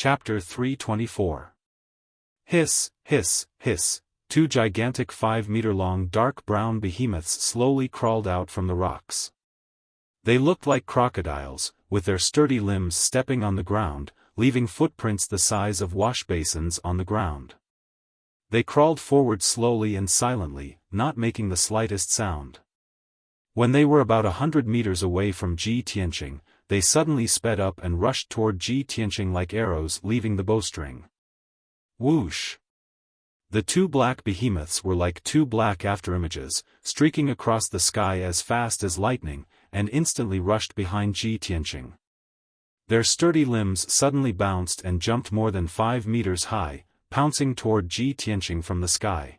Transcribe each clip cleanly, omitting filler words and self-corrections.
Chapter 324. Hiss, hiss, hiss, two gigantic 5-meter-long dark brown behemoths slowly crawled out from the rocks. They looked like crocodiles, with their sturdy limbs stepping on the ground, leaving footprints the size of wash basins on the ground. They crawled forward slowly and silently, not making the slightest sound. When they were about 100 meters away from Ji Tianqing, they suddenly sped up and rushed toward Ji Tianqing like arrows leaving the bowstring. Whoosh! The two black behemoths were like two black afterimages, streaking across the sky as fast as lightning, and instantly rushed behind Ji Tianqing. Their sturdy limbs suddenly bounced and jumped more than 5 meters high, pouncing toward Ji Tianqing from the sky.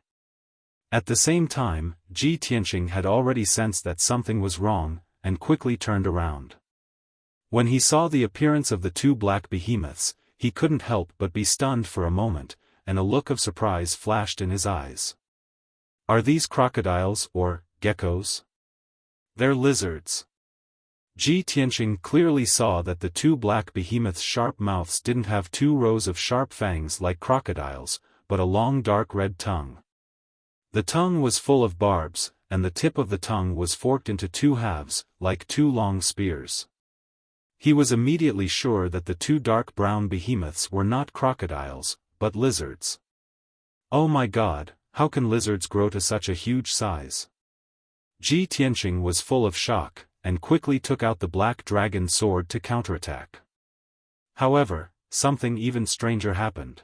At the same time, Ji Tianqing had already sensed that something was wrong, and quickly turned around. When he saw the appearance of the two black behemoths, he couldn't help but be stunned for a moment, and a look of surprise flashed in his eyes. Are these crocodiles or geckos? They're lizards. Ji Tianqing clearly saw that the two black behemoths' sharp mouths didn't have 2 rows of sharp fangs like crocodiles, but a long dark red tongue. The tongue was full of barbs, and the tip of the tongue was forked into 2 halves, like 2 long spears. He was immediately sure that the 2 dark brown behemoths were not crocodiles, but lizards. Oh my God, how can lizards grow to such a huge size? Ji Tianqing was full of shock, and quickly took out the black dragon sword to counterattack. However, something even stranger happened.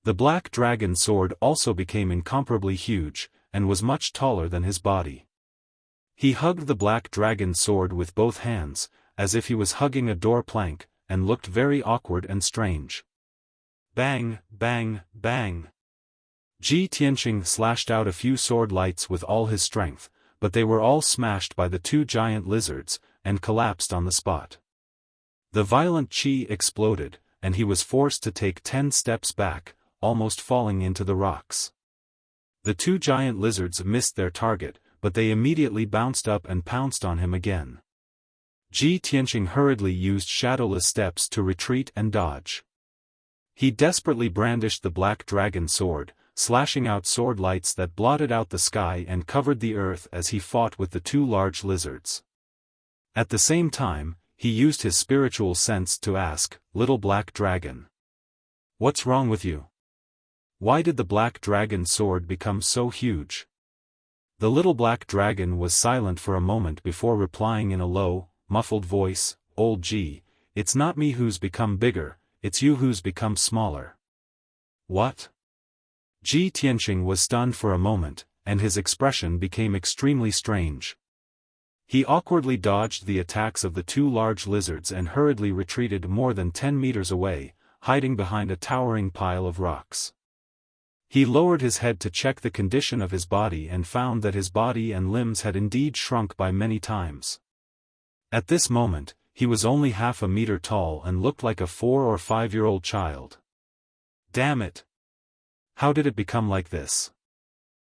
The black dragon sword also became incomparably huge, and was much taller than his body. He hugged the black dragon sword with both hands, as if he was hugging a door plank, and looked very awkward and strange. Bang, bang, bang. Ji Tianqing slashed out a few sword lights with all his strength, but they were all smashed by the 2 giant lizards, and collapsed on the spot. The violent qi exploded, and he was forced to take 10 steps back, almost falling into the rocks. The 2 giant lizards missed their target, but they immediately bounced up and pounced on him again. Ji Tianqing hurriedly used shadowless steps to retreat and dodge. He desperately brandished the black dragon sword, slashing out sword lights that blotted out the sky and covered the earth as he fought with the 2 large lizards. At the same time, he used his spiritual sense to ask, "Little black dragon, what's wrong with you? Why did the black dragon sword become so huge?" The little black dragon was silent for a moment before replying in a low, muffled voice, "Old Ji, it's not me who's become bigger, it's you who's become smaller." What? Ji Tianqing was stunned for a moment, and his expression became extremely strange. He awkwardly dodged the attacks of the 2 large lizards and hurriedly retreated more than 10 meters away, hiding behind a towering pile of rocks. He lowered his head to check the condition of his body and found that his body and limbs had indeed shrunk by many times. At this moment, he was only half a meter tall and looked like a 4 or 5-year-old child. Damn it! How did it become like this?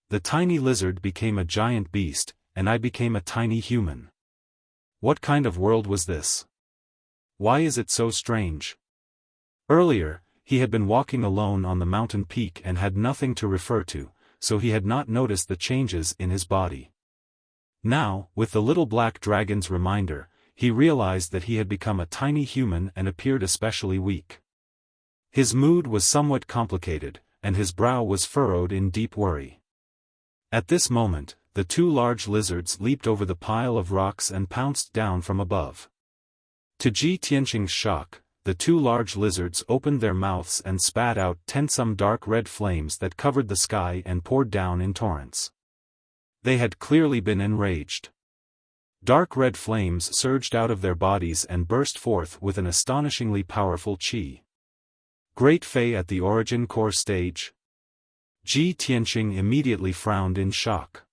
The tiny lizard became a giant beast, and I became a tiny human. What kind of world was this? Why is it so strange? Earlier, he had been walking alone on the mountain peak and had nothing to refer to, so he had not noticed the changes in his body. Now, with the little black dragon's reminder, he realized that he had become a tiny human and appeared especially weak. His mood was somewhat complicated, and his brow was furrowed in deep worry. At this moment, the 2 large lizards leaped over the pile of rocks and pounced down from above. To Ji Tianqing's shock, the 2 large lizards opened their mouths and spat out tensome dark red flames that covered the sky and poured down in torrents. They had clearly been enraged. Dark red flames surged out of their bodies and burst forth with an astonishingly powerful qi. Great Fei at the origin core stage? Ji Tianqing immediately frowned in shock.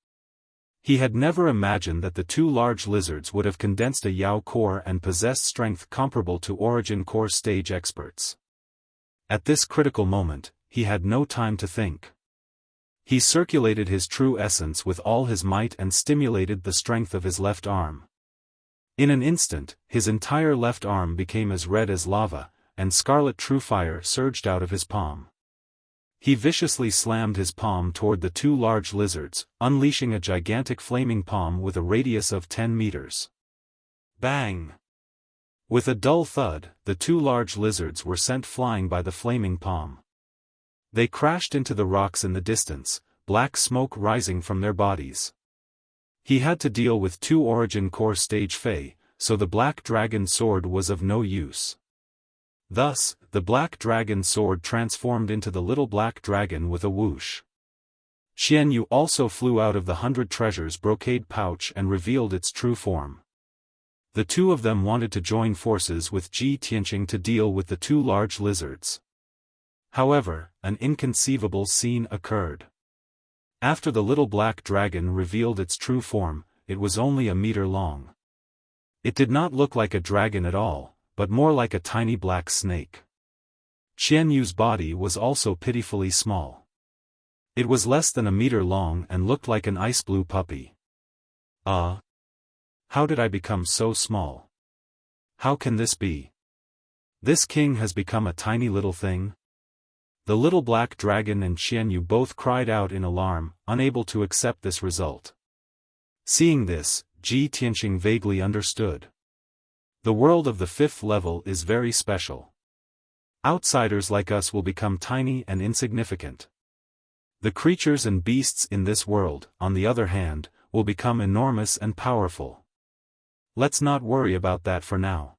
He had never imagined that the 2 large lizards would have condensed a Yao core and possessed strength comparable to origin core stage experts. At this critical moment, he had no time to think. He circulated his true essence with all his might and stimulated the strength of his left arm. In an instant, his entire left arm became as red as lava, and scarlet true fire surged out of his palm. He viciously slammed his palm toward the two large lizards, unleashing a gigantic flaming palm with a radius of 10 meters. Bang! With a dull thud, the two large lizards were sent flying by the flaming palm. They crashed into the rocks in the distance, black smoke rising from their bodies. He had to deal with two Origin Core stage Fey, so the Black Dragon sword was of no use. Thus, the Black Dragon sword transformed into the little Black Dragon with a whoosh. Xianyu also flew out of the 100 treasures brocade pouch and revealed its true form. The two of them wanted to join forces with Ji Tianqing to deal with the two large lizards. However, an inconceivable scene occurred. After the little Black Dragon revealed its true form, it was only a meter long. It did not look like a dragon at all, but more like a tiny black snake. Xianyu's body was also pitifully small. It was less than a meter long and looked like an ice blue puppy. How did I become so small? How can this be? This king has become a tiny little thing? The little Black Dragon and Xianyu both cried out in alarm, unable to accept this result. Seeing this, Ji Tianqing vaguely understood. The world of the 5th level is very special. Outsiders like us will become tiny and insignificant. The creatures and beasts in this world, on the other hand, will become enormous and powerful. Let's not worry about that for now.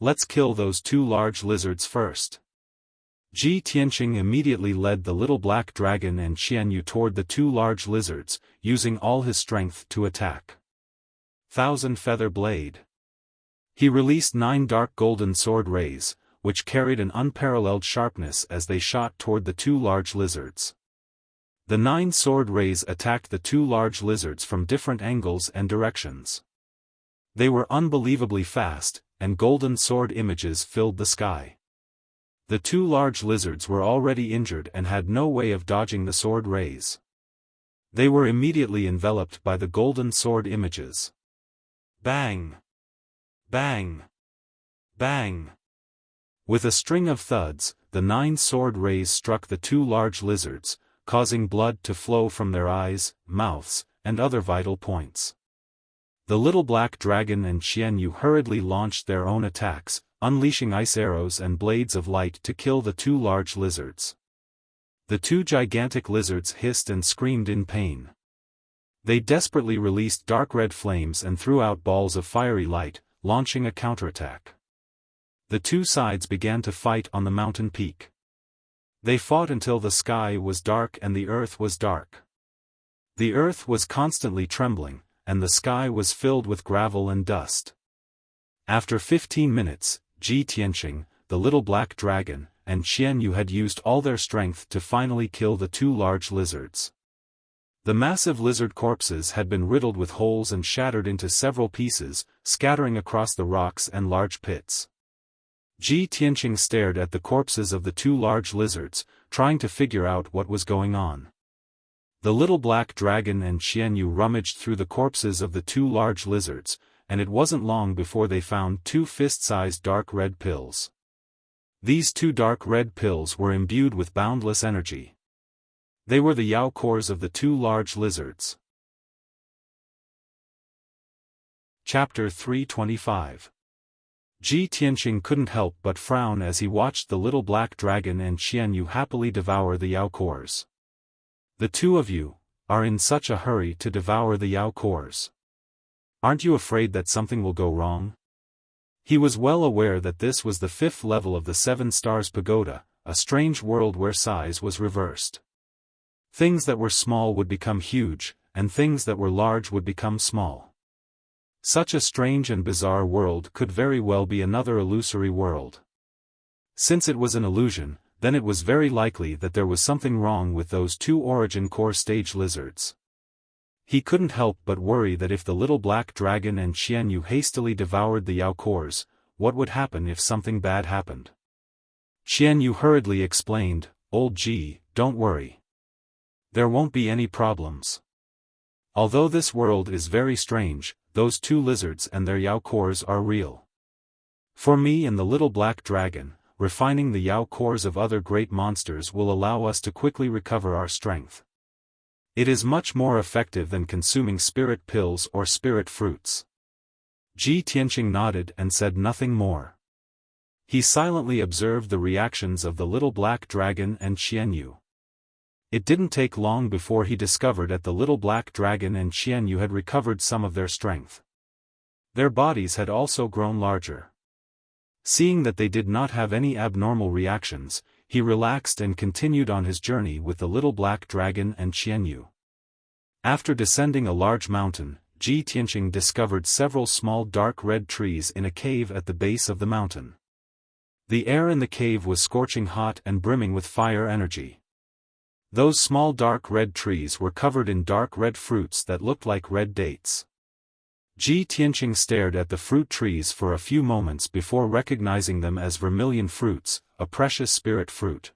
Let's kill those two large lizards first. Ji Tianqing immediately led the little Black Dragon and Xianyu toward the two large lizards, using all his strength to attack. Thousand Feather Blade. He released 9 dark golden sword rays, which carried an unparalleled sharpness as they shot toward the two large lizards. The 9 sword rays attacked the two large lizards from different angles and directions. They were unbelievably fast, and golden sword images filled the sky. The two large lizards were already injured and had no way of dodging the sword rays. They were immediately enveloped by the golden sword images. Bang! Bang! Bang! With a string of thuds, the 9 sword rays struck the two large lizards, causing blood to flow from their eyes, mouths, and other vital points. The little Black Dragon and Xianyu hurriedly launched their own attacks, unleashing ice arrows and blades of light to kill the two large lizards. The two gigantic lizards hissed and screamed in pain. They desperately released dark red flames and threw out balls of fiery light, launching a counterattack. The two sides began to fight on the mountain peak. They fought until the sky was dark and the earth was dark. The earth was constantly trembling, and the sky was filled with gravel and dust. After 15 minutes, Ji Tianqing, the little Black Dragon, and Xianyu had used all their strength to finally kill the two large lizards. The massive lizard corpses had been riddled with holes and shattered into several pieces, scattering across the rocks and large pits. Ji Tianqing stared at the corpses of the two large lizards, trying to figure out what was going on. The little Black Dragon and Xianyu rummaged through the corpses of the two large lizards, and it wasn't long before they found 2 fist-sized dark red pills. These 2 dark red pills were imbued with boundless energy. They were the Yao cores of the two large lizards. Chapter 325. Ji Tianqing couldn't help but frown as he watched the little Black Dragon and Xianyu happily devour the Yao cores. The two of you are in such a hurry to devour the Yao cores. Aren't you afraid that something will go wrong? He was well aware that this was the 5th level of the 7 Stars Pagoda, a strange world where size was reversed. Things that were small would become huge, and things that were large would become small. Such a strange and bizarre world could very well be another illusory world. Since it was an illusion, then it was very likely that there was something wrong with those 2 Origin Core stage lizards. He couldn't help but worry that if the little Black Dragon and Xianyu hastily devoured the Yao cores, what would happen if something bad happened? Xianyu hurriedly explained, "Old Ji, don't worry. There won't be any problems. Although this world is very strange, those 2 lizards and their Yao cores are real. For me and the little black dragon, refining the Yao cores of other great monsters will allow us to quickly recover our strength. It is much more effective than consuming spirit pills or spirit fruits. Ji Tianqing nodded and said nothing more. He silently observed the reactions of the little black dragon and Xianyu. It didn't take long before he discovered that the little black dragon and Xianyu had recovered some of their strength. Their bodies had also grown larger. Seeing that they did not have any abnormal reactions, he relaxed and continued on his journey with the little black dragon and Xianyu. After descending a large mountain, Ji Tianqing discovered several small dark red trees in a cave at the base of the mountain. The air in the cave was scorching hot and brimming with fire energy. Those small dark red trees were covered in dark red fruits that looked like red dates. Ji Tianqing stared at the fruit trees for a few moments before recognizing them as vermilion fruits, a precious spirit fruit.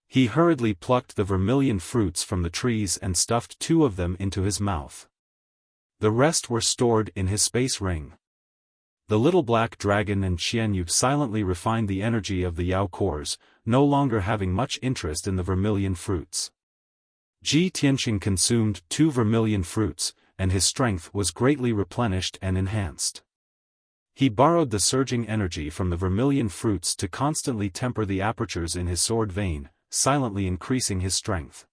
He hurriedly plucked the vermilion fruits from the trees and stuffed 2 of them into his mouth. The rest were stored in his space ring. The little black dragon and Xianyu silently refined the energy of the Yao cores, no longer having much interest in the vermilion fruits. Ji Tianqing consumed 2 vermilion fruits, and his strength was greatly replenished and enhanced. He borrowed the surging energy from the vermilion fruits to constantly temper the apertures in his sword vein, silently increasing his strength.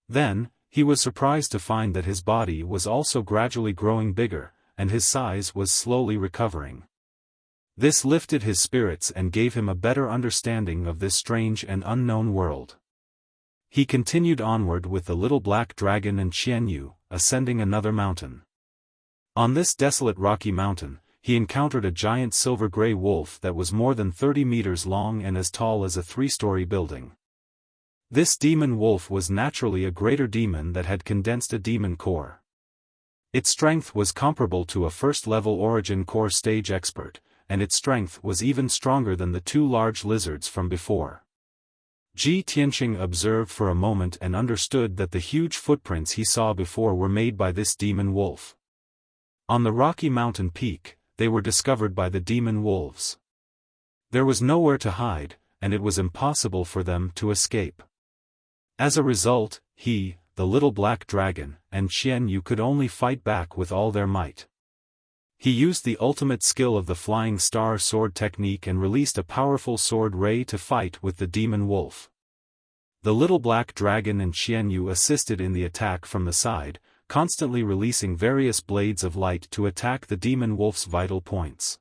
Then, he was surprised to find that his body was also gradually growing bigger, and his size was slowly recovering. This lifted his spirits and gave him a better understanding of this strange and unknown world. He continued onward with the little black dragon and Xianyu, ascending another mountain. On this desolate rocky mountain, he encountered a giant silver-gray wolf that was more than 30 meters long and as tall as a 3-story building. This demon wolf was naturally a greater demon that had condensed a demon core. Its strength was comparable to a first-level origin core stage expert, and its strength was even stronger than the 2 large lizards from before. Ji Tianqing observed for a moment and understood that the huge footprints he saw before were made by this demon wolf. On the rocky mountain peak, they were discovered by the demon wolves. There was nowhere to hide, and it was impossible for them to escape. As a result, he, the little black dragon, and Xianyu could only fight back with all their might. He used the ultimate skill of the flying star sword technique and released a powerful sword ray to fight with the demon wolf. The little black dragon and Xianyu assisted in the attack from the side, constantly releasing various blades of light to attack the demon wolf's vital points.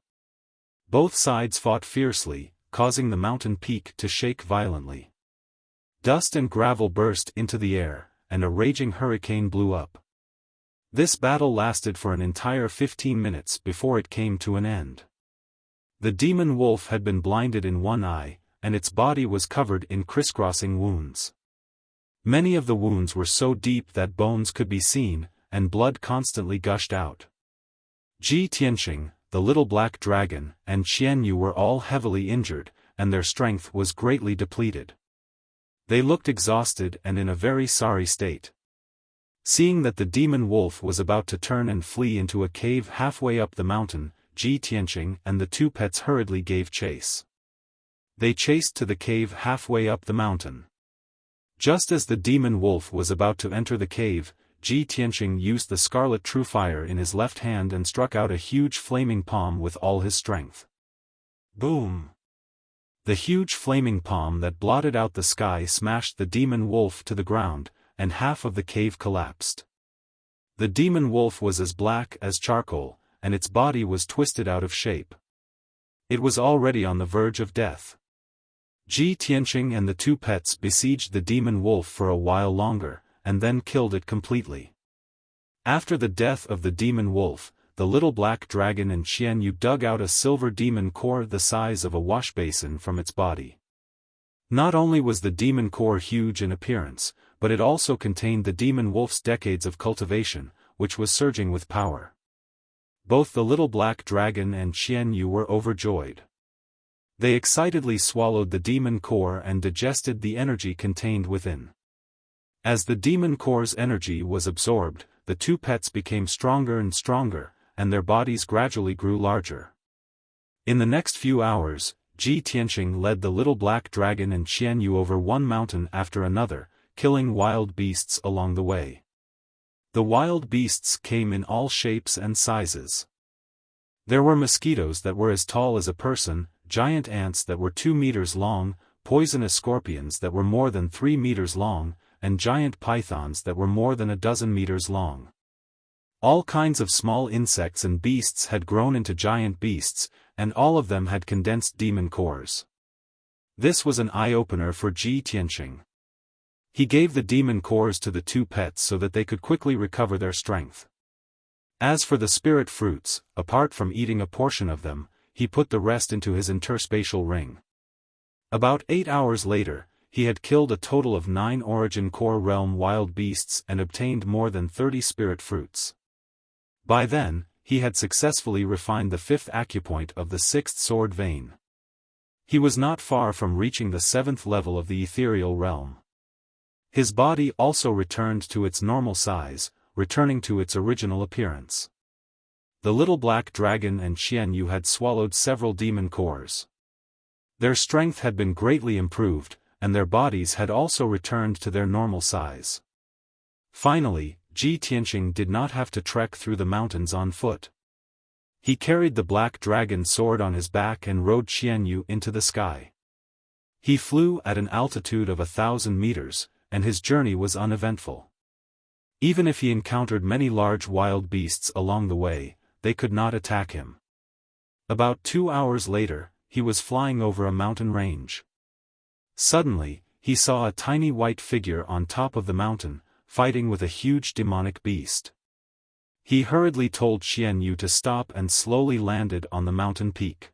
Both sides fought fiercely, causing the mountain peak to shake violently. Dust and gravel burst into the air, and a raging hurricane blew up. This battle lasted for an entire 15 minutes before it came to an end. The demon wolf had been blinded in one eye, and its body was covered in crisscrossing wounds. Many of the wounds were so deep that bones could be seen, and blood constantly gushed out. Ji Tianqing, the little black dragon, and Xianyu were all heavily injured, and their strength was greatly depleted. They looked exhausted and in a very sorry state. Seeing that the demon wolf was about to turn and flee into a cave halfway up the mountain, Ji Tianqing and the 2 pets hurriedly gave chase. They chased to the cave halfway up the mountain. Just as the demon wolf was about to enter the cave, Ji Tianqing used the scarlet true fire in his left hand and struck out a huge flaming palm with all his strength. Boom! The huge flaming palm that blotted out the sky smashed the demon wolf to the ground, and half of the cave collapsed. The demon wolf was as black as charcoal, and its body was twisted out of shape. It was already on the verge of death. Ji Tianqing and the 2 pets besieged the demon wolf for a while longer, and then killed it completely. After the death of the demon wolf, the little black dragon and Xianyu dug out a silver demon core the size of a wash basin from its body. Not only was the demon core huge in appearance, but it also contained the demon wolf's decades of cultivation, which was surging with power. Both the little black dragon and Xianyu were overjoyed. They excitedly swallowed the demon core and digested the energy contained within. As the demon core's energy was absorbed, the 2 pets became stronger and stronger, and their bodies gradually grew larger. In the next few hours, Ji Tianqing led the little black dragon and Xianyu over one mountain after another, killing wild beasts along the way. The wild beasts came in all shapes and sizes. There were mosquitoes that were as tall as a person, giant ants that were 2 meters long, poisonous scorpions that were more than 3 meters long, and giant pythons that were more than a dozen meters long. All kinds of small insects and beasts had grown into giant beasts, and all of them had condensed demon cores. This was an eye-opener for Ji Tianqing. He gave the demon cores to the 2 pets so that they could quickly recover their strength. As for the spirit fruits, apart from eating a portion of them, he put the rest into his interspatial ring. About 8 hours later, he had killed a total of 9 origin core realm wild beasts and obtained more than 30 spirit fruits. By then, he had successfully refined the 5th acupoint of the 6th sword vein. He was not far from reaching the 7th level of the ethereal realm. His body also returned to its normal size, returning to its original appearance. The little black dragon and Xianyu had swallowed several demon cores. Their strength had been greatly improved, and their bodies had also returned to their normal size. Finally, Ji Tianqing did not have to trek through the mountains on foot. He carried the black dragon sword on his back and rode Xianyu into the sky. He flew at an altitude of 1,000 meters, and his journey was uneventful. Even if he encountered many large wild beasts along the way, they could not attack him. About 2 hours later, he was flying over a mountain range. Suddenly, he saw a tiny white figure on top of the mountain, fighting with a huge demonic beast. He hurriedly told Xianyu to stop and slowly landed on the mountain peak.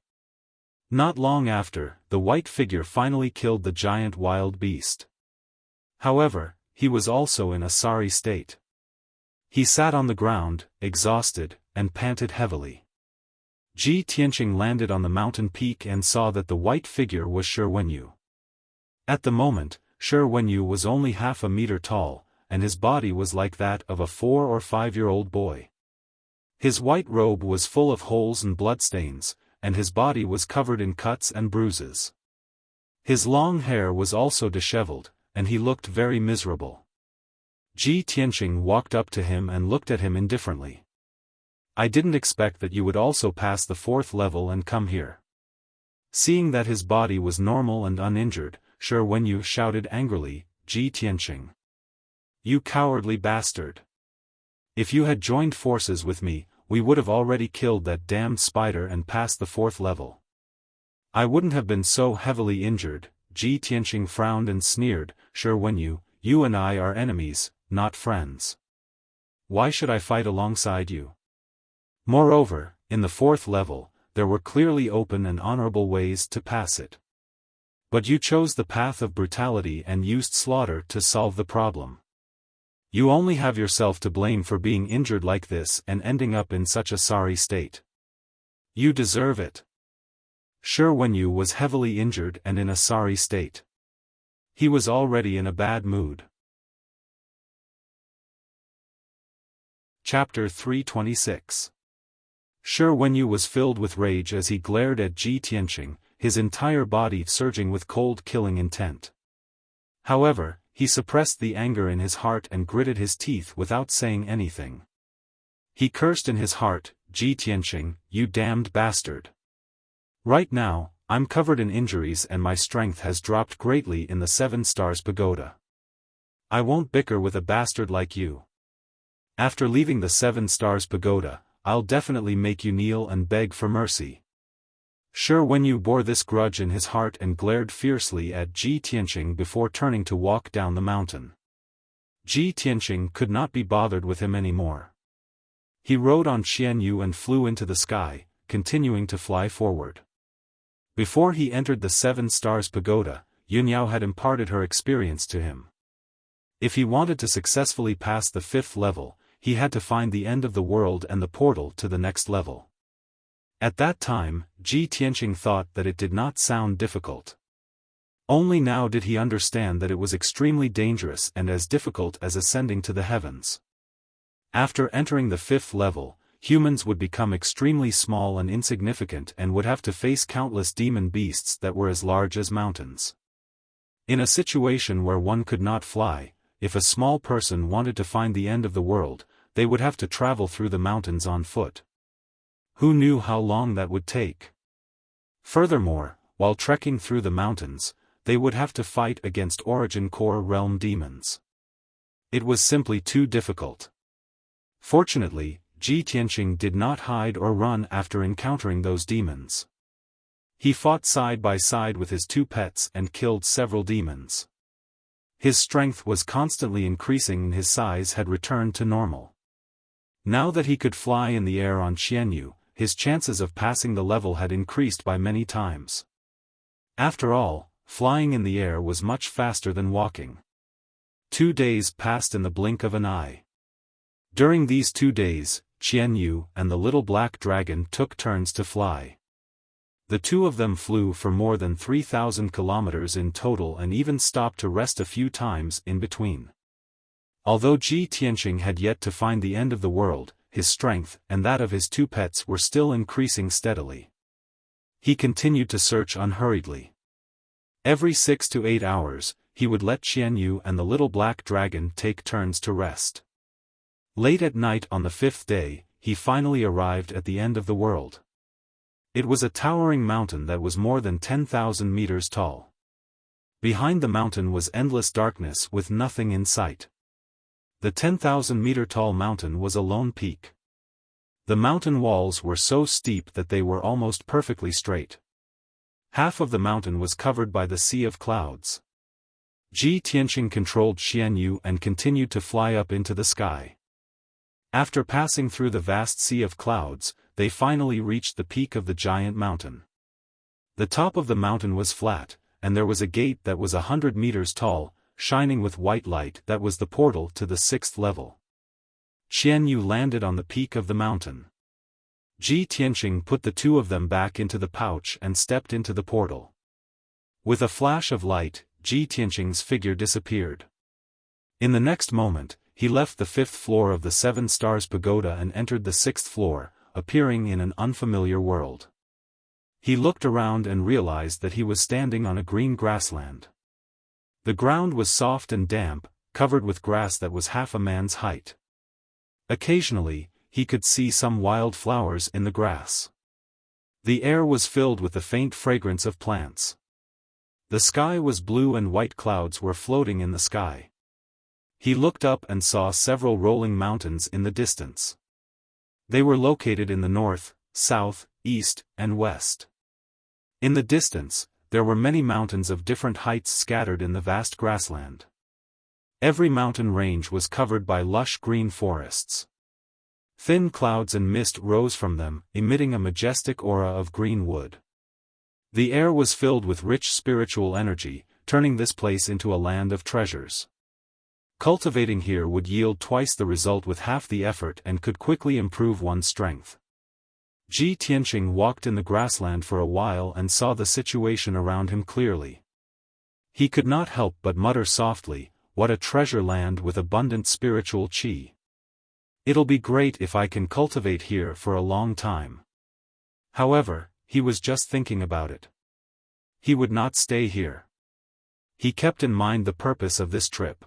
Not long after, the white figure finally killed the giant wild beast. However, he was also in a sorry state. He sat on the ground, exhausted, and panted heavily. Ji Tianqing landed on the mountain peak and saw that the white figure was Shi Wenyu. At the moment, Shi Wenyu was only half a meter tall, and his body was like that of a 4- or 5-year-old boy. His white robe was full of holes and bloodstains, and his body was covered in cuts and bruises. His long hair was also disheveled, and he looked very miserable. Ji Tianqing walked up to him and looked at him indifferently. "I didn't expect that you would also pass the 4th level and come here." Seeing that his body was normal and uninjured, Shi Wenyu shouted angrily, "Ji Tianqing! You cowardly bastard! If you had joined forces with me, we would have already killed that damned spider and passed the 4th level. I wouldn't have been so heavily injured." Ji Tianqing frowned and sneered, "Shi Wenyu, you and I are enemies, not friends. Why should I fight alongside you? Moreover, in the 4th level, there were clearly open and honorable ways to pass it. But you chose the path of brutality and used slaughter to solve the problem. You only have yourself to blame for being injured like this and ending up in such a sorry state. You deserve it." Shi Wenyu was heavily injured and in a sorry state. He was already in a bad mood. Chapter 326. Shi Wenyu was filled with rage as he glared at Ji Tianqing, his entire body surging with cold killing intent. However, he suppressed the anger in his heart and gritted his teeth without saying anything. He cursed in his heart, "Ji Tianqing, you damned bastard. Right now, I'm covered in injuries and my strength has dropped greatly in the 7 Stars Pagoda. I won't bicker with a bastard like you. After leaving the 7 Stars Pagoda, I'll definitely make you kneel and beg for mercy." Shi Wenyu bore this grudge in his heart and glared fiercely at Ji Tianqing before turning to walk down the mountain. Ji Tianqing could not be bothered with him anymore. He rode on Xianyu and flew into the sky, continuing to fly forward. Before he entered the 7 Stars Pagoda, Yunyao had imparted her experience to him. If he wanted to successfully pass the 5th level, he had to find the end of the world and the portal to the next level. At that time, Ji Tianqing thought that it did not sound difficult. Only now did he understand that it was extremely dangerous and as difficult as ascending to the heavens. After entering the 5th level, humans would become extremely small and insignificant and would have to face countless demon beasts that were as large as mountains. In a situation where one could not fly, if a small person wanted to find the end of the world, they would have to travel through the mountains on foot. Who knew how long that would take? Furthermore, while trekking through the mountains, they would have to fight against Origin Core realm demons. It was simply too difficult. Fortunately, Ji Tianqing did not hide or run after encountering those demons. He fought side by side with his two pets and killed several demons. His strength was constantly increasing and his size had returned to normal. Now that he could fly in the air on Xianyu, his chances of passing the level had increased by many times. After all, flying in the air was much faster than walking. 2 days passed in the blink of an eye. During these 2 days, Xianyu and the little black dragon took turns to fly. The two of them flew for more than 3,000 kilometers in total and even stopped to rest a few times in between. Although Ji Tianqing had yet to find the end of the world, his strength and that of his two pets were still increasing steadily. He continued to search unhurriedly. Every 6 to 8 hours, he would let Xianyu and the little black dragon take turns to rest. Late at night on the 5th day, he finally arrived at the end of the world. It was a towering mountain that was more than 10,000 meters tall. Behind the mountain was endless darkness with nothing in sight. The 10,000-meter tall mountain was a lone peak. The mountain walls were so steep that they were almost perfectly straight. Half of the mountain was covered by the sea of clouds. Ji Tianqing controlled Xianyu and continued to fly up into the sky. After passing through the vast sea of clouds, they finally reached the peak of the giant mountain. The top of the mountain was flat, and there was a gate that was 100 meters tall, shining with white light that was the portal to the 6th level. Xianyu landed on the peak of the mountain. Ji Tianqing put the two of them back into the pouch and stepped into the portal. With a flash of light, Ji Tianqing's figure disappeared. In the next moment, he left the 5th floor of the 7 Stars Pagoda and entered the 6th floor, appearing in an unfamiliar world. He looked around and realized that he was standing on a green grassland. The ground was soft and damp, covered with grass that was half a man's height. Occasionally, he could see some wild flowers in the grass. The air was filled with the faint fragrance of plants. The sky was blue and white clouds were floating in the sky. He looked up and saw several rolling mountains in the distance. They were located in the north, south, east, and west. In the distance, there were many mountains of different heights scattered in the vast grassland. Every mountain range was covered by lush green forests. Thin clouds and mist rose from them, emitting a majestic aura of green wood. The air was filled with rich spiritual energy, turning this place into a land of treasures. Cultivating here would yield twice the result with half the effort and could quickly improve one's strength. Ji Tianqing walked in the grassland for a while and saw the situation around him clearly. He could not help but mutter softly, "What a treasure land with abundant spiritual qi. It'll be great if I can cultivate here for a long time." However, he was just thinking about it. He would not stay here. He kept in mind the purpose of this trip.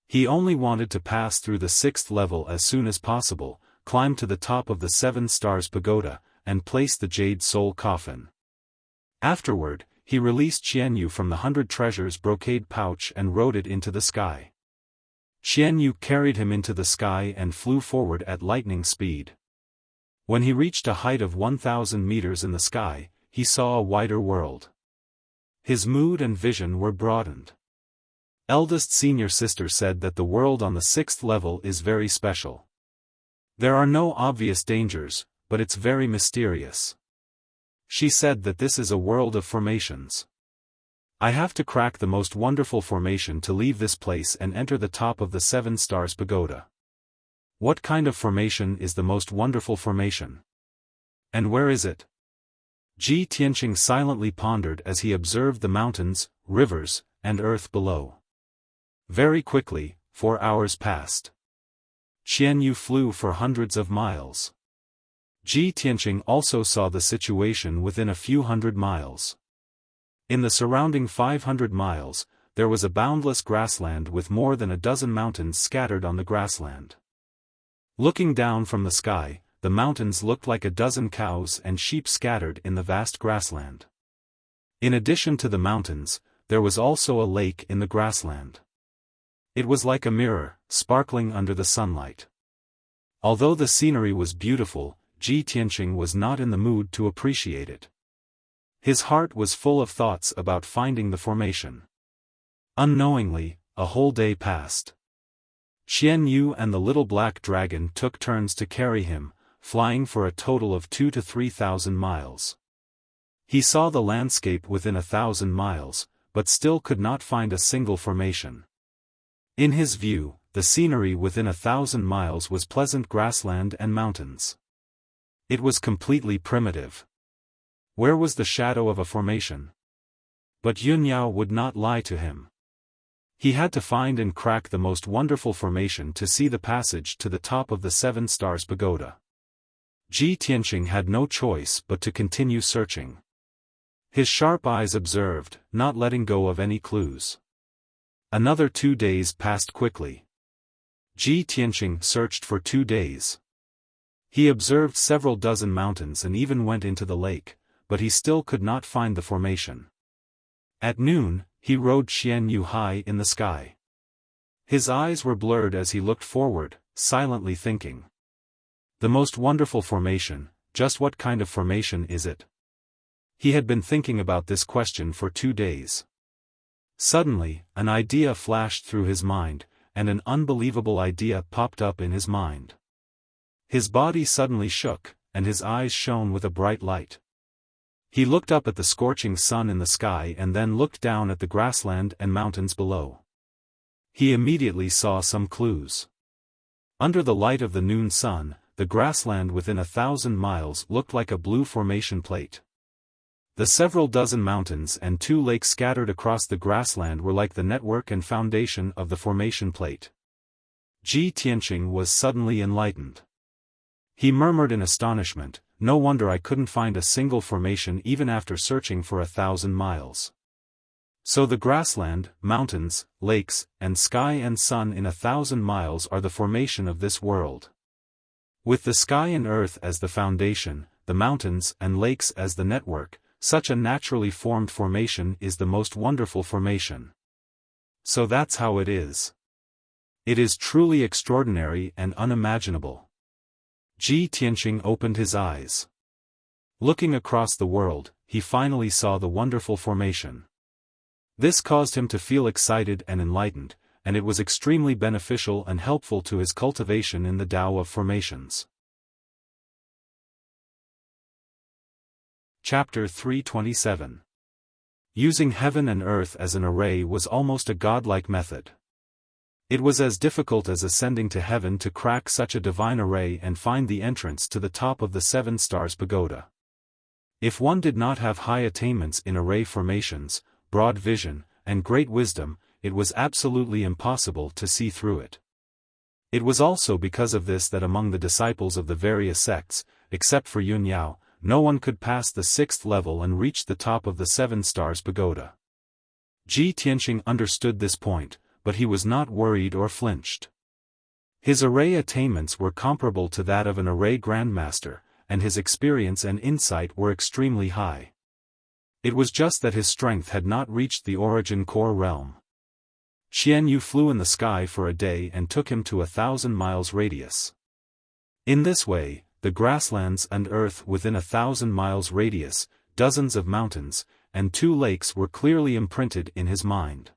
He only wanted to pass through the 6th level as soon as possible, climb to the top of the 7 Stars Pagoda, and place the Jade Soul Coffin. Afterward, he released Xianyu from the 100 Treasures brocade pouch and rode it into the sky. Xianyu carried him into the sky and flew forward at lightning speed. When he reached a height of 1,000 meters in the sky, he saw a wider world. His mood and vision were broadened. Eldest senior sister said that the world on the 6th level is very special. There are no obvious dangers, but it's very mysterious. She said that this is a world of formations. I have to crack the most wonderful formation to leave this place and enter the top of the 7 Stars Pagoda. What kind of formation is the most wonderful formation? And where is it? Ji Tianqing silently pondered as he observed the mountains, rivers, and earth below. Very quickly, 4 hours passed. Xianyu flew for hundreds of miles. Ji Tianqing also saw the situation within a few hundred miles. In the surrounding 500 miles, there was a boundless grassland with more than a dozen mountains scattered on the grassland. Looking down from the sky, the mountains looked like a dozen cows and sheep scattered in the vast grassland. In addition to the mountains, there was also a lake in the grassland. It was like a mirror, sparkling under the sunlight. Although the scenery was beautiful, Ji Tianqing was not in the mood to appreciate it. His heart was full of thoughts about finding the formation. Unknowingly, a whole day passed. Qian Yu and the little black dragon took turns to carry him, flying for a total of 2,000 to 3,000 miles. He saw the landscape within 1,000 miles, but still could not find a single formation. In his view, the scenery within 1,000 miles was pleasant grassland and mountains. It was completely primitive. Where was the shadow of a formation? But Yun Yao would not lie to him. He had to find and crack the most wonderful formation to see the passage to the top of the 7 Stars Pagoda. Ji Tianqing had no choice but to continue searching. His sharp eyes observed, not letting go of any clues. Another 2 days passed quickly. Ji Tianqing searched for 2 days. He observed several dozen mountains and even went into the lake, but he still could not find the formation. At noon, he rode Xian Yu high in the sky. His eyes were blurred as he looked forward, silently thinking. The most wonderful formation, just what kind of formation is it? He had been thinking about this question for 2 days. Suddenly, an idea flashed through his mind, and an unbelievable idea popped up in his mind. His body suddenly shook, and his eyes shone with a bright light. He looked up at the scorching sun in the sky and then looked down at the grassland and mountains below. He immediately saw some clues. Under the light of the noon sun, the grassland within 1,000 miles looked like a blue formation plate. The several dozen mountains and 2 lakes scattered across the grassland were like the network and foundation of the formation plate. Ji Tianqing was suddenly enlightened. He murmured in astonishment, "No wonder I couldn't find a single formation even after searching for 1,000 miles. So the grassland, mountains, lakes, and sky and sun in 1,000 miles are the formation of this world. With the sky and earth as the foundation, the mountains and lakes as the network, such a naturally formed formation is the most wonderful formation. So that's how it is. It is truly extraordinary and unimaginable." Ji Tianqing opened his eyes. Looking across the world, he finally saw the wonderful formation. This caused him to feel excited and enlightened, and it was extremely beneficial and helpful to his cultivation in the Tao of formations. Chapter 327. Using heaven and earth as an array was almost a godlike method. It was as difficult as ascending to heaven to crack such a divine array and find the entrance to the top of the 7 Stars Pagoda. If one did not have high attainments in array formations, broad vision, and great wisdom, it was absolutely impossible to see through it. It was also because of this that among the disciples of the various sects, except for Yun Yao, no one could pass the 6th level and reach the top of the 7 Stars Pagoda. Ji Tianqing understood this point, but he was not worried or flinched. His array attainments were comparable to that of an array grandmaster, and his experience and insight were extremely high. It was just that his strength had not reached the origin core realm. Xian Yu flew in the sky for a day and took him to 1,000 miles radius. In this way, the grasslands and earth within 1,000 miles radius, dozens of mountains, and 2 lakes were clearly imprinted in his mind.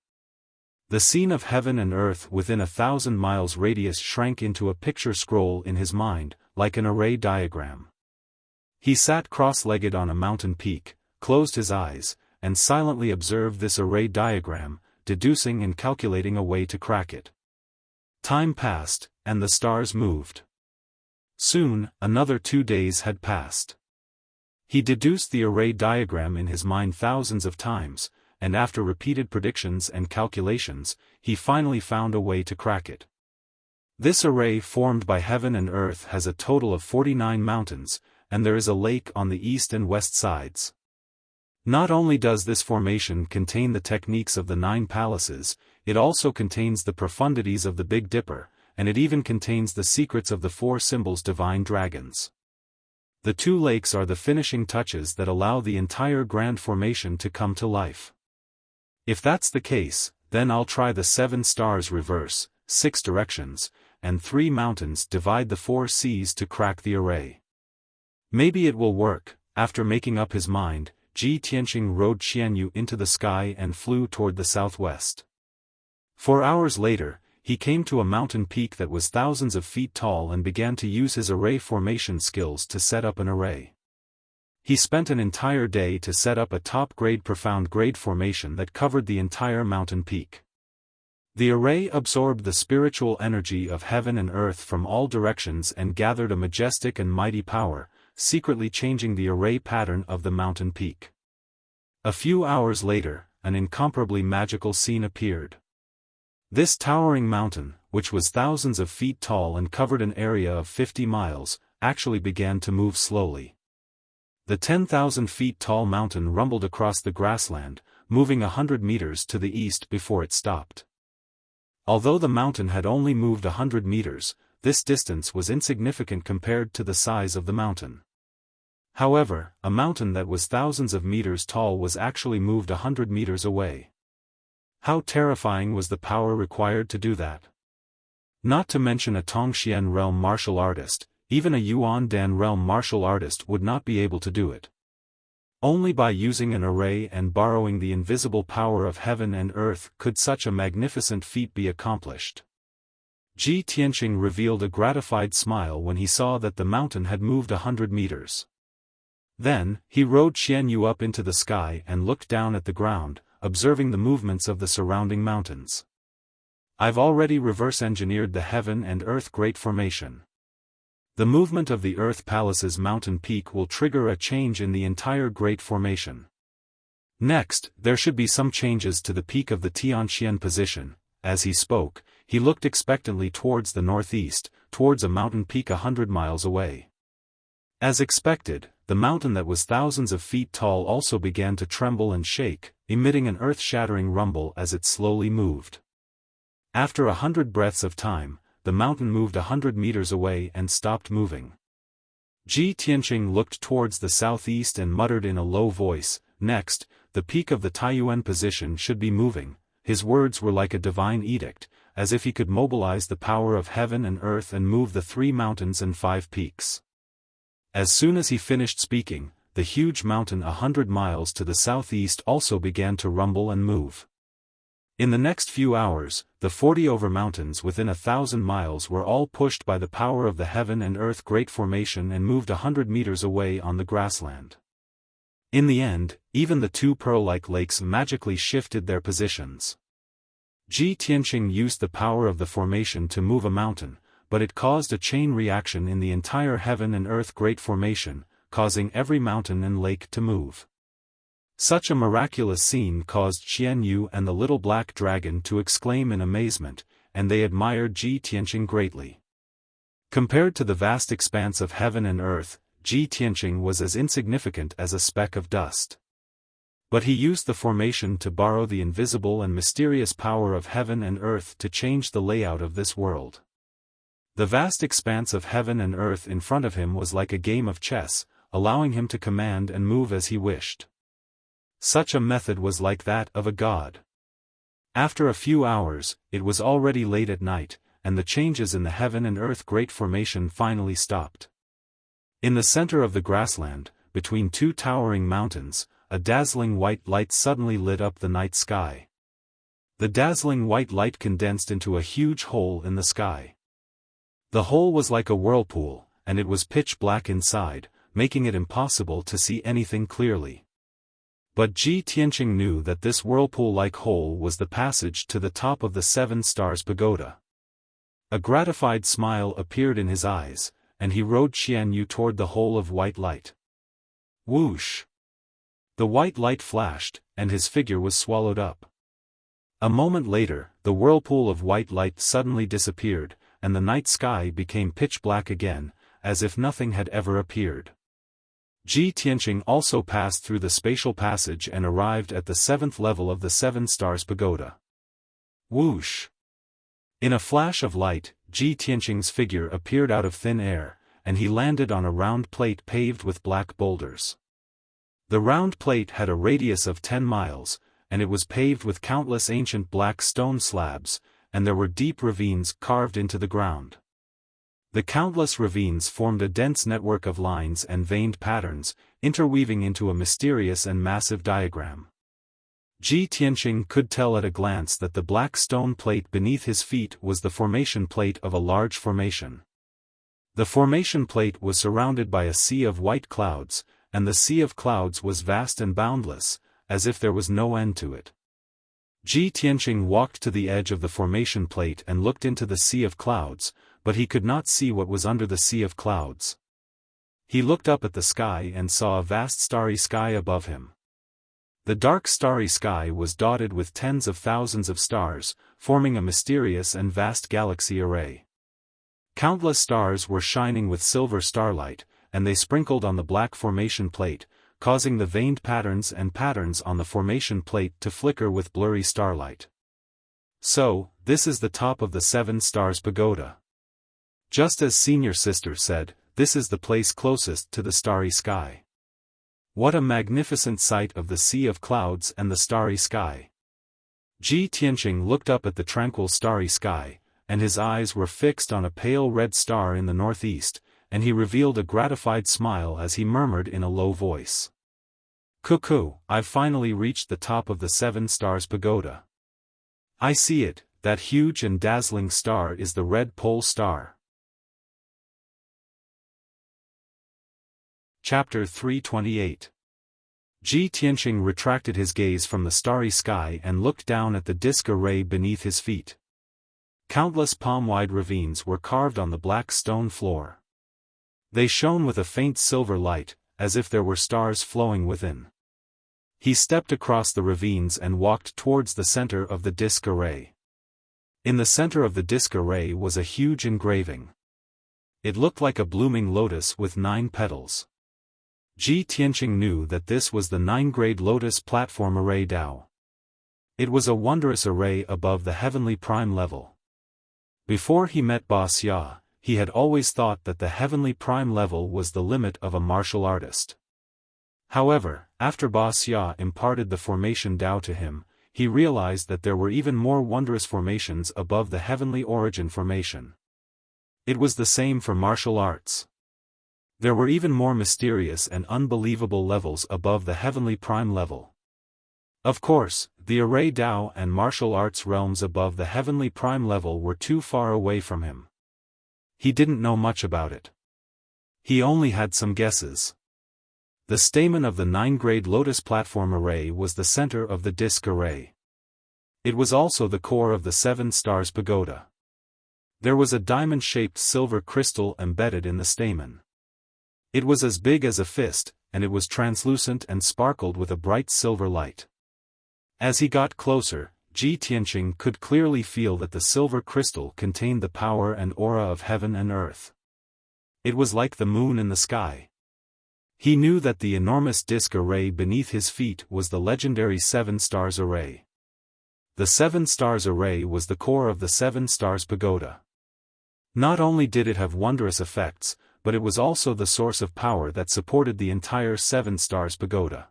The scene of heaven and earth within 1,000 miles radius shrank into a picture scroll in his mind, like an array diagram. He sat cross-legged on a mountain peak, closed his eyes, and silently observed this array diagram, deducing and calculating a way to crack it. Time passed, and the stars moved. Soon, another 2 days had passed. He deduced the array diagram in his mind thousands of times, and after repeated predictions and calculations, he finally found a way to crack it. This array formed by heaven and earth has a total of 49 mountains, and there is a lake on the east and west sides. Not only does this formation contain the techniques of the 9 palaces, it also contains the profundities of the Big Dipper, and it even contains the secrets of the 4 symbols divine dragons. The 2 lakes are the finishing touches that allow the entire grand formation to come to life. If that's the case, then I'll try the 7 stars reverse, 6 directions, and 3 mountains divide the 4 seas to crack the array. Maybe it will work. After making up his mind, Ji Tianqing rode Xianyu into the sky and flew toward the southwest. 4 hours later, he came to a mountain peak that was thousands of feet tall and began to use his array formation skills to set up an array. He spent an entire day to set up a top-grade profound-grade formation that covered the entire mountain peak. The array absorbed the spiritual energy of heaven and earth from all directions and gathered a majestic and mighty power, secretly changing the array pattern of the mountain peak. A few hours later, an incomparably magical scene appeared. This towering mountain, which was thousands of feet tall and covered an area of 50 miles, actually began to move slowly. The 10,000 feet tall mountain rumbled across the grassland, moving 100 meters to the east before it stopped. Although the mountain had only moved 100 meters, this distance was insignificant compared to the size of the mountain. However, a mountain that was thousands of meters tall was actually moved 100 meters away. How terrifying was the power required to do that? Not to mention a Tongxian realm martial artist, even a Yuan Dan realm martial artist would not be able to do it. Only by using an array and borrowing the invisible power of heaven and earth could such a magnificent feat be accomplished. Ji Tianqing revealed a gratified smile when he saw that the mountain had moved 100 meters. Then, he rode Xianyu up into the sky and looked down at the ground, observing the movements of the surrounding mountains. I've already reverse-engineered the heaven and earth great formation. The movement of the Earth Palace's mountain peak will trigger a change in the entire great formation. Next, there should be some changes to the peak of the Tianxian position. As he spoke, he looked expectantly towards the northeast, towards a mountain peak 100 miles away. As expected, the mountain that was thousands of feet tall also began to tremble and shake, emitting an earth-shattering rumble as it slowly moved. After 100 breaths of time, the mountain moved 100 meters away and stopped moving. Ji Tianqing looked towards the southeast and muttered in a low voice, "Next, the peak of the Taiyuan position should be moving." His words were like a divine edict, as if he could mobilize the power of heaven and earth and move the 3 mountains and 5 peaks. As soon as he finished speaking, the huge mountain 100 miles to the southeast also began to rumble and move. In the next few hours, the 40 over mountains within 1,000 miles were all pushed by the power of the heaven and earth great formation and moved 100 meters away on the grassland. In the end, even the 2 pearl-like lakes magically shifted their positions. Ji Tianqing used the power of the formation to move a mountain, but it caused a chain reaction in the entire heaven and earth great formation, causing every mountain and lake to move. Such a miraculous scene caused Xianyu and the little black dragon to exclaim in amazement, and they admired Ji Tianqing greatly. Compared to the vast expanse of heaven and earth, Ji Tianqing was as insignificant as a speck of dust. But he used the formation to borrow the invisible and mysterious power of heaven and earth to change the layout of this world. The vast expanse of heaven and earth in front of him was like a game of chess, allowing him to command and move as he wished. Such a method was like that of a god. After a few hours, it was already late at night, and the changes in the heaven and earth great formation finally stopped. In the center of the grassland, between 2 towering mountains, a dazzling white light suddenly lit up the night sky. The dazzling white light condensed into a huge hole in the sky. The hole was like a whirlpool, and it was pitch black inside, making it impossible to see anything clearly. But Ji Tianqing knew that this whirlpool-like hole was the passage to the top of the 7 Stars Pagoda. A gratified smile appeared in his eyes, and he rode Xianyu toward the hole of white light. Whoosh! The white light flashed, and his figure was swallowed up. A moment later, the whirlpool of white light suddenly disappeared, and the night sky became pitch black again, as if nothing had ever appeared. Ji Tianqing also passed through the spatial passage and arrived at the 7th level of the 7 Stars Pagoda. Whoosh! In a flash of light, Ji Tianqing's figure appeared out of thin air, and he landed on a round plate paved with black boulders. The round plate had a radius of 10 miles, and it was paved with countless ancient black stone slabs, and there were deep ravines carved into the ground. The countless ravines formed a dense network of lines and veined patterns, interweaving into a mysterious and massive diagram. Ji Tianqing could tell at a glance that the black stone plate beneath his feet was the formation plate of a large formation. The formation plate was surrounded by a sea of white clouds, and the sea of clouds was vast and boundless, as if there was no end to it. Ji Tianqing walked to the edge of the formation plate and looked into the sea of clouds, but he could not see what was under the sea of clouds. He looked up at the sky and saw a vast starry sky above him. The dark starry sky was dotted with tens of thousands of stars, forming a mysterious and vast galaxy array. Countless stars were shining with silver starlight, and they sprinkled on the black formation plate, causing the veined patterns on the formation plate to flicker with blurry starlight. So, this is the top of the 7 Stars Pagoda. Just as senior sister said, this is the place closest to the starry sky. What a magnificent sight of the sea of clouds and the starry sky. Ji Tianqing looked up at the tranquil starry sky, and his eyes were fixed on a pale red star in the northeast, and he revealed a gratified smile as he murmured in a low voice. Cuckoo, I've finally reached the top of the 7 Stars Pagoda. I see it, that huge and dazzling star is the red pole star. Chapter 328. Ji Tianqing retracted his gaze from the starry sky and looked down at the disk array beneath his feet. Countless palm-wide ravines were carved on the black stone floor. They shone with a faint silver light, as if there were stars flowing within. He stepped across the ravines and walked towards the center of the disk array. In the center of the disk array was a huge engraving. It looked like a blooming lotus with 9 petals. Ji Tianqing knew that this was the 9-grade lotus platform array Dao. It was a wondrous array above the heavenly prime level. Before he met Wuxia, he had always thought that the heavenly prime level was the limit of a martial artist. However, after Wuxia imparted the formation Dao to him, he realized that there were even more wondrous formations above the heavenly origin formation. It was the same for martial arts. There were even more mysterious and unbelievable levels above the heavenly prime level. Of course, the array Dao and martial arts realms above the heavenly prime level were too far away from him. He didn't know much about it. He only had some guesses. The stamen of the 9-grade lotus platform array was the center of the disk array. It was also the core of the 7 Stars Pagoda. There was a diamond-shaped silver crystal embedded in the stamen. It was as big as a fist, and it was translucent and sparkled with a bright silver light. As he got closer, Ji Tianqing could clearly feel that the silver crystal contained the power and aura of heaven and earth. It was like the moon in the sky. He knew that the enormous disk array beneath his feet was the legendary 7 Stars Array. The 7 Stars Array was the core of the 7 Stars Pagoda. Not only did it have wondrous effects, but it was also the source of power that supported the entire 7 Stars Pagoda.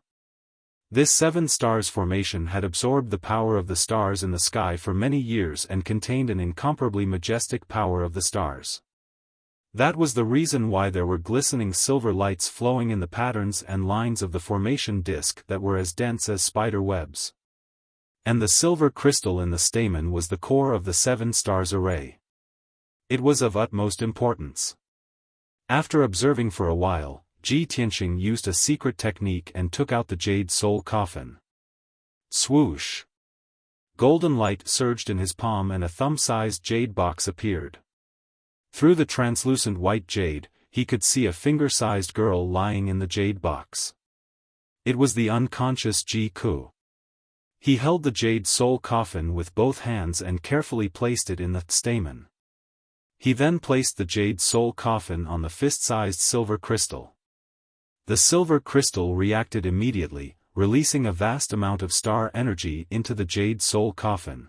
This 7 Stars formation had absorbed the power of the stars in the sky for many years and contained an incomparably majestic power of the stars. That was the reason why there were glistening silver lights flowing in the patterns and lines of the formation disk that were as dense as spider webs. And the silver crystal in the stamen was the core of the 7 Stars Array. It was of utmost importance. After observing for a while, Ji Tianqing used a secret technique and took out the jade soul coffin. Swoosh! Golden light surged in his palm and a thumb-sized jade box appeared. Through the translucent white jade, he could see a finger-sized girl lying in the jade box. It was the unconscious Ji Ku. He held the jade soul coffin with both hands and carefully placed it in the stamen. He then placed the jade soul coffin on the fist-sized silver crystal. The silver crystal reacted immediately, releasing a vast amount of star energy into the jade soul coffin.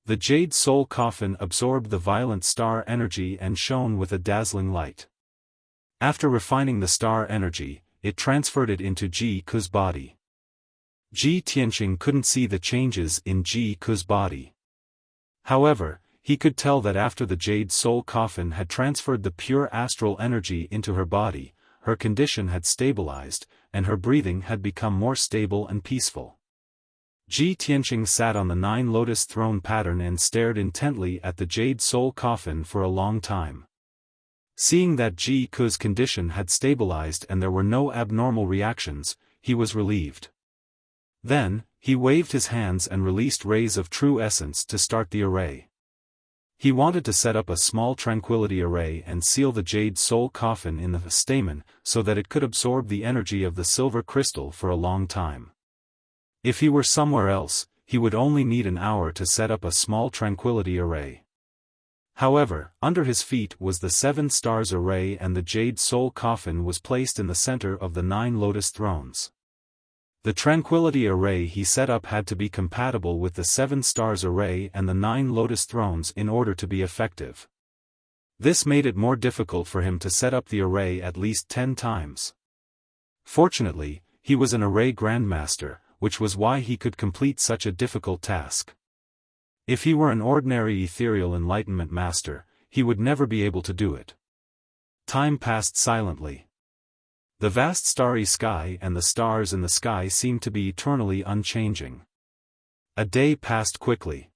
The jade soul coffin absorbed the violent star energy and shone with a dazzling light. After refining the star energy, it transferred it into Ji Ku's body. Ji Tianqing couldn't see the changes in Ji Ku's body. However, he could tell that after the jade soul coffin had transferred the pure astral energy into her body, her condition had stabilized, and her breathing had become more stable and peaceful. Ji Tianqing sat on the 9 lotus throne pattern and stared intently at the jade soul coffin for a long time. Seeing that Ji Ku's condition had stabilized and there were no abnormal reactions, he was relieved. Then, he waved his hands and released rays of true essence to start the array. He wanted to set up a small tranquility array and seal the jade soul coffin in the stamen so that it could absorb the energy of the silver crystal for a long time. If he were somewhere else, he would only need an hour to set up a small tranquility array. However, under his feet was the 7 stars array and the jade soul coffin was placed in the center of the 9 lotus thrones. The tranquility array he set up had to be compatible with the 7 stars array and the 9 lotus thrones in order to be effective. This made it more difficult for him to set up the array at least 10 times. Fortunately, he was an array grandmaster, which was why he could complete such a difficult task. If he were an ordinary ethereal enlightenment master, he would never be able to do it. Time passed silently. The vast starry sky and the stars in the sky seemed to be eternally unchanging. A day passed quickly.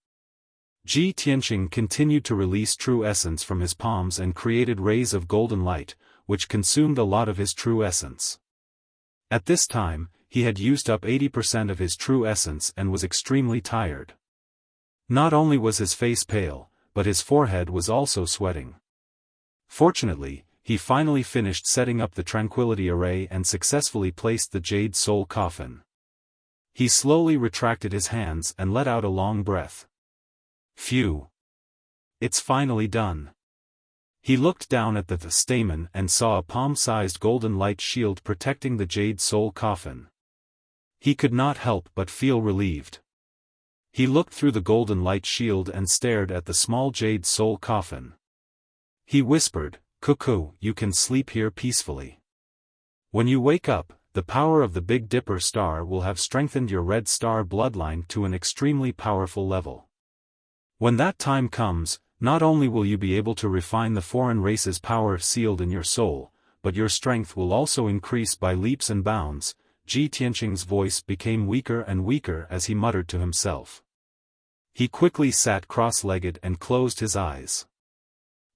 Ji Tianqing continued to release true essence from his palms and created rays of golden light, which consumed a lot of his true essence. At this time, he had used up 80% of his true essence and was extremely tired. Not only was his face pale, but his forehead was also sweating. Fortunately, he finally finished setting up the tranquility array and successfully placed the jade soul coffin. He slowly retracted his hands and let out a long breath. Phew! It's finally done. He looked down at the stamen and saw a palm-sized golden light shield protecting the jade soul coffin. He could not help but feel relieved. He looked through the golden light shield and stared at the small jade soul coffin. He whispered, "Cuckoo, you can sleep here peacefully. When you wake up, the power of the Big Dipper star will have strengthened your red star bloodline to an extremely powerful level. When that time comes, not only will you be able to refine the foreign race's power sealed in your soul, but your strength will also increase by leaps and bounds." Ji Tianqing's voice became weaker and weaker as he muttered to himself. He quickly sat cross-legged and closed his eyes.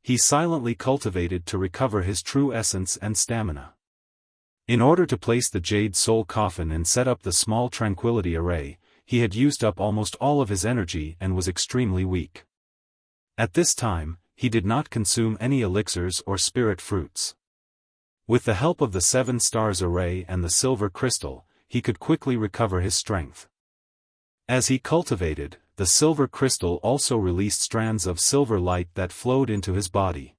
He silently cultivated to recover his true essence and stamina. In order to place the jade soul coffin and set up the small tranquility array, he had used up almost all of his energy and was extremely weak. At this time, he did not consume any elixirs or spirit fruits. With the help of the 7 stars array and the silver crystal, he could quickly recover his strength. As he cultivated, the silver crystal also released strands of silver light that flowed into his body.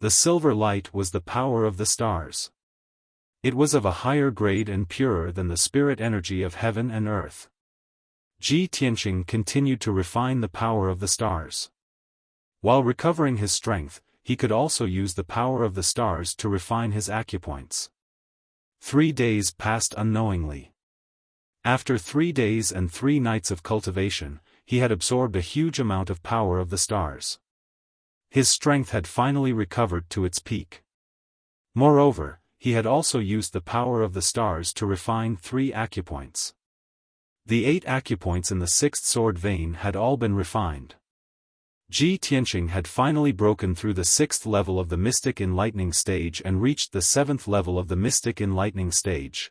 The silver light was the power of the stars. It was of a higher grade and purer than the spirit energy of heaven and earth. Ji Tianqing continued to refine the power of the stars. While recovering his strength, he could also use the power of the stars to refine his acupoints. 3 days passed unknowingly. After 3 days and 3 nights of cultivation, he had absorbed a huge amount of power of the stars. His strength had finally recovered to its peak. Moreover, he had also used the power of the stars to refine 3 acupoints. The 8 acupoints in the 6th sword vein had all been refined. Ji Tianqing had finally broken through the 6th level of the mystic enlightening stage and reached the 7th level of the mystic enlightening stage.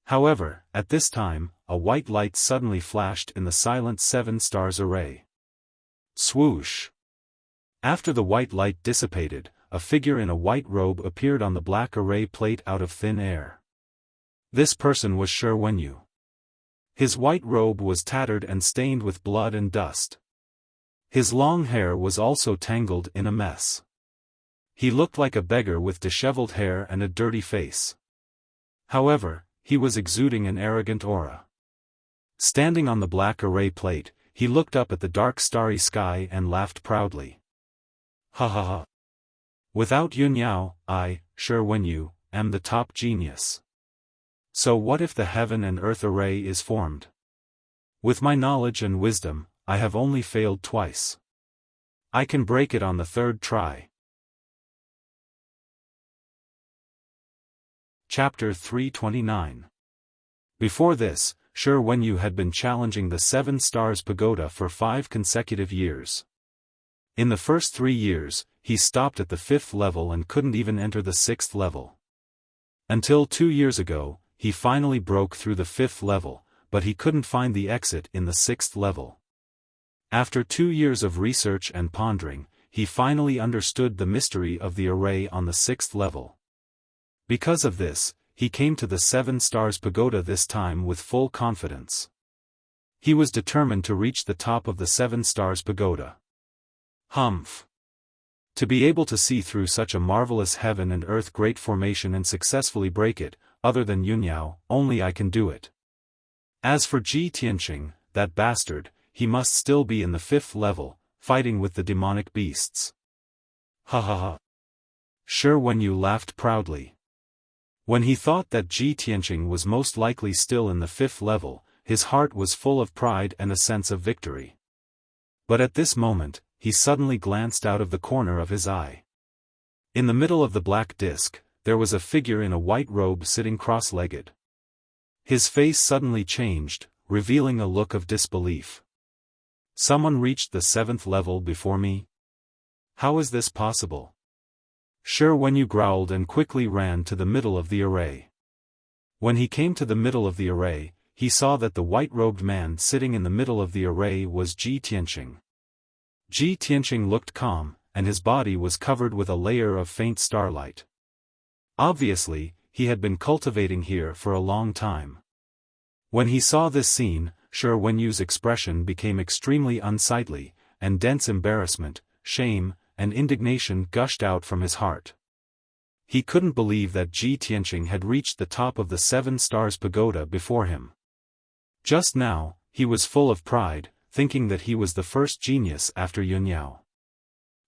However, at this time, a white light suddenly flashed in the silent 7 stars array. Swoosh! After the white light dissipated, a figure in a white robe appeared on the black array plate out of thin air. This person was Shi Wenyu. His white robe was tattered and stained with blood and dust. His long hair was also tangled in a mess. He looked like a beggar with disheveled hair and a dirty face. However, he was exuding an arrogant aura. Standing on the black array plate, he looked up at the dark starry sky and laughed proudly. Ha ha ha. Without Yunyao, I, Shi Wenyu, am the top genius. So what if the heaven and earth array is formed? With my knowledge and wisdom, I have only failed twice. I can break it on the third try. Chapter 329. Before this, Shi Wenyu had been challenging the 7 Stars Pagoda for 5 consecutive years. In the first 3 years, he stopped at the 5th level and couldn't even enter the 6th level. Until 2 years ago, he finally broke through the 5th level, but he couldn't find the exit in the 6th level. After 2 years of research and pondering, he finally understood the mystery of the array on the 6th level. Because of this, he came to the 7 Stars Pagoda this time with full confidence. He was determined to reach the top of the 7 Stars Pagoda. Humph! To be able to see through such a marvelous heaven and earth great formation and successfully break it, other than Yunyao, only I can do it. As for Ji Tianqing, that bastard, he must still be in the 5th level, fighting with the demonic beasts. Ha ha ha. Shi Wenyu laughed proudly. When he thought that Ji Tianqing was most likely still in the 5th level, his heart was full of pride and a sense of victory. But at this moment, he suddenly glanced out of the corner of his eye. In the middle of the black disk, there was a figure in a white robe sitting cross-legged. His face suddenly changed, revealing a look of disbelief. Someone reached the 7th level before me? How is this possible? Shi Wenyu growled and quickly ran to the middle of the array. When he came to the middle of the array, he saw that the white-robed man sitting in the middle of the array was Ji Tianqing. Ji Tianqing looked calm, and his body was covered with a layer of faint starlight. Obviously, he had been cultivating here for a long time. When he saw this scene, Shi Wenyu's expression became extremely unsightly, and dense embarrassment, shame, and indignation gushed out from his heart. He couldn't believe that Ji Tianqing had reached the top of the 7 Stars Pagoda before him. Just now, he was full of pride, thinking that he was the first genius after Yunyao.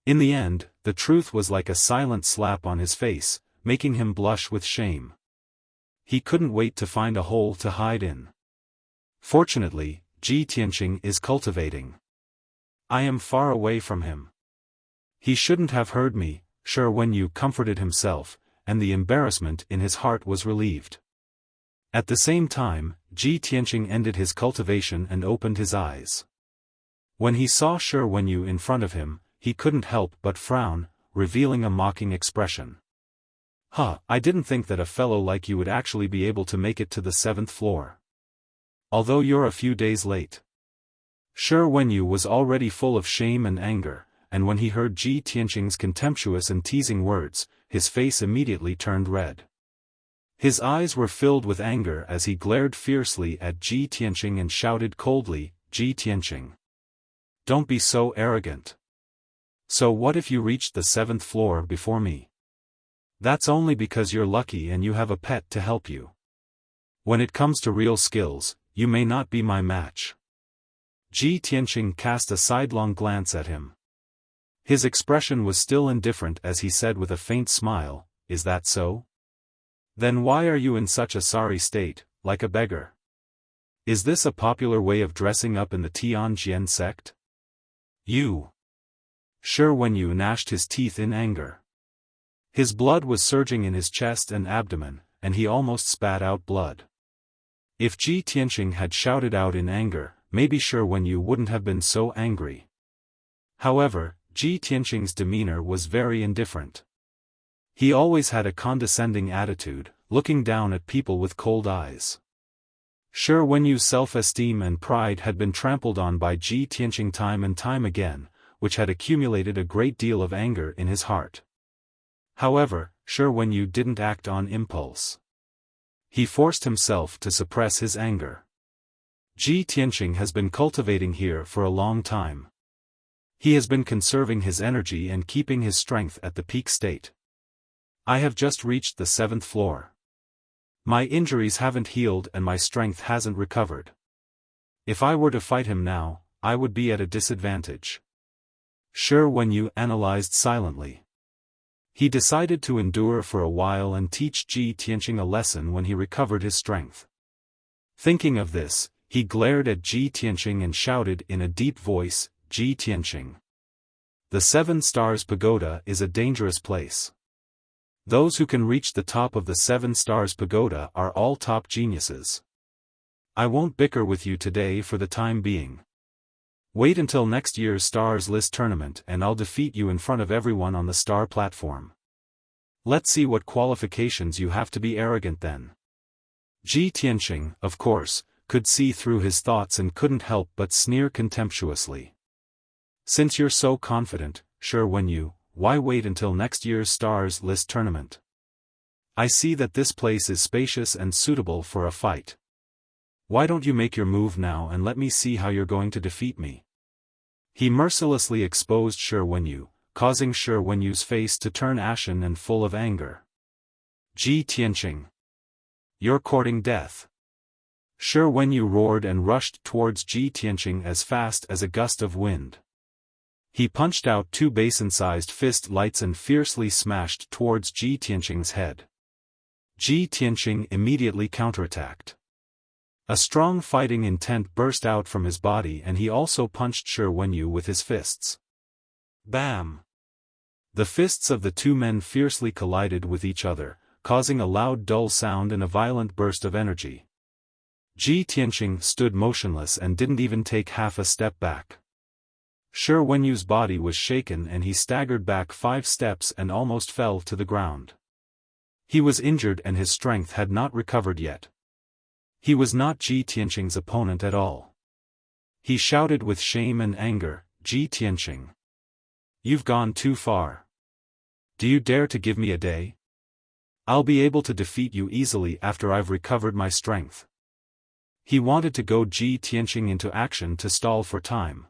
In the end, the truth was like a silent slap on his face, making him blush with shame. He couldn't wait to find a hole to hide in. Fortunately, Ji Tianqing is cultivating. I am far away from him. He shouldn't have heard me, Shi Wenyu comforted himself, and the embarrassment in his heart was relieved. At the same time, Ji Tianqing ended his cultivation and opened his eyes. When he saw Shi Wenyu in front of him, he couldn't help but frown, revealing a mocking expression. I didn't think that a fellow like you would actually be able to make it to the 7th floor. Although you're a few days late. Shi Wenyu was already full of shame and anger, and when he heard Ji Tianqing's contemptuous and teasing words, his face immediately turned red. His eyes were filled with anger as he glared fiercely at Ji Tianqing and shouted coldly, Ji Tianqing, don't be so arrogant. So what if you reached the 7th floor before me? That's only because you're lucky and you have a pet to help you. When it comes to real skills, you may not be my match. Ji Tianqing cast a sidelong glance at him. His expression was still indifferent as he said with a faint smile, is that so? Then why are you in such a sorry state, like a beggar? Is this a popular way of dressing up in the Tianjian sect? You! Shi Wenyu gnashed his teeth in anger. His blood was surging in his chest and abdomen, and he almost spat out blood. If Ji Tianqing had shouted out in anger, maybe Shi Wenyu wouldn't have been so angry. However, Ji Tianqing's demeanor was very indifferent. He always had a condescending attitude, looking down at people with cold eyes. Shi Wenyu's self-esteem and pride had been trampled on by Ji Tianqing time and time again, which had accumulated a great deal of anger in his heart. However, Shi Wenyu didn't act on impulse. He forced himself to suppress his anger. Ji Tianqing has been cultivating here for a long time. He has been conserving his energy and keeping his strength at the peak state. I have just reached the 7th floor. My injuries haven't healed and my strength hasn't recovered. If I were to fight him now, I would be at a disadvantage. Shi Wenyu analyzed silently. He decided to endure for a while and teach Ji Tianqing a lesson when he recovered his strength. Thinking of this, he glared at Ji Tianqing and shouted in a deep voice, "Ji Tianqing. The 7 Stars Pagoda is a dangerous place. Those who can reach the top of the 7 Stars Pagoda are all top geniuses. I won't bicker with you today for the time being. Wait until next year's Stars List tournament and I'll defeat you in front of everyone on the star platform. Let's see what qualifications you have to be arrogant then." Ji Tianqing, of course, could see through his thoughts and couldn't help but sneer contemptuously. "Since you're so confident, Shi Wenyu, why wait until next year's Stars List tournament? I see that this place is spacious and suitable for a fight. Why don't you make your move now and let me see how you're going to defeat me?" He mercilessly exposed Shi Wenyu, causing Shi Wenyu's face to turn ashen and full of anger. "Ji Tianqing. You're courting death." Shi Wenyu roared and rushed towards Ji Tianqing as fast as a gust of wind. He punched out 2 basin-sized fist lights and fiercely smashed towards Ji Tianqing's head. Ji Tianqing immediately counterattacked. A strong fighting intent burst out from his body and he also punched Shi Wenyu with his fists. Bam! The fists of the 2 men fiercely collided with each other, causing a loud dull sound and a violent burst of energy. Ji Tianqing stood motionless and didn't even take half a step back. Shi Wenyu's body was shaken and he staggered back 5 steps and almost fell to the ground. He was injured and his strength had not recovered yet. He was not Ji Tianqing's opponent at all. He shouted with shame and anger, "Ji Tianqing. You've gone too far. Do you dare to give me a day? I'll be able to defeat you easily after I've recovered my strength." He wanted to goad Ji Tianqing into action to stall for time.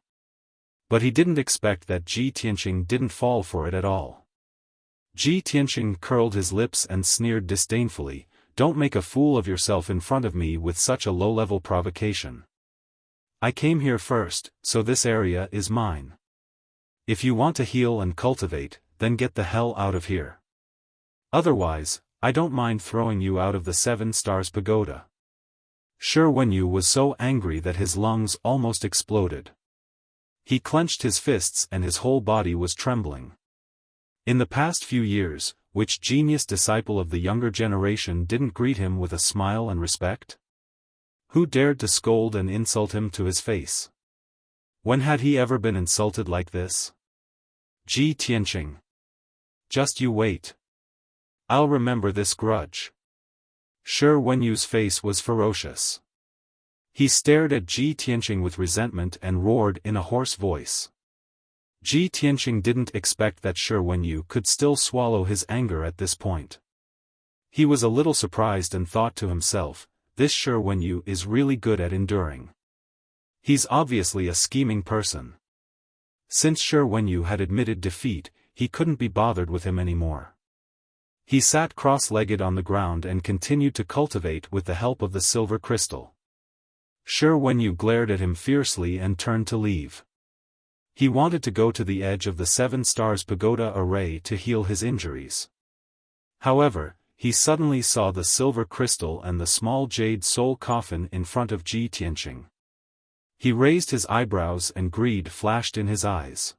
But he didn't expect that Ji Tianqing didn't fall for it at all. Ji Tianqing curled his lips and sneered disdainfully, "Don't make a fool of yourself in front of me with such a low-level provocation. I came here first, so this area is mine. If you want to heal and cultivate, then get the hell out of here. Otherwise, I don't mind throwing you out of the 7 Stars Pagoda." Shi Wenyu was so angry that his lungs almost exploded. He clenched his fists and his whole body was trembling. In the past few years, which genius disciple of the younger generation didn't greet him with a smile and respect? Who dared to scold and insult him to his face? When had he ever been insulted like this? Ji Tianqing. Just you wait. I'll remember this grudge. Shi Wenyu's face was ferocious. He stared at Ji Tianqing with resentment and roared in a hoarse voice. Ji Tianqing didn't expect that Shi Wenyu could still swallow his anger at this point. He was a little surprised and thought to himself, "This Shi Wenyu is really good at enduring. He's obviously a scheming person." Since Shi Wenyu had admitted defeat, he couldn't be bothered with him anymore. He sat cross-legged on the ground and continued to cultivate with the help of the silver crystal. Shi Wenyu glared at him fiercely and turned to leave. He wanted to go to the edge of the 7 Stars Pagoda array to heal his injuries. However, he suddenly saw the silver crystal and the small jade soul coffin in front of Ji Tianqing. He raised his eyebrows and greed flashed in his eyes.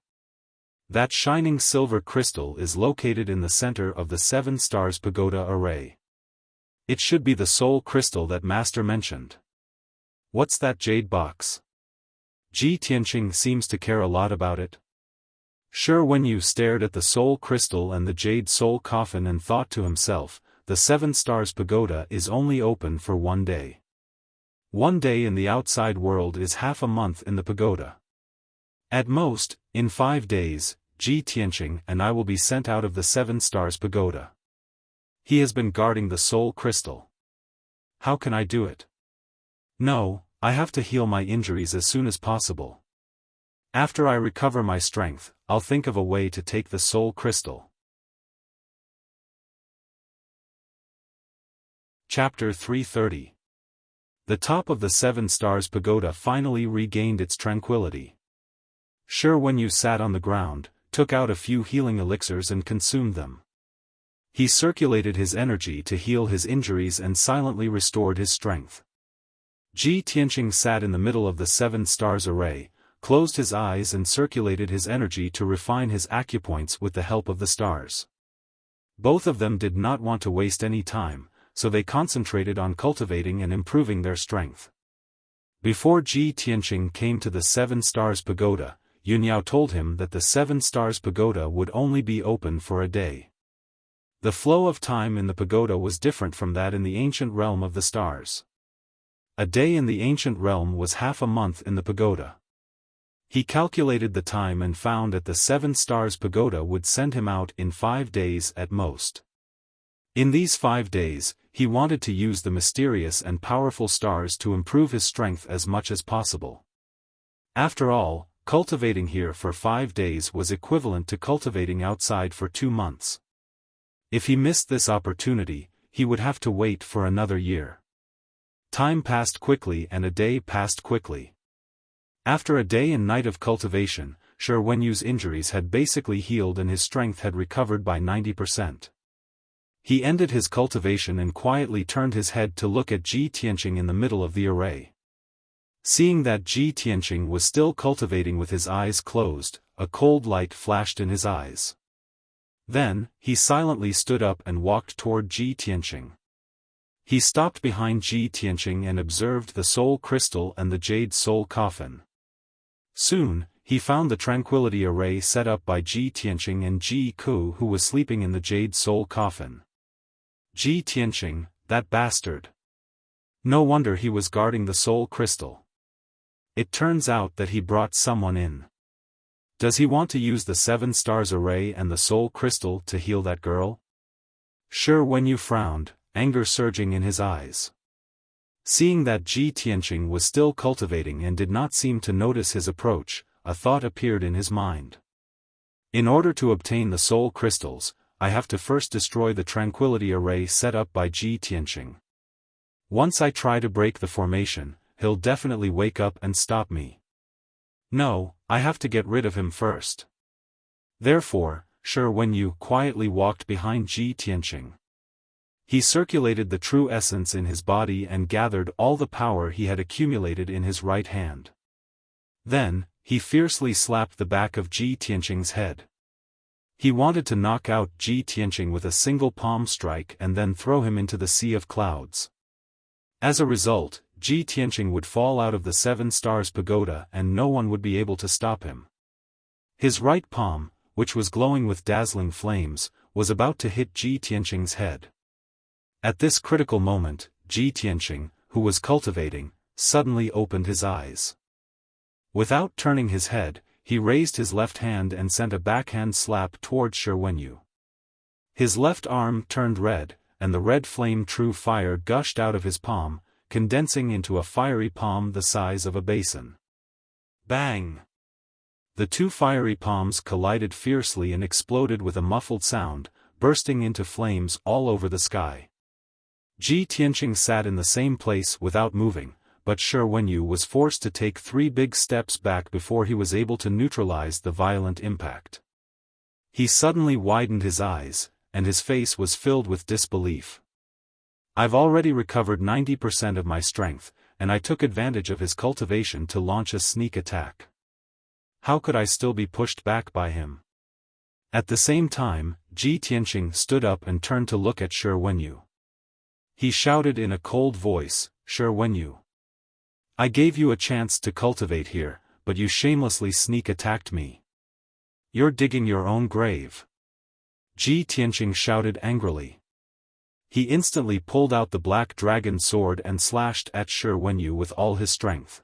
That shining silver crystal is located in the center of the 7 Stars Pagoda array. It should be the soul crystal that Master mentioned. What's that jade box? Ji Tianqing seems to care a lot about it. Shi Wenyu stared at the soul crystal and the jade soul coffin and thought to himself, the 7 Stars Pagoda is only open for 1 day. 1 day in the outside world is half a month in the pagoda. At most, in 5 days, Ji Tianqing and I will be sent out of the 7 Stars Pagoda. He has been guarding the soul crystal. How can I do it? No, I have to heal my injuries as soon as possible. After I recover my strength, I'll think of a way to take the soul crystal. Chapter 330. The top of the 7 Stars Pagoda finally regained its tranquility. Shi Wenyu sat on the ground, took out a few healing elixirs and consumed them. He circulated his energy to heal his injuries and silently restored his strength. Ji Tianqing sat in the middle of the 7 stars array, closed his eyes and circulated his energy to refine his acupoints with the help of the stars. Both of them did not want to waste any time, so they concentrated on cultivating and improving their strength. Before Ji Tianqing came to the 7 Stars Pagoda, Yunyao told him that the 7 Stars Pagoda would only be open for a day. The flow of time in the pagoda was different from that in the ancient realm of the stars. A day in the ancient realm was half a month in the pagoda. He calculated the time and found that the 7 Stars Pagoda would send him out in 5 days at most. In these 5 days, he wanted to use the mysterious and powerful stars to improve his strength as much as possible. After all, cultivating here for 5 days was equivalent to cultivating outside for 2 months. If he missed this opportunity, he would have to wait for another year. Time passed quickly and a day passed quickly. After a day and night of cultivation, Shi Wenyu's injuries had basically healed and his strength had recovered by 90%. He ended his cultivation and quietly turned his head to look at Ji Tianqing in the middle of the array. Seeing that Ji Tianqing was still cultivating with his eyes closed, a cold light flashed in his eyes. Then, he silently stood up and walked toward Ji Tianqing. He stopped behind Ji Tianqing and observed the soul crystal and the jade soul coffin. Soon, he found the tranquility array set up by Ji Tianqing and Ji Ku, who was sleeping in the jade soul coffin. Ji Tianqing, that bastard. No wonder he was guarding the soul crystal. It turns out that he brought someone in. Does he want to use the 7 stars array and the soul crystal to heal that girl? Shi Wenyu frowned, anger surging in his eyes. Seeing that Ji Tianqing was still cultivating and did not seem to notice his approach, a thought appeared in his mind. In order to obtain the soul crystals, I have to first destroy the tranquility array set up by Ji Tianqing. Once I try to break the formation, he'll definitely wake up and stop me. No, I have to get rid of him first. Therefore, Shi Wenyu quietly walked behind Ji Tianqing. He circulated the true essence in his body and gathered all the power he had accumulated in his right hand. Then, he fiercely slapped the back of Ji Tianqing's head. He wanted to knock out Ji Tianqing with a single palm strike and then throw him into the sea of clouds. As a result, Ji Tianqing would fall out of the 7 Stars Pagoda and no one would be able to stop him. His right palm, which was glowing with dazzling flames, was about to hit Ji Tianqing's head. At this critical moment, Ji Tianqing, who was cultivating, suddenly opened his eyes. Without turning his head, he raised his left hand and sent a backhand slap toward Shi Wenyu. His left arm turned red, and the red flame true fire gushed out of his palm, condensing into a fiery palm the size of a basin. Bang! The 2 fiery palms collided fiercely and exploded with a muffled sound, bursting into flames all over the sky. Ji Tianqing sat in the same place without moving, but Shi Wenyu was forced to take 3 big steps back before he was able to neutralize the violent impact. He suddenly widened his eyes, and his face was filled with disbelief. I've already recovered 90% of my strength, and I took advantage of his cultivation to launch a sneak attack. How could I still be pushed back by him? At the same time, Ji Tianqing stood up and turned to look at Shi Wenyu. He shouted in a cold voice, Shi Wenyu. I gave you a chance to cultivate here, but you shamelessly sneak attacked me. You're digging your own grave. Ji Tianqing shouted angrily. He instantly pulled out the black dragon sword and slashed at Shi Wenyu with all his strength.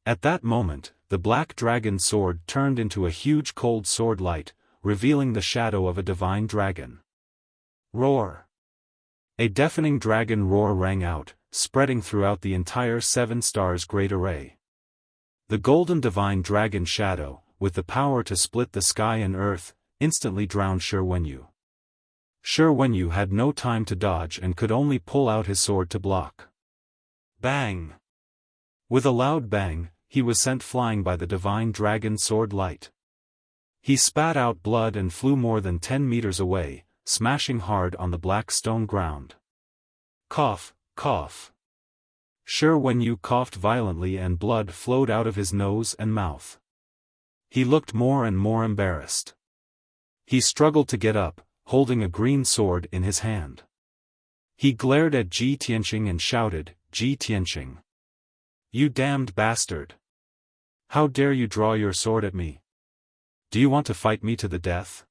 At that moment, the black dragon sword turned into a huge cold sword light, revealing the shadow of a divine dragon. Roar! A deafening dragon roar rang out, spreading throughout the entire 7 stars great array. The golden divine dragon shadow, with the power to split the sky and earth, instantly drowned Shi Wenyu. Shi Wenyu had no time to dodge and could only pull out his sword to block. Bang! With a loud bang, he was sent flying by the divine dragon sword light. He spat out blood and flew more than 10 meters away, smashing hard on the black stone ground. Cough, cough. Shi Wenyu coughed violently and blood flowed out of his nose and mouth. He looked more and more embarrassed. He struggled to get up, holding a green sword in his hand. He glared at Ji Tianqing and shouted, "Ji Tianqing! You damned bastard! How dare you draw your sword at me? Do you want to fight me to the death?"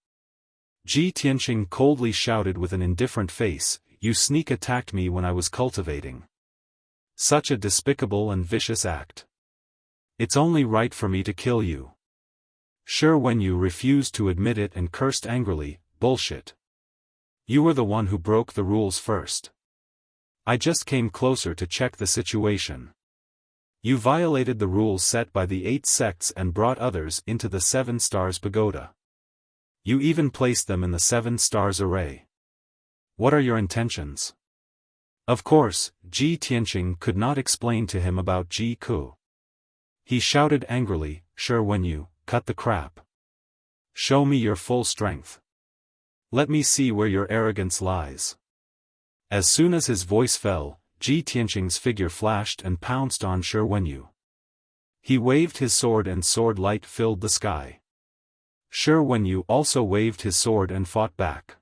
Ji Tianqing coldly shouted with an indifferent face, "You sneak attacked me when I was cultivating. Such a despicable and vicious act. It's only right for me to kill you." Shi Wenyu refused to admit it and cursed angrily, "Bullshit. You were the one who broke the rules first. I just came closer to check the situation. You violated the rules set by the 8 sects and brought others into the 7 stars pagoda. You even placed them in the 7 stars array. What are your intentions?" Of course, Ji Tianqing could not explain to him about Ji Ku. He shouted angrily, "Shi Wenyu, cut the crap. Show me your full strength. Let me see where your arrogance lies." As soon as his voice fell, Ji Tianqing's figure flashed and pounced on Shi Wenyu. He waved his sword and sword light filled the sky. Shi Wenyu also waved his sword and fought back.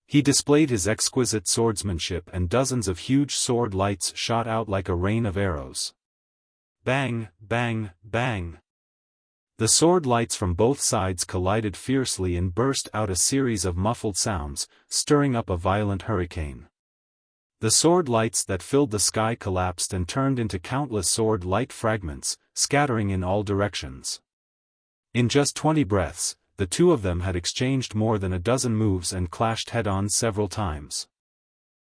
He displayed his exquisite swordsmanship and dozens of huge sword lights shot out like a rain of arrows. Bang, bang, bang. The sword lights from both sides collided fiercely and burst out a series of muffled sounds, stirring up a violent hurricane. The sword lights that filled the sky collapsed and turned into countless sword light fragments, scattering in all directions. In just 20 breaths, the two of them had exchanged more than a dozen moves and clashed head-on several times.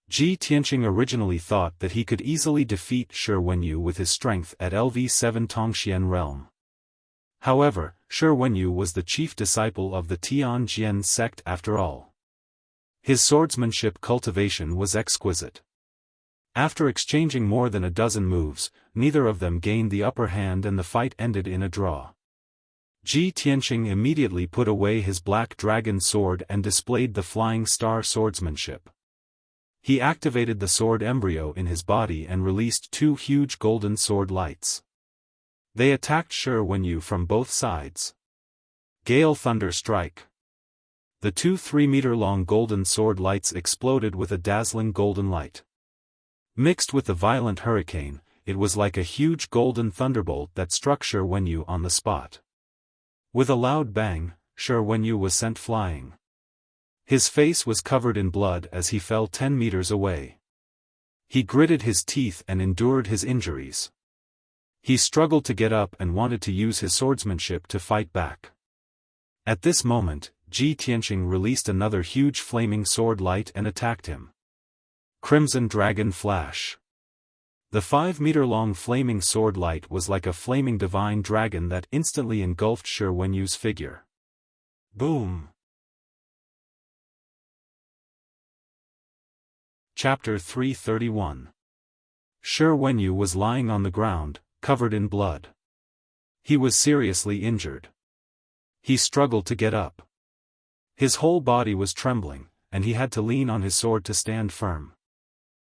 Ji Tianqing originally thought that he could easily defeat Shi Wenyu with his strength at LV7 Tongxian realm. However, Shi Wenyu was the chief disciple of the Tianjian sect after all. His swordsmanship cultivation was exquisite. After exchanging more than a dozen moves, neither of them gained the upper hand and the fight ended in a draw. Ji Tianqing immediately put away his black dragon sword and displayed the flying star swordsmanship. He activated the sword embryo in his body and released 2 huge golden sword lights. They attacked Shi Wenyu from both sides. Gale Thunder Strike. The 2 3-meter-long golden sword lights exploded with a dazzling golden light. Mixed with the violent hurricane, it was like a huge golden thunderbolt that struck Shi Wenyu on the spot. With a loud bang, Shi Wenyu was sent flying. His face was covered in blood as he fell 10 meters away. He gritted his teeth and endured his injuries. He struggled to get up and wanted to use his swordsmanship to fight back. At this moment, Ji Tianqing released another huge flaming sword light and attacked him. Crimson Dragon Flash. The 5-meter-long flaming sword light was like a flaming divine dragon that instantly engulfed Shi Wenyu's figure. Boom! Chapter 331. Shi Wenyu was lying on the ground, covered in blood. He was seriously injured. He struggled to get up. His whole body was trembling, and he had to lean on his sword to stand firm.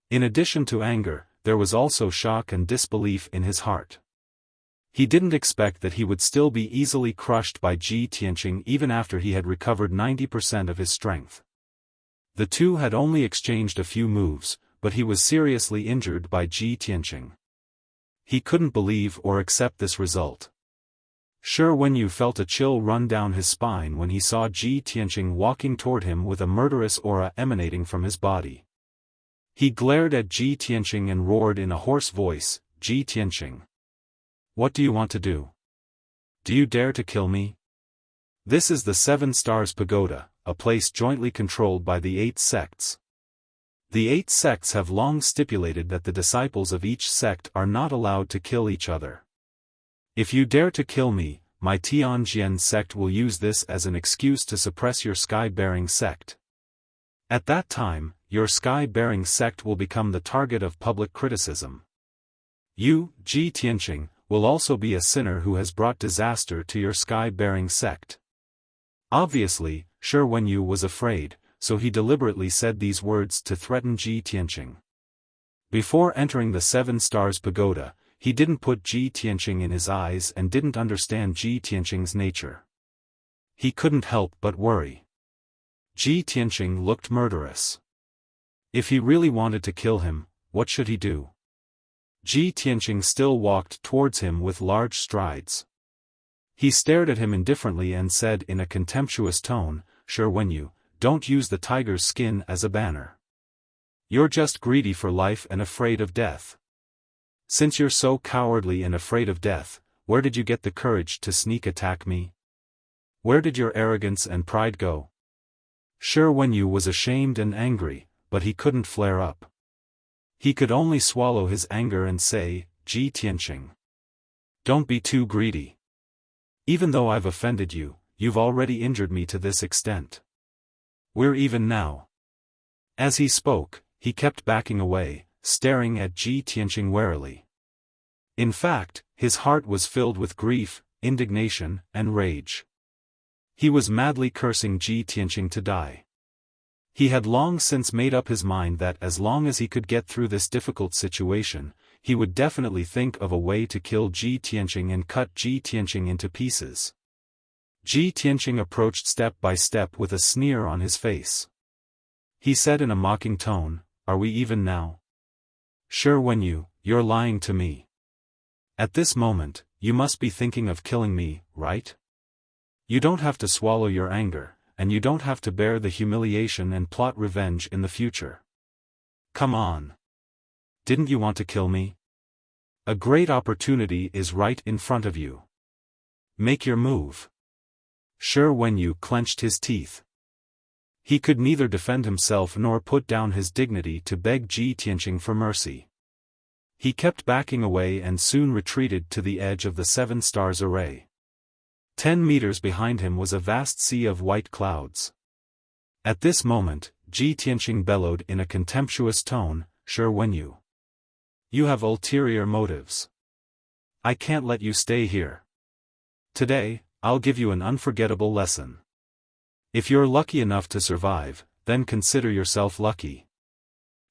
In addition to anger, there was also shock and disbelief in his heart. He didn't expect that he would still be easily crushed by Ji Tianqing even after he had recovered 90% of his strength. The two had only exchanged a few moves, but he was seriously injured by Ji Tianqing. He couldn't believe or accept this result. Shi Wenyu felt a chill run down his spine when he saw Ji Tianqing walking toward him with a murderous aura emanating from his body. He glared at Ji Tianqing and roared in a hoarse voice, "Ji Tianqing! What do you want to do? Do you dare to kill me? This is the 7 Stars Pagoda, a place jointly controlled by the 8 sects. The 8 sects have long stipulated that the disciples of each sect are not allowed to kill each other. If you dare to kill me, my Tianjian sect will use this as an excuse to suppress your sky-bearing sect. At that time, your sky-bearing sect will become the target of public criticism. You, Ji Tianqing, will also be a sinner who has brought disaster to your sky-bearing sect. Obviously, Shi Wenyu was afraid, so he deliberately said these words to threaten Ji Tianqing. Before entering the Seven Stars Pagoda, he didn't put Ji Tianqing in his eyes and didn't understand Ji Tianqing's nature. He couldn't help but worry. Ji Tianqing looked murderous. If he really wanted to kill him, what should he do? Ji Tianqing still walked towards him with large strides. He stared at him indifferently and said in a contemptuous tone, "Shi Wenyu, don't use the tiger's skin as a banner. You're just greedy for life and afraid of death. Since you're so cowardly and afraid of death, where did you get the courage to sneak attack me? Where did your arrogance and pride go?" Shi Wenyu was ashamed and angry, but he couldn't flare up. He could only swallow his anger and say, "Ji Tianqing, don't be too greedy. Even though I've offended you, you've already injured me to this extent. We're even now." As he spoke, he kept backing away, staring at Ji Tianqing warily. In fact, his heart was filled with grief, indignation, and rage. He was madly cursing Ji Tianqing to die. He had long since made up his mind that as long as he could get through this difficult situation, he would definitely think of a way to kill Ji Tianqing and cut Ji Tianqing into pieces. Ji Tianqing approached step by step with a sneer on his face. He said in a mocking tone, "Are we even now? Shi Wenyu, you're lying to me. At this moment, you must be thinking of killing me, right? You don't have to swallow your anger, and you don't have to bear the humiliation and plot revenge in the future. Come on. Didn't you want to kill me? A great opportunity is right in front of you. Make your move." Shi Wenyu clenched his teeth. He could neither defend himself nor put down his dignity to beg Ji Tianqing for mercy. He kept backing away and soon retreated to the edge of the Seven Stars Array. 10 meters behind him was a vast sea of white clouds. At this moment, Ji Tianqing bellowed in a contemptuous tone, "Shi Wenyu, you have ulterior motives. I can't let you stay here. Today, I'll give you an unforgettable lesson. If you're lucky enough to survive, then consider yourself lucky."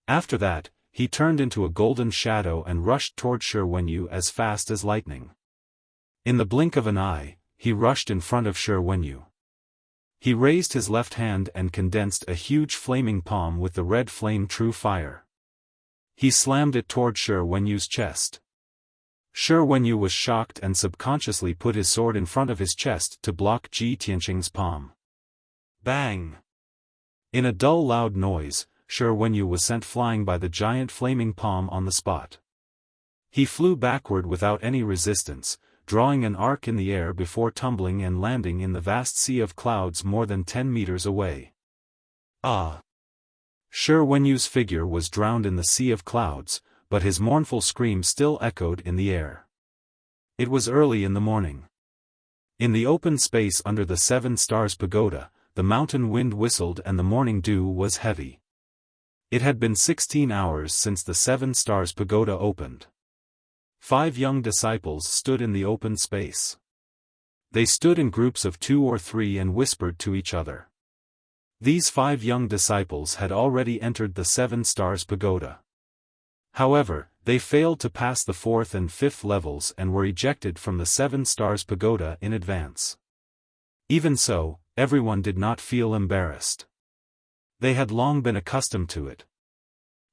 After that, he turned into a golden shadow and rushed toward Shi Wenyu as fast as lightning. In the blink of an eye, he rushed in front of Shi Wenyu. He raised his left hand and condensed a huge flaming palm with the red flame true fire. He slammed it toward Shi Wenyu's chest. Shi Wenyu was shocked and subconsciously put his sword in front of his chest to block Ji Tianqing's palm. Bang! In a dull loud noise, Shi Wenyu was sent flying by the giant flaming palm on the spot. He flew backward without any resistance, drawing an arc in the air before tumbling and landing in the vast sea of clouds more than 10 meters away. Ah! Shi Wenyu's figure was drowned in the sea of clouds, but his mournful scream still echoed in the air. It was early in the morning. In the open space under the Seven Stars Pagoda, the mountain wind whistled and the morning dew was heavy. It had been 16 hours since the Seven Stars Pagoda opened. 5 young disciples stood in the open space. They stood in groups of 2 or 3 and whispered to each other. These 5 young disciples had already entered the Seven Stars Pagoda. However, they failed to pass the 4th and 5th levels and were ejected from the Seven Stars Pagoda in advance. Even so, everyone did not feel embarrassed. They had long been accustomed to it.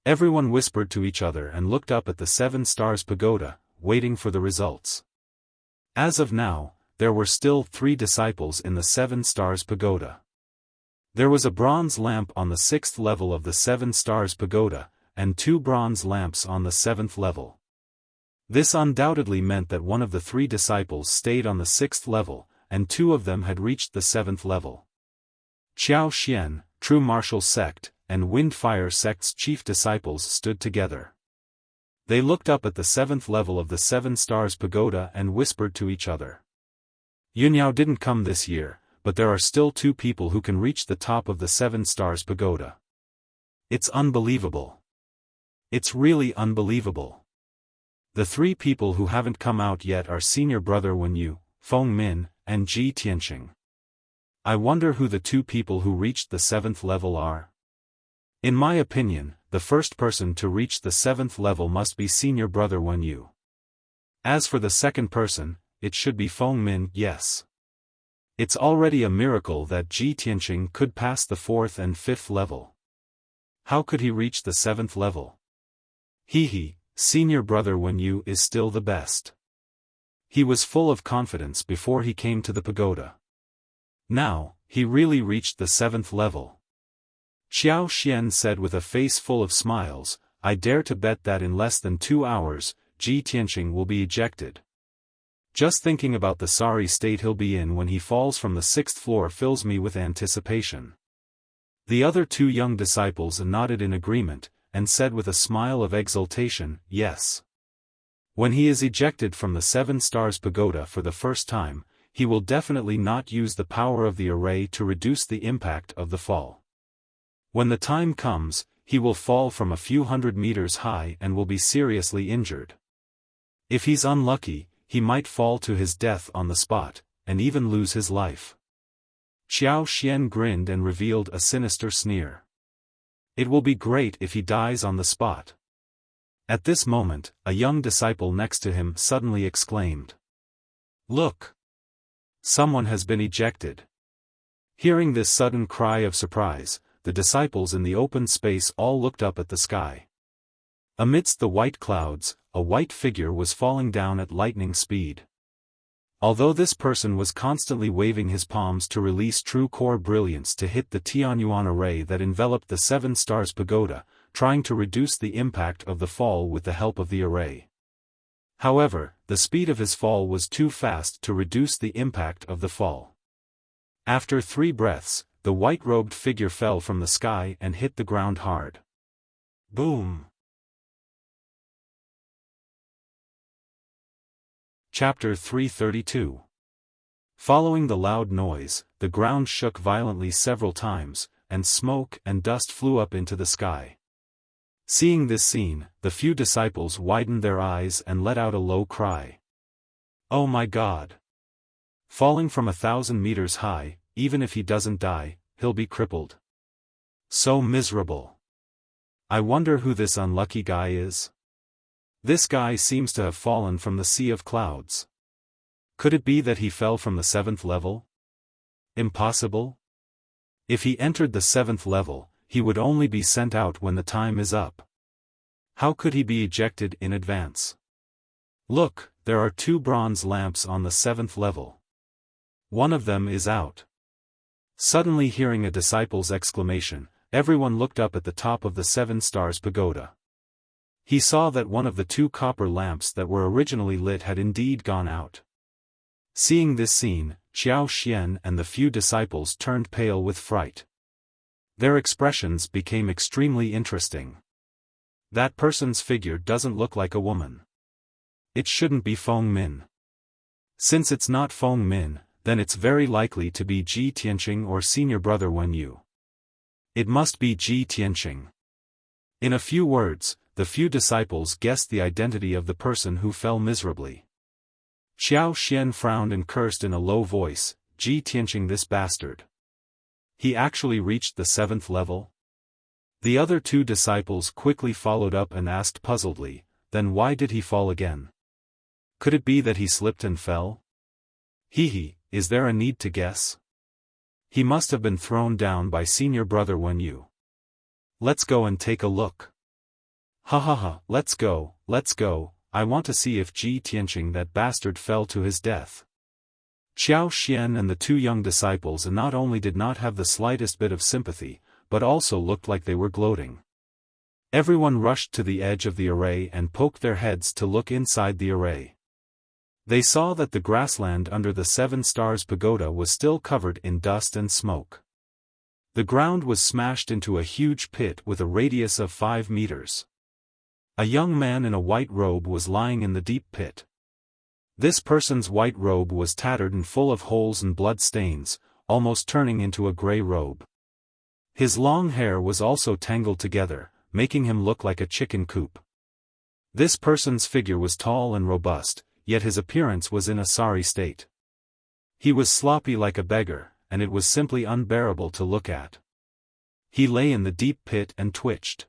Everyone whispered to each other and looked up at the Seven Stars Pagoda, waiting for the results. As of now, there were still 3 disciples in the Seven Stars Pagoda. There was a bronze lamp on the 6th level of the Seven Stars Pagoda, and 2 bronze lamps on the 7th level. This undoubtedly meant that one of the 3 disciples stayed on the 6th level, and 2 of them had reached the 7th level. Qiao Xian, True Martial Sect, and Wind Fire Sect's chief disciples stood together. They looked up at the 7th level of the Seven Stars Pagoda and whispered to each other. Yunyao didn't come this year, but there are still 2 people who can reach the top of the Seven Stars Pagoda. It's unbelievable. It's really unbelievable. The three people who haven't come out yet are senior brother Wenyu, Feng Min, and Ji Tianqing. I wonder who the two people who reached the 7th level are. In my opinion, the first person to reach the 7th level must be senior brother Wenyu. As for the second person, it should be Feng Min, yes. It's already a miracle that Ji Tianqing could pass the 4th and 5th level. How could he reach the 7th level? Senior brother Wenyu is still the best. He was full of confidence before he came to the pagoda. Now, he really reached the 7th level. Xiaofan said with a face full of smiles, I dare to bet that in less than 2 hours, Ji Tianqing will be ejected. Just thinking about the sorry state he'll be in when he falls from the 6th floor fills me with anticipation. The other two young disciples nodded in agreement, and said with a smile of exultation, yes. When he is ejected from the 7 Stars Pagoda for the first time, he will definitely not use the power of the array to reduce the impact of the fall. When the time comes, he will fall from a few hundred meters high and will be seriously injured. If he's unlucky, he might fall to his death on the spot, and even lose his life. Xiaofan grinned and revealed a sinister sneer. It will be great if he dies on the spot. At this moment, a young disciple next to him suddenly exclaimed. Look! Someone has been ejected. Hearing this sudden cry of surprise, the disciples in the open space all looked up at the sky. Amidst the white clouds, a white figure was falling down at lightning speed. Although this person was constantly waving his palms to release true core brilliance to hit the Tianyuan array that enveloped the 7 Stars Pagoda, trying to reduce the impact of the fall with the help of the array. However, the speed of his fall was too fast to reduce the impact of the fall. After 3 breaths, the white-robed figure fell from the sky and hit the ground hard. Boom! Chapter 332. Following the loud noise, the ground shook violently several times, and smoke and dust flew up into the sky. Seeing this scene, the few disciples widened their eyes and let out a low cry. Oh my God! Falling from 1,000 meters high, even if he doesn't die, he'll be crippled. So miserable. I wonder who this unlucky guy is. This guy seems to have fallen from the sea of clouds. Could it be that he fell from the 7th level? Impossible? If he entered the 7th level, he would only be sent out when the time is up. How could he be ejected in advance? Look, there are 2 bronze lamps on the 7th level. One of them is out. Suddenly hearing a disciple's exclamation, everyone looked up at the top of the 7 Stars Pagoda. He saw that one of the 2 copper lamps that were originally lit had indeed gone out. Seeing this scene, Xiaofan and the few disciples turned pale with fright. Their expressions became extremely interesting. That person's figure doesn't look like a woman. It shouldn't be Feng Min. Since it's not Feng Min, then it's very likely to be Ji Tianqing or senior brother Wenyu. It must be Ji Tianqing. In a few words, the few disciples guessed the identity of the person who fell miserably. Xiaofan frowned and cursed in a low voice, Ji Tianqing, this bastard. He actually reached the 7th level? The other 2 disciples quickly followed up and asked puzzledly, then why did he fall again? Could it be that he slipped and fell? Is there a need to guess? He must have been thrown down by senior brother Wenyu. Let's go and take a look. Let's go, I want to see if Ji Tianqing, that bastard, fell to his death. Xiaofan and the 2 young disciples not only did not have the slightest bit of sympathy, but also looked like they were gloating. Everyone rushed to the edge of the array and poked their heads to look inside the array. They saw that the grassland under the 7 Stars Pagoda was still covered in dust and smoke. The ground was smashed into a huge pit with a radius of 5 meters. A young man in a white robe was lying in the deep pit. This person's white robe was tattered and full of holes and blood stains, almost turning into a gray robe. His long hair was also tangled together, making him look like a chicken coop. This person's figure was tall and robust, yet his appearance was in a sorry state. He was sloppy like a beggar, and it was simply unbearable to look at. He lay in the deep pit and twitched.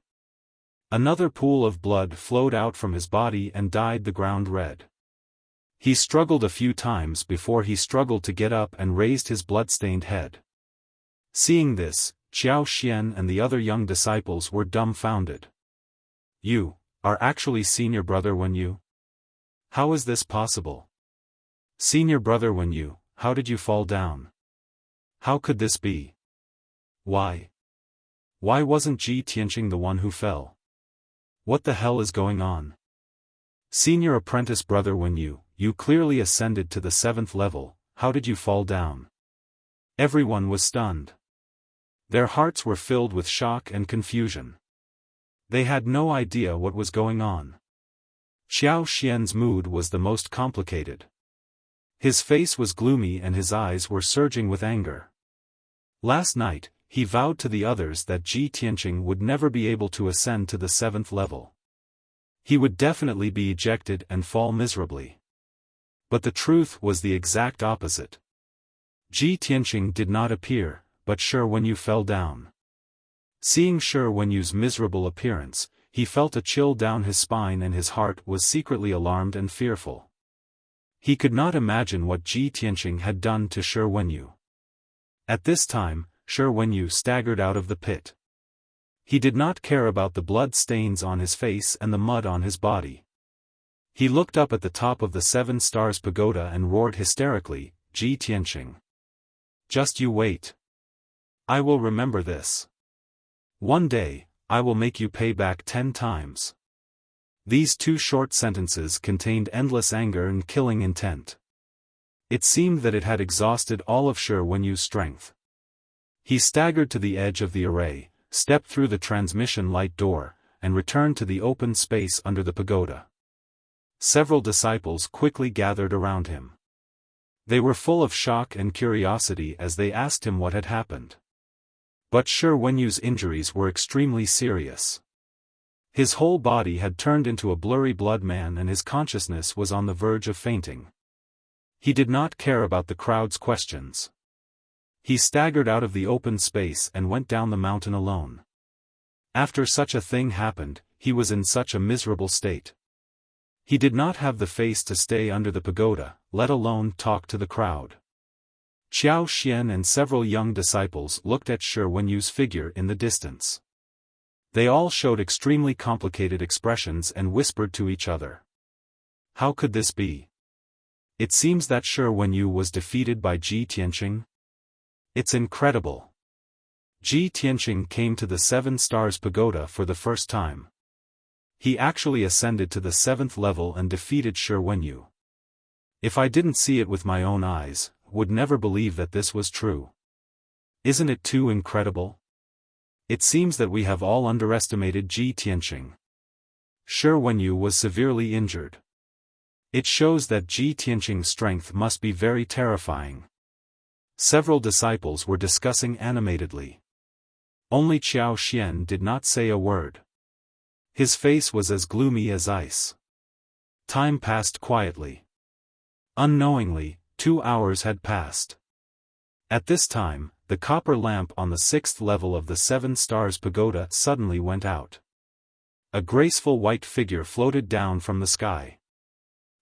Another pool of blood flowed out from his body and dyed the ground red. He struggled a few times before he struggled to get up and raised his blood-stained head. Seeing this, Xiaofan and the other young disciples were dumbfounded. "You are actually senior brother Wenyu? How is this possible? Senior brother Wenyu, how did you fall down? How could this be? Why? Why wasn't Ji Tianqing the one who fell? What the hell is going on? Senior apprentice brother Wenyu, you clearly ascended to the 7th level, how did you fall down?" Everyone was stunned. Their hearts were filled with shock and confusion. They had no idea what was going on. Xiaofan's mood was the most complicated. His face was gloomy and his eyes were surging with anger. Last night, he vowed to the others that Ji Tianqing would never be able to ascend to the 7th level. He would definitely be ejected and fall miserably. But the truth was the exact opposite. Ji Tianqing did not appear, but Shi Wenyu fell down. Seeing Shi Wenyu's miserable appearance, he felt a chill down his spine and his heart was secretly alarmed and fearful. He could not imagine what Ji Tianqing had done to Shi Wenyu. At this time, Shi Wenyu staggered out of the pit. He did not care about the blood stains on his face and the mud on his body. He looked up at the top of the 7 Stars Pagoda and roared hysterically, "Ji Tianqing! Just you wait. I will remember this. One day, I will make you pay back 10 times. These 2 short sentences contained endless anger and killing intent. It seemed that it had exhausted all of Shi Wenyu's strength. He staggered to the edge of the array, stepped through the transmission light door, and returned to the open space under the pagoda. Several disciples quickly gathered around him. They were full of shock and curiosity as they asked him what had happened. But Shi Wenyu's injuries were extremely serious. His whole body had turned into a blurry blood man and his consciousness was on the verge of fainting. He did not care about the crowd's questions. He staggered out of the open space and went down the mountain alone. After such a thing happened, he was in such a miserable state. He did not have the face to stay under the pagoda, let alone talk to the crowd. Xiaofan and several young disciples looked at Shi Wenyu's figure in the distance. They all showed extremely complicated expressions and whispered to each other. How could this be? It seems that Shi Wenyu was defeated by Ji Tianqing. It's incredible. Ji Tianqing came to the 7 Stars Pagoda for the first time. He actually ascended to the 7th level and defeated Shi Wenyu. If I didn't see it with my own eyes, would never believe that this was true. Isn't it too incredible? It seems that we have all underestimated Ji Tianqing. Shi Wenyu was severely injured. It shows that Ji Tianqing's strength must be very terrifying. Several disciples were discussing animatedly. Only Xiaofan did not say a word. His face was as gloomy as ice. Time passed quietly. Unknowingly, 2 hours had passed. At this time, the copper lamp on the 6th level of the 7 Stars Pagoda suddenly went out. A graceful white figure floated down from the sky.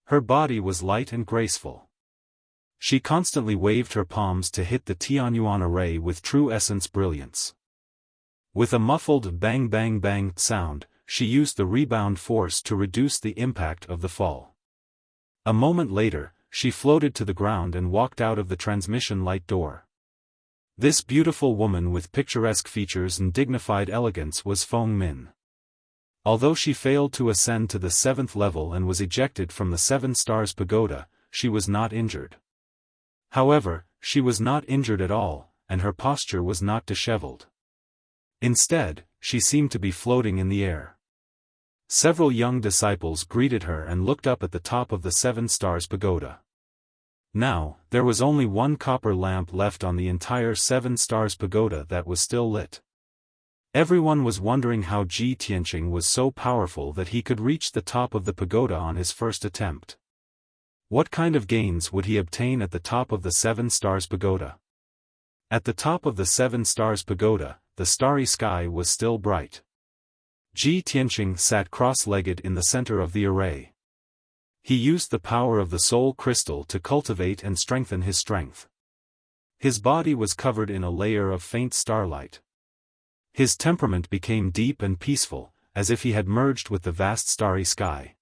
Her body was light and graceful. She constantly waved her palms to hit the Tianyuan array with true essence brilliance. With a muffled bang bang bang sound, she used the rebound force to reduce the impact of the fall. A moment later, she floated to the ground and walked out of the transmission light door. This beautiful woman with picturesque features and dignified elegance was Feng Min. Although she failed to ascend to the 7th level and was ejected from the 7 Stars Pagoda, she was not injured. However, she was not injured at all, and her posture was not disheveled. Instead, she seemed to be floating in the air. Several young disciples greeted her and looked up at the top of the 7 Stars Pagoda. Now, there was only one copper lamp left on the entire 7 Stars Pagoda that was still lit. Everyone was wondering how Ji Tianqing was so powerful that he could reach the top of the pagoda on his first attempt. What kind of gains would he obtain at the top of the 7 Stars Pagoda? At the top of the 7 Stars Pagoda, the starry sky was still bright. Ji Tianqing sat cross-legged in the center of the array. He used the power of the soul crystal to cultivate and strengthen his strength. His body was covered in a layer of faint starlight. His temperament became deep and peaceful, as if he had merged with the vast starry sky.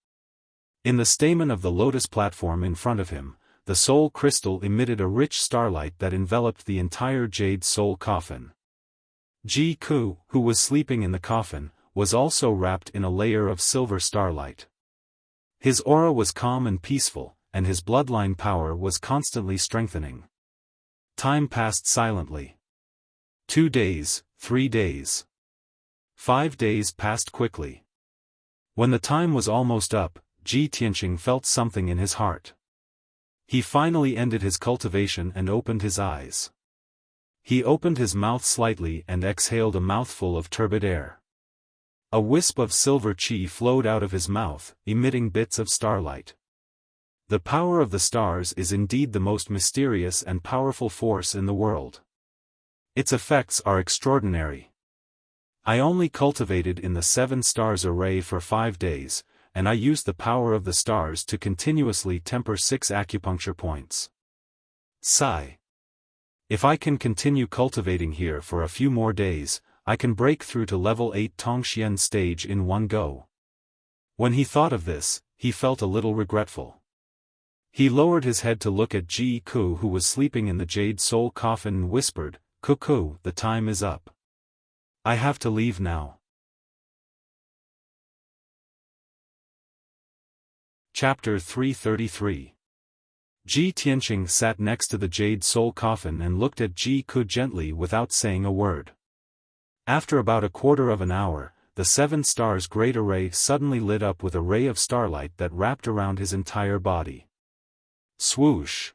In the stamen of the lotus platform in front of him, the soul crystal emitted a rich starlight that enveloped the entire jade soul coffin. Ji Ku, who was sleeping in the coffin, was also wrapped in a layer of silver starlight. His aura was calm and peaceful, and his bloodline power was constantly strengthening. Time passed silently. 2 days, 3 days. 5 days passed quickly. When the time was almost up, Ji Tianqing felt something in his heart. He finally ended his cultivation and opened his eyes. He opened his mouth slightly and exhaled a mouthful of turbid air. A wisp of silver qi flowed out of his mouth, emitting bits of starlight. The power of the stars is indeed the most mysterious and powerful force in the world. Its effects are extraordinary. I only cultivated in the 7 stars array for 5 days, and I used the power of the stars to continuously temper 6 acupuncture points. Sigh. If I can continue cultivating here for a few more days, I can break through to level 8 Tongxian stage in one go. When he thought of this, he felt a little regretful. He lowered his head to look at Ji Ku, who was sleeping in the jade soul coffin, and whispered, "Cuckoo, the time is up. I have to leave now." Chapter 333. Ji Tianqing sat next to the jade soul coffin and looked at Ji Ku gently without saying a word. After about a quarter of an hour, the 7 stars great array suddenly lit up with a ray of starlight that wrapped around his entire body. Swoosh!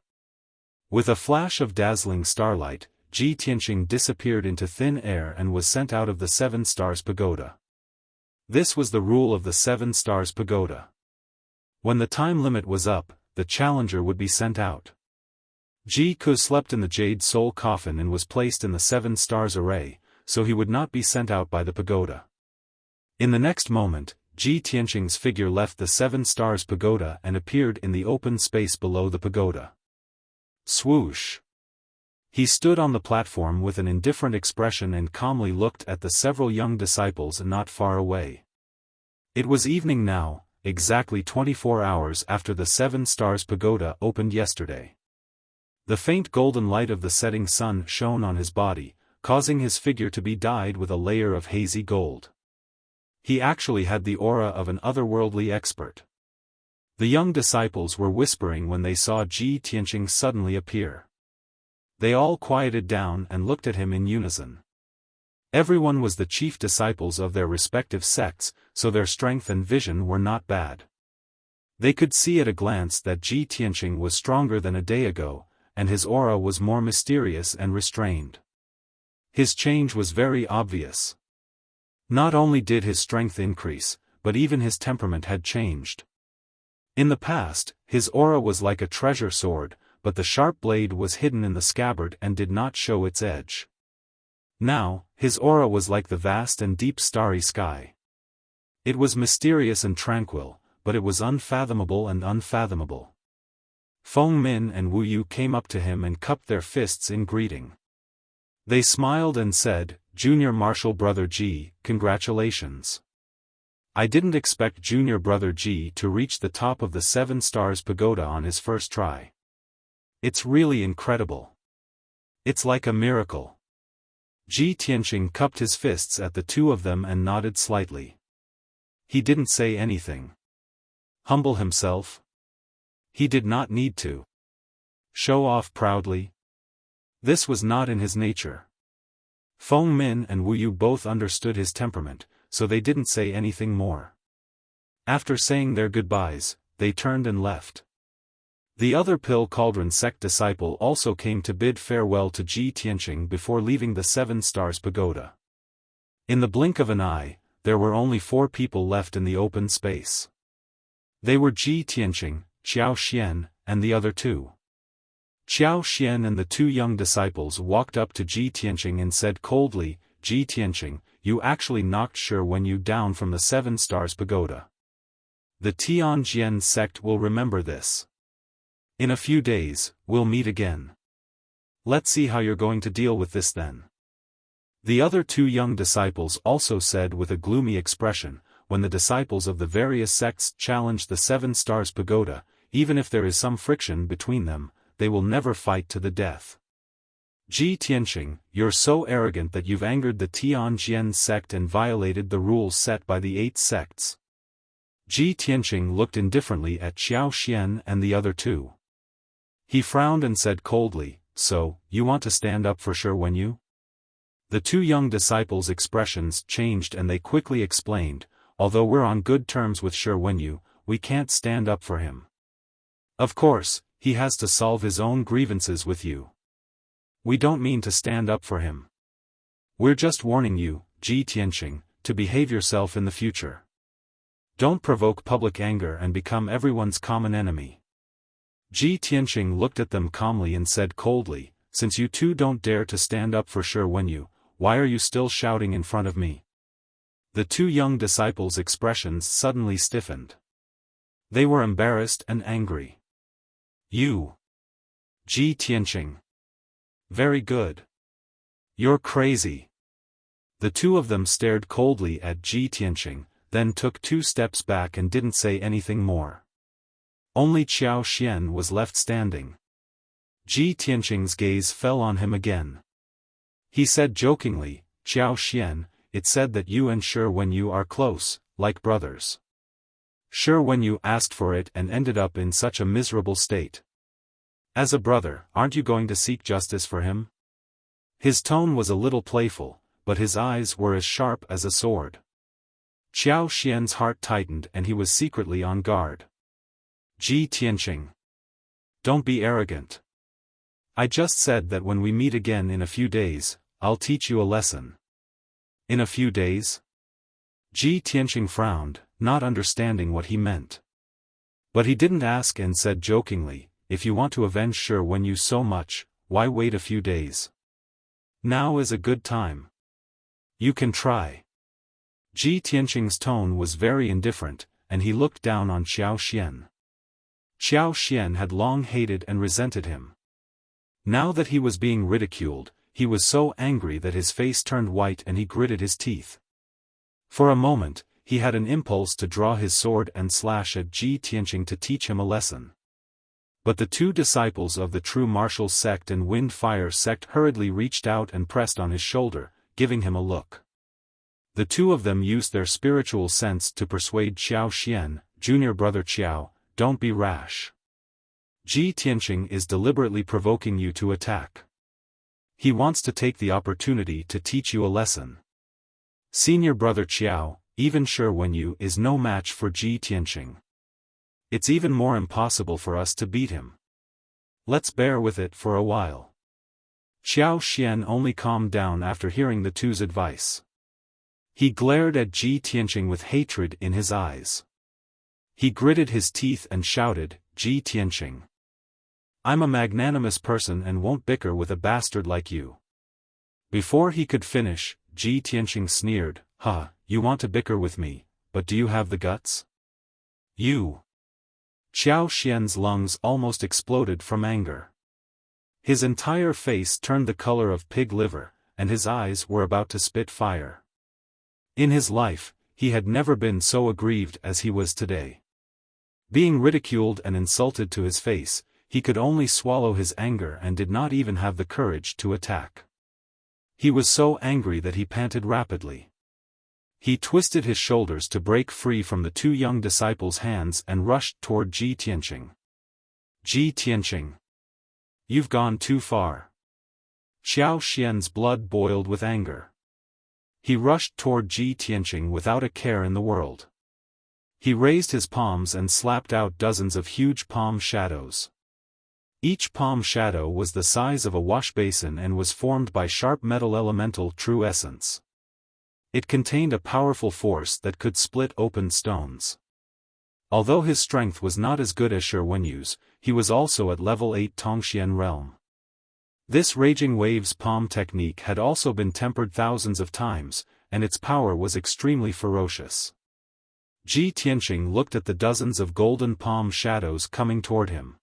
With a flash of dazzling starlight, Ji Tianqing disappeared into thin air and was sent out of the 7 Stars Pagoda. This was the rule of the 7 Stars Pagoda. When the time limit was up, the challenger would be sent out. Ji Ku slept in the jade soul coffin and was placed in the 7 Stars array, so he would not be sent out by the pagoda. In the next moment, Ji Tianqing's figure left the 7 Stars Pagoda and appeared in the open space below the pagoda. Swoosh! He stood on the platform with an indifferent expression and calmly looked at the several young disciples not far away. It was evening now, exactly 24 hours after the 7 Stars Pagoda opened yesterday. The faint golden light of the setting sun shone on his body, causing his figure to be dyed with a layer of hazy gold. He actually had the aura of an otherworldly expert. The young disciples were whispering when they saw Ji Tianqing suddenly appear. They all quieted down and looked at him in unison. Everyone was the chief disciples of their respective sects, so their strength and vision were not bad. They could see at a glance that Ji Tianqing was stronger than a day ago, and his aura was more mysterious and restrained. His change was very obvious. Not only did his strength increase, but even his temperament had changed. In the past, his aura was like a treasure sword, but the sharp blade was hidden in the scabbard and did not show its edge. Now, his aura was like the vast and deep starry sky. It was mysterious and tranquil, but it was unfathomable and unfathomable. Feng Min and Wu Yu came up to him and cupped their fists in greeting. They smiled and said, "Junior Martial Brother Ji, congratulations. I didn't expect Junior Brother Ji to reach the top of the 7 Stars Pagoda on his first try. It's really incredible. It's like a miracle." Ji Tianqing cupped his fists at the two of them and nodded slightly. He didn't say anything. Humble himself? He did not need to. Show off proudly? This was not in his nature. Feng Min and Wu Yu both understood his temperament, so they didn't say anything more. After saying their goodbyes, they turned and left. The other Pill Cauldron sect disciple also came to bid farewell to Ji Tianqing before leaving the 7 Stars Pagoda. In the blink of an eye, there were only 4 people left in the open space. They were Ji Tianqing, Xiao Xian, and the other 2. Xiao Xian and the 2 young disciples walked up to Ji Tianqing and said coldly, "Ji Tianqing, you actually knocked Shi Wenyu down from the 7 Stars Pagoda. The Tianjian sect will remember this. In a few days, we'll meet again. Let's see how you're going to deal with this then." The other 2 young disciples also said with a gloomy expression, "When the disciples of the various sects challenge the 7 Stars Pagoda, even if there is some friction between them, they will never fight to the death. Ji Tianqing, you're so arrogant that you've angered the Tianjian sect and violated the rules set by the 8 sects." Ji Tianqing looked indifferently at Xiao Xian and the other 2. He frowned and said coldly, "So, you want to stand up for Shi Wenyu?" The 2 young disciples' expressions changed and they quickly explained, "Although we're on good terms with Shi Wenyu, we can't stand up for him. Of course, he has to solve his own grievances with you. We don't mean to stand up for him. We're just warning you, Ji Tianqing, to behave yourself in the future. Don't provoke public anger and become everyone's common enemy." Ji Tianqing looked at them calmly and said coldly, "Since you 2 don't dare to stand up for Shi Wenyu, why are you still shouting in front of me?" The 2 young disciples' expressions suddenly stiffened. They were embarrassed and angry. "You, Ji Tianqing. Very good. You're crazy." The 2 of them stared coldly at Ji Tianqing, then took 2 steps back and didn't say anything more. Only Xiao Xian was left standing. Ji Tianqing's gaze fell on him again. He said jokingly, "Xiao Xian, it said that you and Shi Wenyu are close, like brothers. Shi Wenyu asked for it and ended up in such a miserable state. As a brother, aren't you going to seek justice for him?" His tone was a little playful, but his eyes were as sharp as a sword. Xiao Xian's heart tightened and he was secretly on guard. "Ji Tianqing. Don't be arrogant. I just said that when we meet again in a few days, I'll teach you a lesson." "In a few days?" Ji Tianqing frowned, not understanding what he meant. But he didn't ask and said jokingly, "If you want to avenge Shi Wenyu so much, why wait a few days? Now is a good time. You can try." Ji Tianqing's tone was very indifferent, and he looked down on Xiao Xian. Xiao Xian had long hated and resented him. Now that he was being ridiculed, he was so angry that his face turned white and he gritted his teeth. For a moment, he had an impulse to draw his sword and slash at Ji Tianqing to teach him a lesson. But the 2 disciples of the True Martial sect and Wind Fire sect hurriedly reached out and pressed on his shoulder, giving him a look. The 2 of them used their spiritual sense to persuade Xiao Xian, "Junior brother Xiao, don't be rash. Ji Tianqing is deliberately provoking you to attack. He wants to take the opportunity to teach you a lesson. Senior brother Xiao, even Shi Wenyu is no match for Ji Tianqing. It's even more impossible for us to beat him. Let's bear with it for a while." Xiao Xian only calmed down after hearing the 2's advice. He glared at Ji Tianqing with hatred in his eyes. He gritted his teeth and shouted, "Ji Tianqing. I'm a magnanimous person and won't bicker with a bastard like you." Before he could finish, Ji Tianqing sneered, You want to bicker with me, but do you have the guts? You." Xiao Xian's lungs almost exploded from anger. His entire face turned the color of pig liver, and his eyes were about to spit fire. In his life, he had never been so aggrieved as he was today. Being ridiculed and insulted to his face, he could only swallow his anger and did not even have the courage to attack. He was so angry that he panted rapidly. He twisted his shoulders to break free from the 2 young disciples' hands and rushed toward Ji Tianqing. "Ji Tianqing. You've gone too far." Xiao Xian's blood boiled with anger. He rushed toward Ji Tianqing without a care in the world. He raised his palms and slapped out dozens of huge palm shadows. Each palm shadow was the size of a wash basin and was formed by sharp metal elemental true essence. It contained a powerful force that could split open stones. Although his strength was not as good as Shi Wenyu's, he was also at level 8 Tongxian realm. This raging waves palm technique had also been tempered thousands of times, and its power was extremely ferocious. Ji Tianqing looked at the dozens of golden palm shadows coming toward him.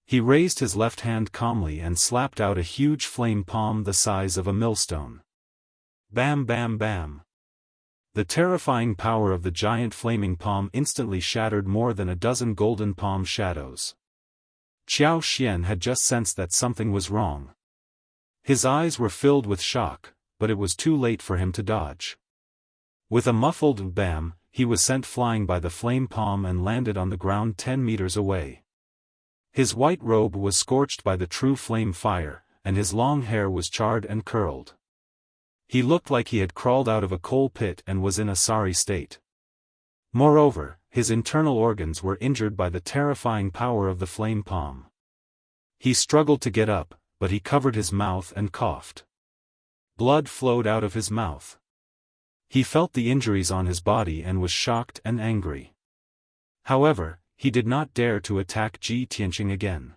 He raised his left hand calmly and slapped out a huge flame palm the size of a millstone. Bam bam bam. The terrifying power of the giant flaming palm instantly shattered more than a dozen golden palm shadows. Xiao Xian had just sensed that something was wrong. His eyes were filled with shock, but it was too late for him to dodge. With a muffled bam, he was sent flying by the flame palm and landed on the ground 10 meters away. His white robe was scorched by the true flame fire, and his long hair was charred and curled. He looked like he had crawled out of a coal pit and was in a sorry state. Moreover, his internal organs were injured by the terrifying power of the flame palm. He struggled to get up, but he covered his mouth and coughed. Blood flowed out of his mouth. He felt the injuries on his body and was shocked and angry. However, he did not dare to attack Ji Tianqing again.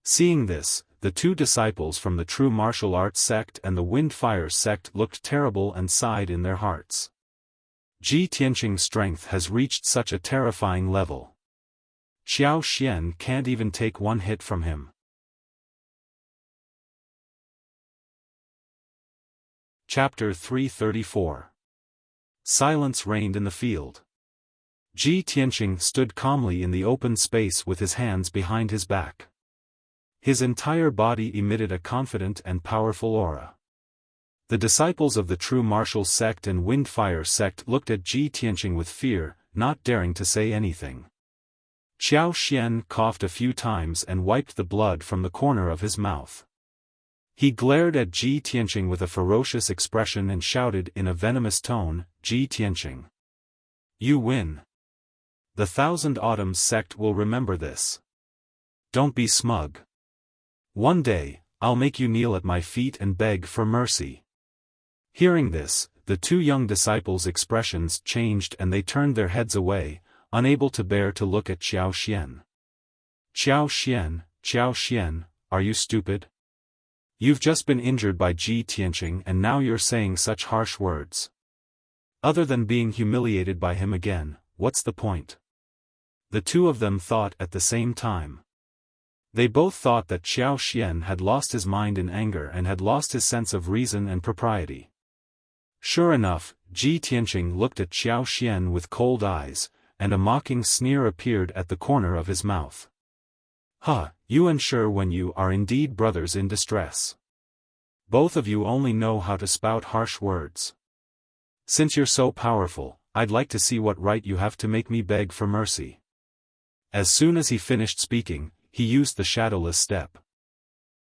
Seeing this, the two disciples from the True Martial Arts sect and the Wind Fire sect looked terrible and sighed in their hearts. Ji Tianqing's strength has reached such a terrifying level. Xiao Xian can't even take one hit from him. Chapter 334. Silence reigned in the field. Ji Tianqing stood calmly in the open space with his hands behind his back. His entire body emitted a confident and powerful aura. The disciples of the True Martial sect and Wind Fire sect looked at Ji Tianqing with fear, not daring to say anything. Xiao Xian coughed a few times and wiped the blood from the corner of his mouth. He glared at Ji Tianqing with a ferocious expression and shouted in a venomous tone, "Ji Tianqing, you win. The Thousand Autumns sect will remember this. Don't be smug. One day, I'll make you kneel at my feet and beg for mercy." Hearing this, the two young disciples' expressions changed and they turned their heads away, unable to bear to look at Xiao Xian. Xiao Xian, are you stupid? You've just been injured by Ji Tianqing and now you're saying such harsh words. Other than being humiliated by him again, what's the point? The two of them thought at the same time. They both thought that Xiao Xian had lost his mind in anger and had lost his sense of reason and propriety. Sure enough, Ji Tianqing looked at Xiao Xian with cold eyes, and a mocking sneer appeared at the corner of his mouth. "Huh, you and Shi Wenyu are indeed brothers in distress. Both of you only know how to spout harsh words. Since you're so powerful, I'd like to see what right you have to make me beg for mercy." As soon as he finished speaking, he used the shadowless step.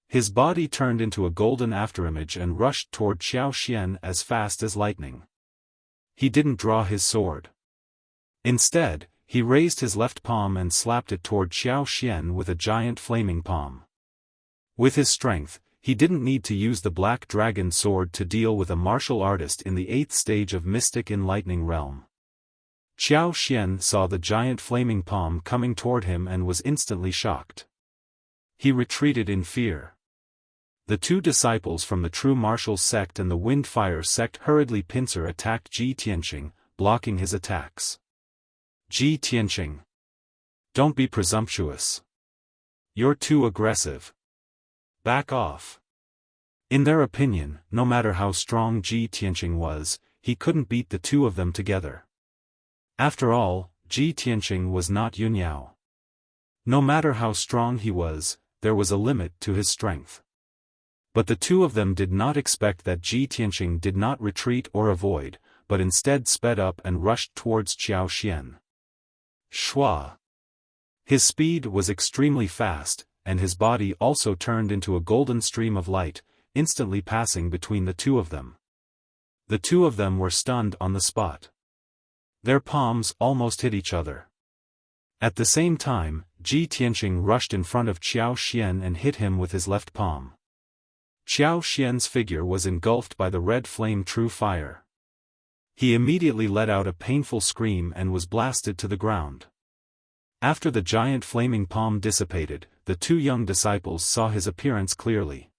His body turned into a golden afterimage and rushed toward Xiao Xian as fast as lightning. He didn't draw his sword. Instead, he raised his left palm and slapped it toward Xiao Xian with a giant flaming palm. With his strength, he didn't need to use the Black Dragon sword to deal with a martial artist in the 8th stage of Mystic Enlightening Realm. Xiao Xian saw the giant flaming palm coming toward him and was instantly shocked. He retreated in fear. The two disciples from the True Martial sect and the Wind Fire sect hurriedly pincer attacked Ji Tianqing, blocking his attacks. "Ji Tianqing, don't be presumptuous. You're too aggressive. Back off." In their opinion, no matter how strong Ji Tianqing was, he couldn't beat the two of them together. After all, Ji Tianqing was not Yunyao. No matter how strong he was, there was a limit to his strength. But the two of them did not expect that Ji Tianqing did not retreat or avoid, but instead sped up and rushed towards Xiao Xian. Shua! His speed was extremely fast, and his body also turned into a golden stream of light, instantly passing between the two of them. The two of them were stunned on the spot. Their palms almost hit each other. At the same time, Ji Tianqing rushed in front of Xiao Xian and hit him with his left palm. Xiao Xian's figure was engulfed by the red flame true fire. He immediately let out a painful scream and was blasted to the ground. After the giant flaming palm dissipated, the two young disciples saw his appearance clearly.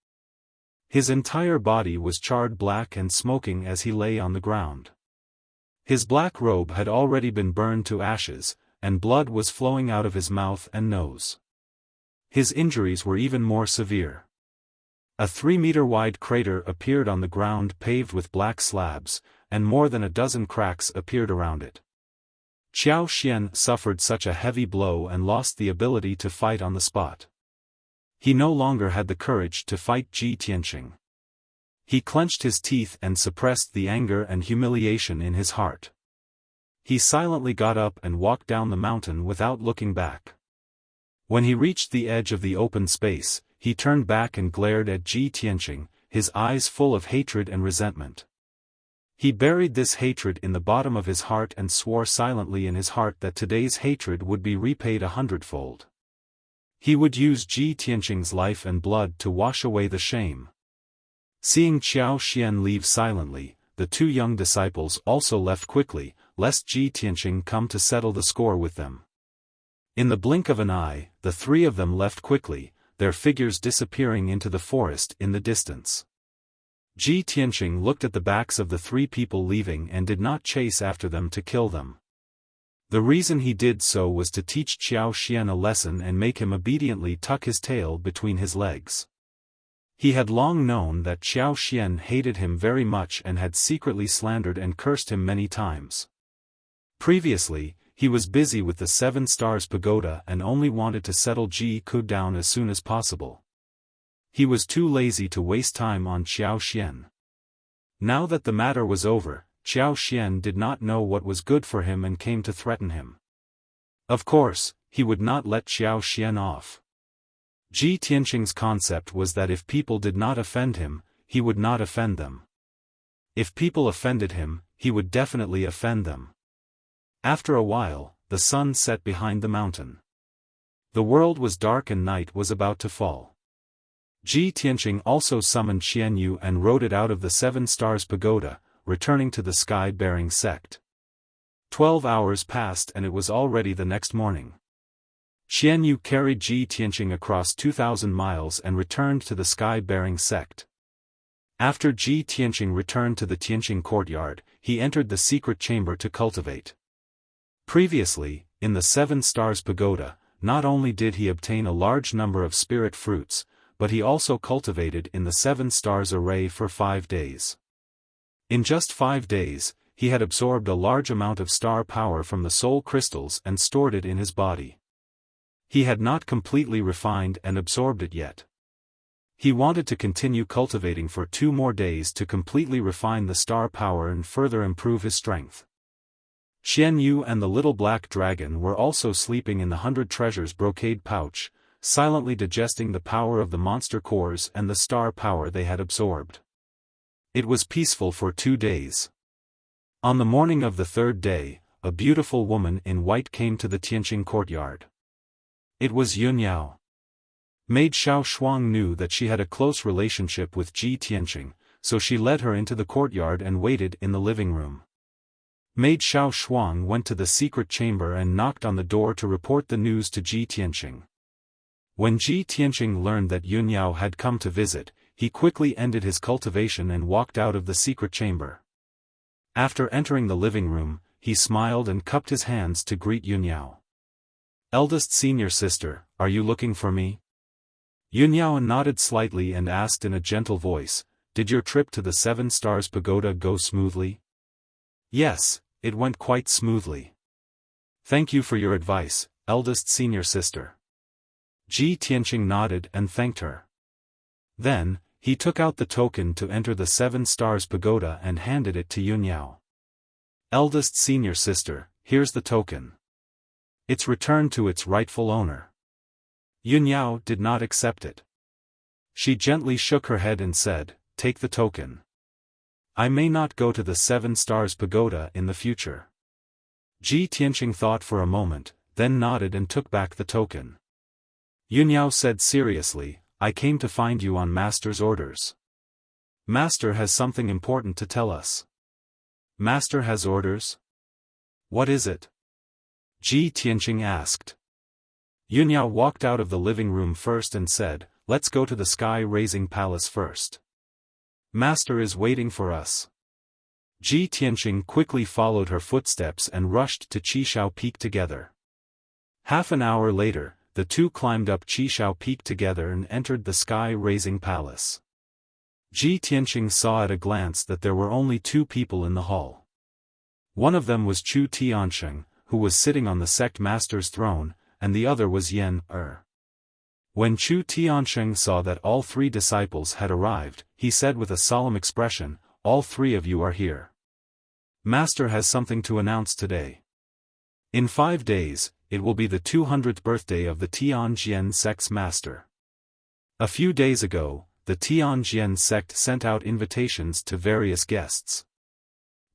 His entire body was charred black and smoking as he lay on the ground. His black robe had already been burned to ashes, and blood was flowing out of his mouth and nose. His injuries were even more severe. A 3-meter-wide crater appeared on the ground paved with black slabs, and more than a dozen cracks appeared around it. Xiaofan suffered such a heavy blow and lost the ability to fight on the spot. He no longer had the courage to fight Ji Tianqing. He clenched his teeth and suppressed the anger and humiliation in his heart. He silently got up and walked down the mountain without looking back. When he reached the edge of the open space, he turned back and glared at Ji Tianqing, his eyes full of hatred and resentment. He buried this hatred in the bottom of his heart and swore silently in his heart that today's hatred would be repaid 100-fold. He would use Ji Tianqing's life and blood to wash away the shame. Seeing Xiaofan leave silently, the two young disciples also left quickly, lest Ji Tianqing come to settle the score with them. In the blink of an eye, the three of them left quickly, their figures disappearing into the forest in the distance. Ji Tianqing looked at the backs of the three people leaving and did not chase after them to kill them. The reason he did so was to teach Xiaofan a lesson and make him obediently tuck his tail between his legs. He had long known that Xiaofan hated him very much and had secretly slandered and cursed him many times. Previously, he was busy with the 7 Stars Pagoda and only wanted to settle Ji Ku down as soon as possible. He was too lazy to waste time on Xiaofan. Now that the matter was over, Xiaofan did not know what was good for him and came to threaten him. Of course, he would not let Xiaofan off. Ji Tianqing's concept was that if people did not offend him, he would not offend them. If people offended him, he would definitely offend them. After a while, the sun set behind the mountain. The world was dark and night was about to fall. Ji Tianqing also summoned Xian Yu and rode it out of the 7 Stars Pagoda, returning to the sky-bearing sect. 12 hours passed and it was already the next morning. Xian Yu carried Ji Tianqing across 2,000 miles and returned to the sky-bearing sect. After Ji Tianqing returned to the Tianqing courtyard, he entered the secret chamber to cultivate. Previously, in the 7 Stars Pagoda, not only did he obtain a large number of spirit fruits, but he also cultivated in the 7 Stars array for 5 days. In just 5 days, he had absorbed a large amount of star power from the soul crystals and stored it in his body. He had not completely refined and absorbed it yet. He wanted to continue cultivating for 2 more days to completely refine the star power and further improve his strength. Xian Yu and the little black dragon were also sleeping in the 100 treasures brocade pouch, silently digesting the power of the monster cores and the star power they had absorbed. It was peaceful for 2 days. On the morning of the 3rd day, a beautiful woman in white came to the Tianqing courtyard. It was Yunyao. Maid Xiaoshuang knew that she had a close relationship with Ji Tianqing, so she led her into the courtyard and waited in the living room. Maid Xiaoshuang went to the secret chamber and knocked on the door to report the news to Ji Tianqing. When Ji Tianqing learned that Yunyao had come to visit, he quickly ended his cultivation and walked out of the secret chamber. After entering the living room, he smiled and cupped his hands to greet Yunyao. "Eldest senior sister, are you looking for me?" Yunyao nodded slightly and asked in a gentle voice, "Did your trip to the 7 Stars Pagoda go smoothly?" "Yes, it went quite smoothly. Thank you for your advice, eldest senior sister." Ji Tianqing nodded and thanked her. Then, he took out the token to enter the 7 Stars Pagoda and handed it to Yunyao. "Eldest senior sister, here's the token. It's returned to its rightful owner." Yunyao did not accept it. She gently shook her head and said, "Take the token. I may not go to the 7 Stars Pagoda in the future." Ji Tianqing thought for a moment, then nodded and took back the token. Yunyao said seriously, "I came to find you on Master's orders. Master has something important to tell us." Master has orders? What is it? Ji Tianqing asked. Yunyao walked out of the living room first and said, "Let's go to the sky-raising palace first. Master is waiting for us." Ji Tianqing quickly followed her footsteps and rushed to Qishao Peak together. Half an hour later, the two climbed up Qishao Peak together and entered the sky-raising palace. Ji Tianqing saw at a glance that there were only two people in the hall. One of them was Chu Tiansheng, who was sitting on the sect master's throne, and the other was Yen Er. When Chu Tiansheng saw that all three disciples had arrived, he said with a solemn expression, "All three of you are here. Master has something to announce today. In 5 days, it will be the 200th birthday of the Tianjian sect's master. A few days ago, the Tianjian sect sent out invitations to various guests.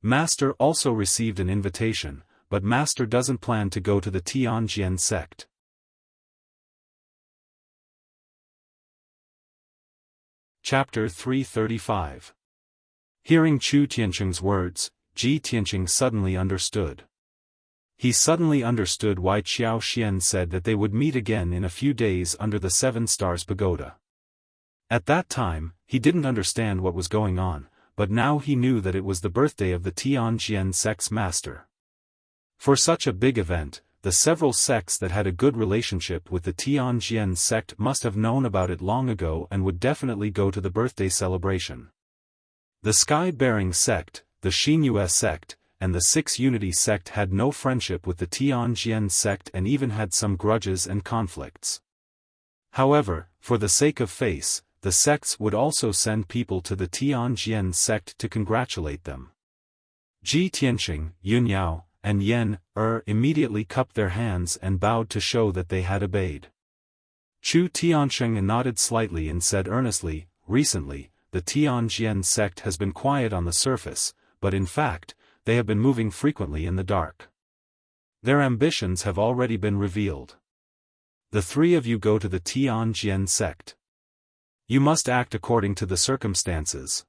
Master also received an invitation, but Master doesn't plan to go to the Tianjian sect." Chapter 335. Hearing Chu Tianqing's words, Ji Tianqing suddenly understood. He suddenly understood why Xiao Xian said that they would meet again in a few days under the 7 Stars Pagoda. At that time, he didn't understand what was going on, but now he knew that it was the birthday of the Tianjian sect's master. For such a big event, the several sects that had a good relationship with the Tianjian sect must have known about it long ago and would definitely go to the birthday celebration. The Sky-bearing sect, the Xinyue sect, and the Six Unity sect had no friendship with the Tianjian sect and even had some grudges and conflicts. However, for the sake of face, the sects would also send people to the Tianjian sect to congratulate them. Ji Tianqing, Yunyao, and Yen Er immediately cupped their hands and bowed to show that they had obeyed. Chu Tiansheng nodded slightly and said earnestly, "Recently, the Tianjian sect has been quiet on the surface, but in fact, they have been moving frequently in the dark. Their ambitions have already been revealed. The three of you go to the Tianjian sect. You must act according to the circumstances.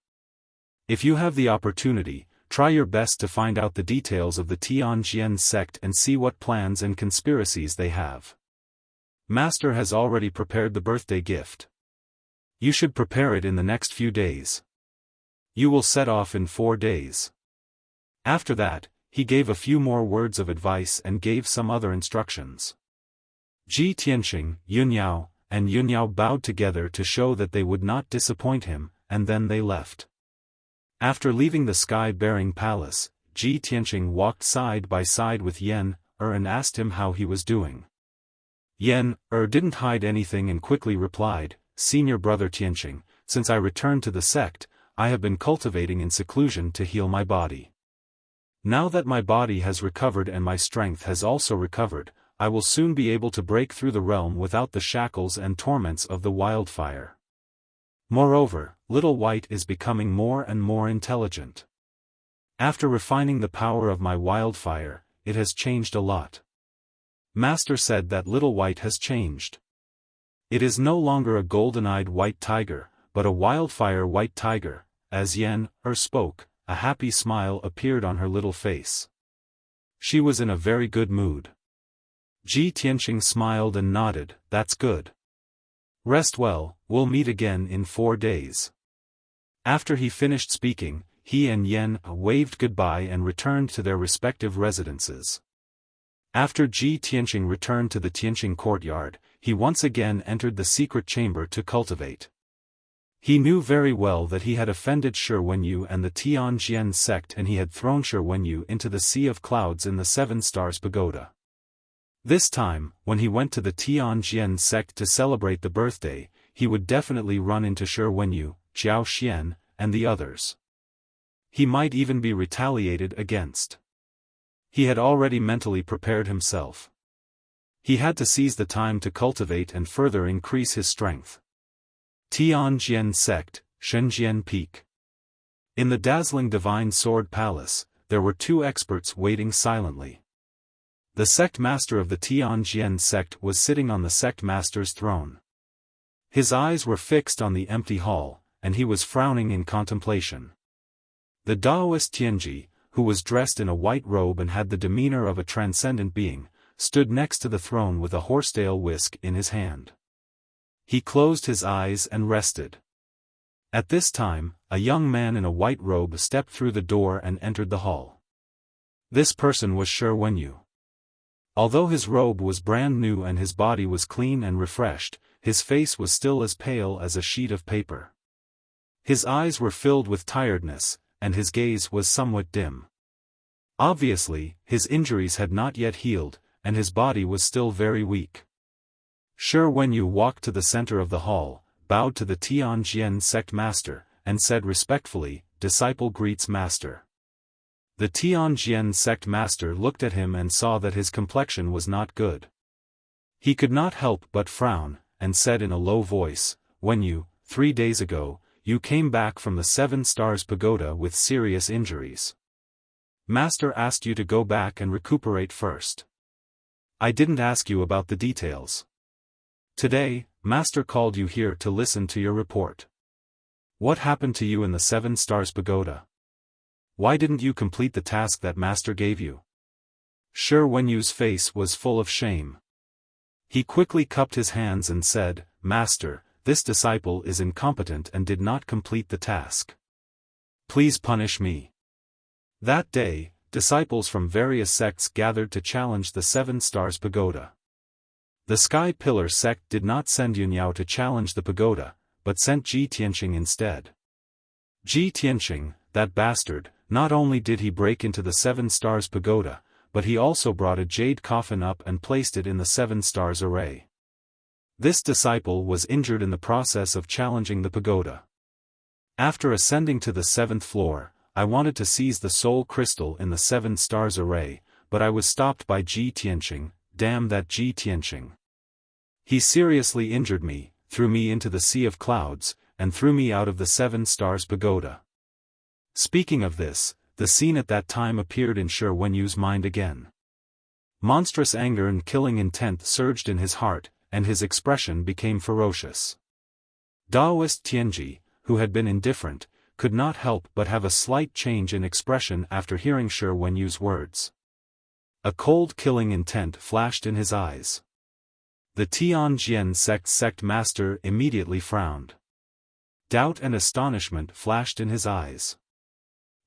If you have the opportunity, try your best to find out the details of the Tianjian sect and see what plans and conspiracies they have. Master has already prepared the birthday gift. You should prepare it in the next few days. You will set off in 4 days." After that, he gave a few more words of advice and gave some other instructions. Ji Tianqing, Yunyao, and Yunyao bowed together to show that they would not disappoint him, and then they left. After leaving the sky-bearing palace, Ji Tianqing walked side by side with Yen Er and asked him how he was doing. Yen Er didn't hide anything and quickly replied, "Senior brother Tianqing, since I returned to the sect, I have been cultivating in seclusion to heal my body. Now that my body has recovered and my strength has also recovered, I will soon be able to break through the realm without the shackles and torments of the wildfire. Moreover, Little White is becoming more and more intelligent. After refining the power of my wildfire, it has changed a lot. Master said that Little White has changed. It is no longer a golden-eyed white tiger, but a wildfire white tiger." As Yen Er spoke, a happy smile appeared on her little face. She was in a very good mood. Ji Tianqing smiled and nodded, "That's good. Rest well, we'll meet again in 4 days." After he finished speaking, he and Yen waved goodbye and returned to their respective residences. After Ji Tianqing returned to the Tianqing courtyard, he once again entered the secret chamber to cultivate. He knew very well that he had offended Shi Wenyu and the Tianjian sect and he had thrown Shi Wenyu into the sea of clouds in the 7 Stars Pagoda. This time, when he went to the Tianjian sect to celebrate the birthday, he would definitely run into Shi Wenyu, Xiao Xian, and the others. He might even be retaliated against. He had already mentally prepared himself. He had to seize the time to cultivate and further increase his strength. Tianjian sect, Shenzhen Peak. In the dazzling Divine Sword Palace, there were 2 experts waiting silently. The sect master of the Tianjian sect was sitting on the sect master's throne. His eyes were fixed on the empty hall, and he was frowning in contemplation. The Taoist Tianji, who was dressed in a white robe and had the demeanor of a transcendent being, stood next to the throne with a horsetail whisk in his hand. He closed his eyes and rested. At this time, a young man in a white robe stepped through the door and entered the hall. This person was Shi Wenyu. Although his robe was brand new and his body was clean and refreshed, his face was still as pale as a sheet of paper. His eyes were filled with tiredness, and his gaze was somewhat dim. Obviously, his injuries had not yet healed, and his body was still very weak. Shi Wenyu walked to the center of the hall, bowed to the Tianjian sect master, and said respectfully, "Disciple greets master." The Tianjian sect master looked at him and saw that his complexion was not good. He could not help but frown, and said in a low voice, "Wenyu, 3 days ago, you came back from the 7 Stars Pagoda with serious injuries. Master asked you to go back and recuperate first. I didn't ask you about the details. Today, Master called you here to listen to your report. What happened to you in the 7 Stars Pagoda? Why didn't you complete the task that Master gave you?" Shi Wenyu's face was full of shame. He quickly cupped his hands and said, "Master, this disciple is incompetent and did not complete the task. Please punish me." That day, disciples from various sects gathered to challenge the 7 Stars Pagoda. The Sky Pillar sect did not send Yunyao to challenge the pagoda, but sent Ji Tianqing instead. Ji Tianqing, that bastard, not only did he break into the 7 Stars Pagoda, but he also brought a jade coffin up and placed it in the 7 Stars array. This disciple was injured in the process of challenging the pagoda. After ascending to the 7th floor, I wanted to seize the soul crystal in the 7 Stars array, but I was stopped by Ji Tianqing. Damn that Ji Tianqing. He seriously injured me, threw me into the sea of clouds, and threw me out of the 7 Stars Pagoda. Speaking of this, the scene at that time appeared in Shi Wenyu's mind again. Monstrous anger and killing intent surged in his heart, and his expression became ferocious. Daoist Tianji, who had been indifferent, could not help but have a slight change in expression after hearing Shi Wenyu's words. A cold killing intent flashed in his eyes. The Tianjian sect master immediately frowned. Doubt and astonishment flashed in his eyes.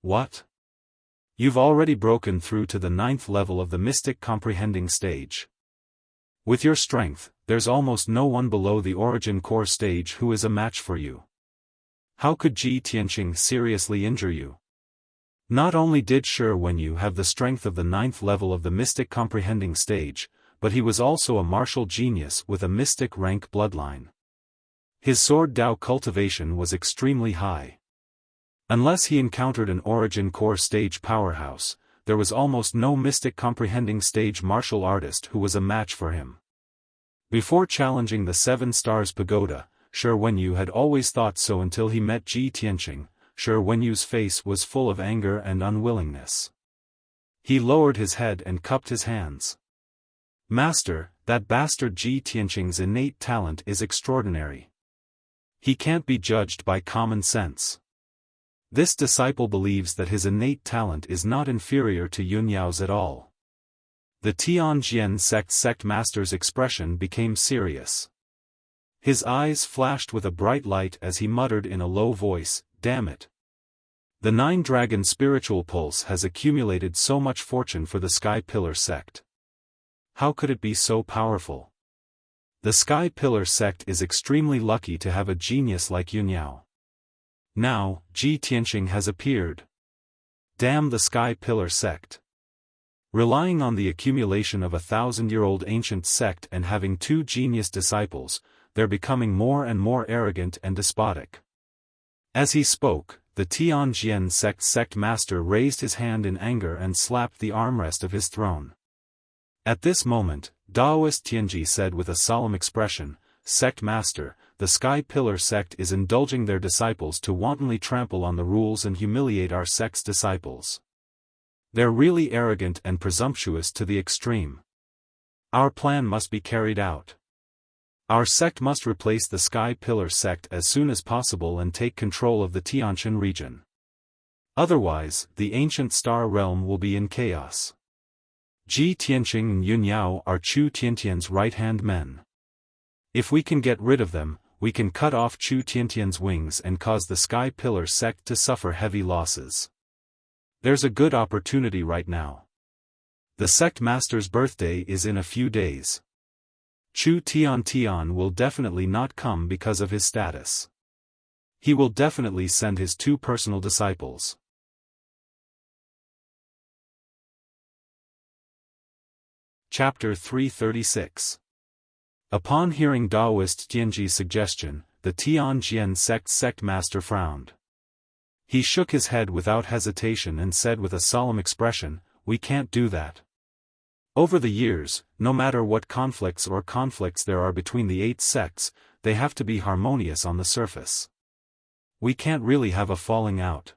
What? You've already broken through to the 9th level of the mystic comprehending stage. With your strength, there's almost no one below the origin core stage who is a match for you. How could Ji Tianqing seriously injure you? Not only did Shi Wenyu have the strength of the 9th level of the mystic comprehending stage, but he was also a martial genius with a mystic rank bloodline. His sword Dao cultivation was extremely high. Unless he encountered an origin core stage powerhouse, there was almost no mystic comprehending stage martial artist who was a match for him. Before challenging the 7 Stars Pagoda, Shi Wenyu had always thought so until he met Ji Tianqing. Shi Wenyu's face was full of anger and unwillingness. He lowered his head and cupped his hands. "Master, that bastard Ji Tianqing's innate talent is extraordinary. He can't be judged by common sense. This disciple believes that his innate talent is not inferior to Yunyao's at all." The Tianjian sect master's expression became serious. His eyes flashed with a bright light as he muttered in a low voice, "Damn it. The 9-dragon spiritual pulse has accumulated so much fortune for the Sky Pillar sect. How could it be so powerful? The Sky Pillar sect is extremely lucky to have a genius like Yunyao. Now, Ji Tianqing has appeared. Damn the Sky Pillar sect. Relying on the accumulation of a 1,000-year-old ancient sect and having 2 genius disciples, they're becoming more and more arrogant and despotic." As he spoke, the Tianjian sect master raised his hand in anger and slapped the armrest of his throne. At this moment, Daoist Tianji said with a solemn expression, "Sect master, the Sky Pillar sect is indulging their disciples to wantonly trample on the rules and humiliate our sect's disciples. They're really arrogant and presumptuous to the extreme. Our plan must be carried out. Our sect must replace the Sky Pillar sect as soon as possible and take control of the Tianshan region. Otherwise, the ancient star realm will be in chaos. Ji Tianqing and Yun Yao are Chu Tiantian's right-hand men. If we can get rid of them, we can cut off Chu Tiantian's wings and cause the Sky Pillar sect to suffer heavy losses. There's a good opportunity right now. The sect master's birthday is in a few days. Chu Tian will definitely not come because of his status. He will definitely send his 2 personal disciples. Chapter 336. Upon hearing Taoist Tianji's suggestion, the Tianjian sect master frowned. He shook his head without hesitation and said with a solemn expression, "We can't do that. Over the years, no matter what conflicts there are between the 8 sects, they have to be harmonious on the surface. We can't really have a falling out.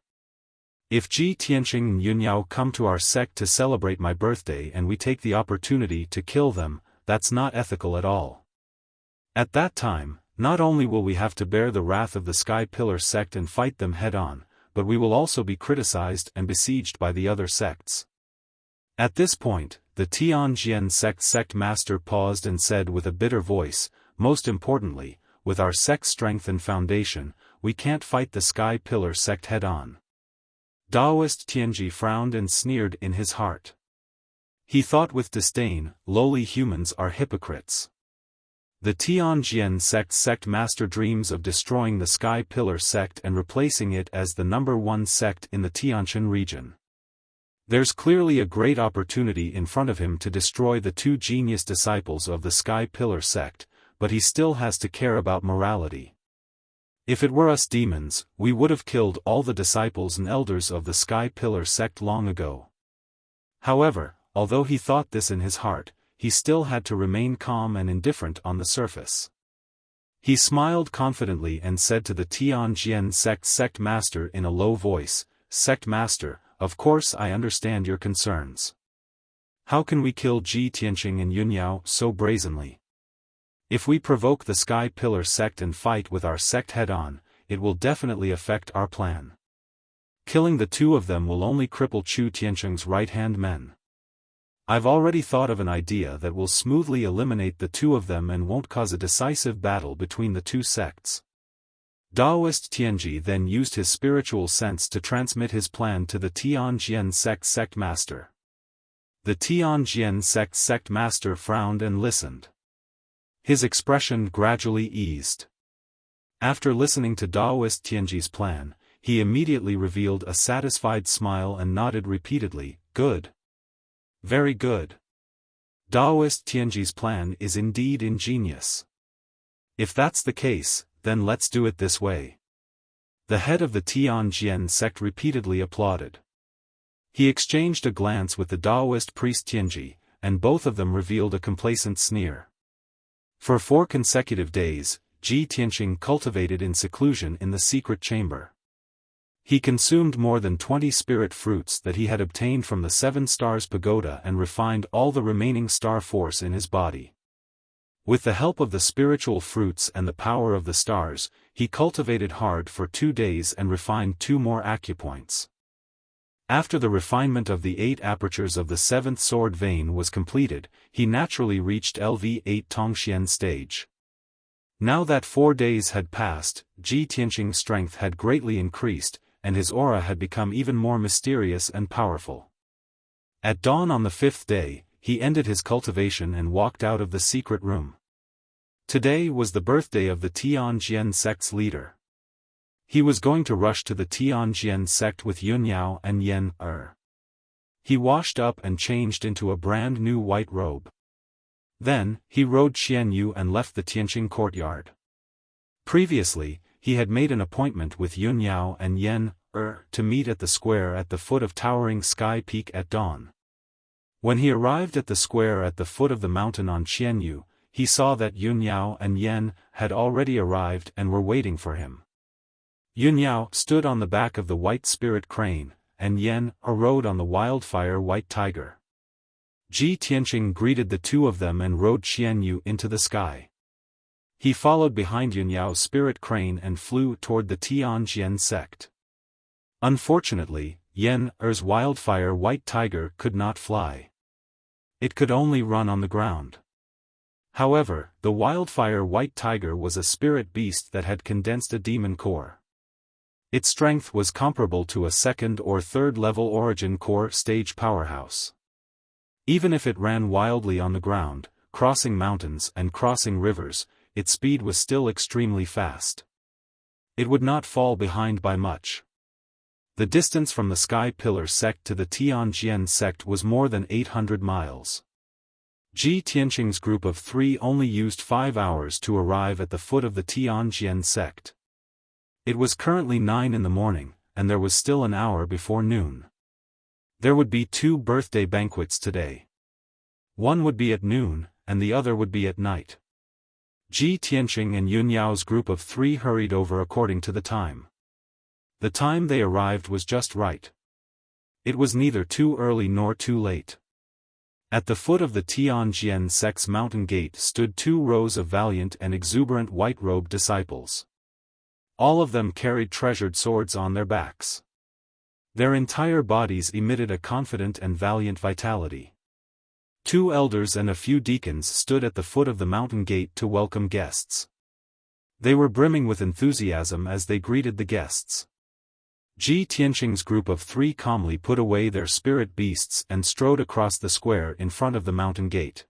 If Ji Tianqing and Yun Yao come to our sect to celebrate my birthday and we take the opportunity to kill them, that's not ethical at all. At that time, not only will we have to bear the wrath of the Sky Pillar sect and fight them head-on, but we will also be criticized and besieged by the other sects." At this point, the Tianjian sect master paused and said with a bitter voice, "Most importantly, with our sect's strength and foundation, we can't fight the Sky Pillar sect head-on." Taoist Tianji frowned and sneered in his heart. He thought with disdain, lowly humans are hypocrites. The Tianjian sect master dreams of destroying the Sky Pillar sect and replacing it as the #1 sect in the Tianjin region. There's clearly a great opportunity in front of him to destroy the 2 genius disciples of the Sky Pillar sect, but he still has to care about morality. If it were us demons, we would have killed all the disciples and elders of the Sky Pillar sect long ago. However, although he thought this in his heart, he still had to remain calm and indifferent on the surface. He smiled confidently and said to the Tianjian sect master in a low voice, "Sect master, of course I understand your concerns. How can we kill Ji Tianqing and Yun Yao so brazenly? If we provoke the Sky Pillar sect and fight with our sect head-on, it will definitely affect our plan. Killing the 2 of them will only cripple Chu Tianqing's right-hand men. I've already thought of an idea that will smoothly eliminate the 2 of them and won't cause a decisive battle between the 2 sects." Taoist Tianji then used his spiritual sense to transmit his plan to the Tianjian sect master. The Tianjian sect master frowned and listened. His expression gradually eased. After listening to Taoist Tianji's plan, he immediately revealed a satisfied smile and nodded repeatedly, "Good. Very good. Taoist Tianji's plan is indeed ingenious. If that's the case, then let's do it this way." The head of the Tianjian sect repeatedly applauded. He exchanged a glance with the Taoist priest Tianji, and both of them revealed a complacent sneer. For 4 consecutive days, Ji Tianqing cultivated in seclusion in the secret chamber. He consumed more than 20 spirit fruits that he had obtained from the 7 Stars Pagoda and refined all the remaining star force in his body. With the help of the spiritual fruits and the power of the stars, he cultivated hard for 2 days and refined 2 more acupoints. After the refinement of the 8 apertures of the 7th sword vein was completed, he naturally reached LV8 Tongxian stage. Now that 4 days had passed, Ji Tianqing's strength had greatly increased, and his aura had become even more mysterious and powerful. At dawn on the 5th day, he ended his cultivation and walked out of the secret room. Today was the birthday of the Tianjian sect's leader. He was going to rush to the Tianjian sect with Yun Yao and Yen Er. He washed up and changed into a brand new white robe. Then, he rode Xian Yu and left the Tianqing courtyard. Previously, he had made an appointment with Yun Yao and Yen Er to meet at the square at the foot of towering Sky Peak at dawn. When he arrived at the square at the foot of the mountain on Xian Yu, he saw that Yun Yao and Yen had already arrived and were waiting for him. Yun Yao stood on the back of the white spirit crane, and Yen Er rode on the wildfire white tiger. Ji Tianqing greeted the 2 of them and rode Xian Yu into the sky. He followed behind Yun Yao's spirit crane and flew toward the Tianjian sect. Unfortunately, Er's wildfire white tiger could not fly. It could only run on the ground. However, the wildfire white tiger was a spirit beast that had condensed a demon core. Its strength was comparable to a second or third level origin core stage powerhouse. Even if it ran wildly on the ground, crossing mountains and crossing rivers, its speed was still extremely fast. It would not fall behind by much. The distance from the Sky Pillar sect to the Tianjian sect was more than 800 miles. Ji Tianqing's group of 3 only used 5 hours to arrive at the foot of the Tianjian sect. It was currently 9 in the morning, and there was still an hour before noon. There would be 2 birthday banquets today. One would be at noon, and the other would be at night. Ji Tianqing and Yun Yao's group of 3 hurried over according to the time. The time they arrived was just right. It was neither too early nor too late. At the foot of the Tianjian sect's mountain gate stood 2 rows of valiant and exuberant white-robed disciples. All of them carried treasured swords on their backs. Their entire bodies emitted a confident and valiant vitality. 2 elders and a few deacons stood at the foot of the mountain gate to welcome guests. They were brimming with enthusiasm as they greeted the guests. Ji Tianqing's group of 3 calmly put away their spirit beasts and strode across the square in front of the mountain gate.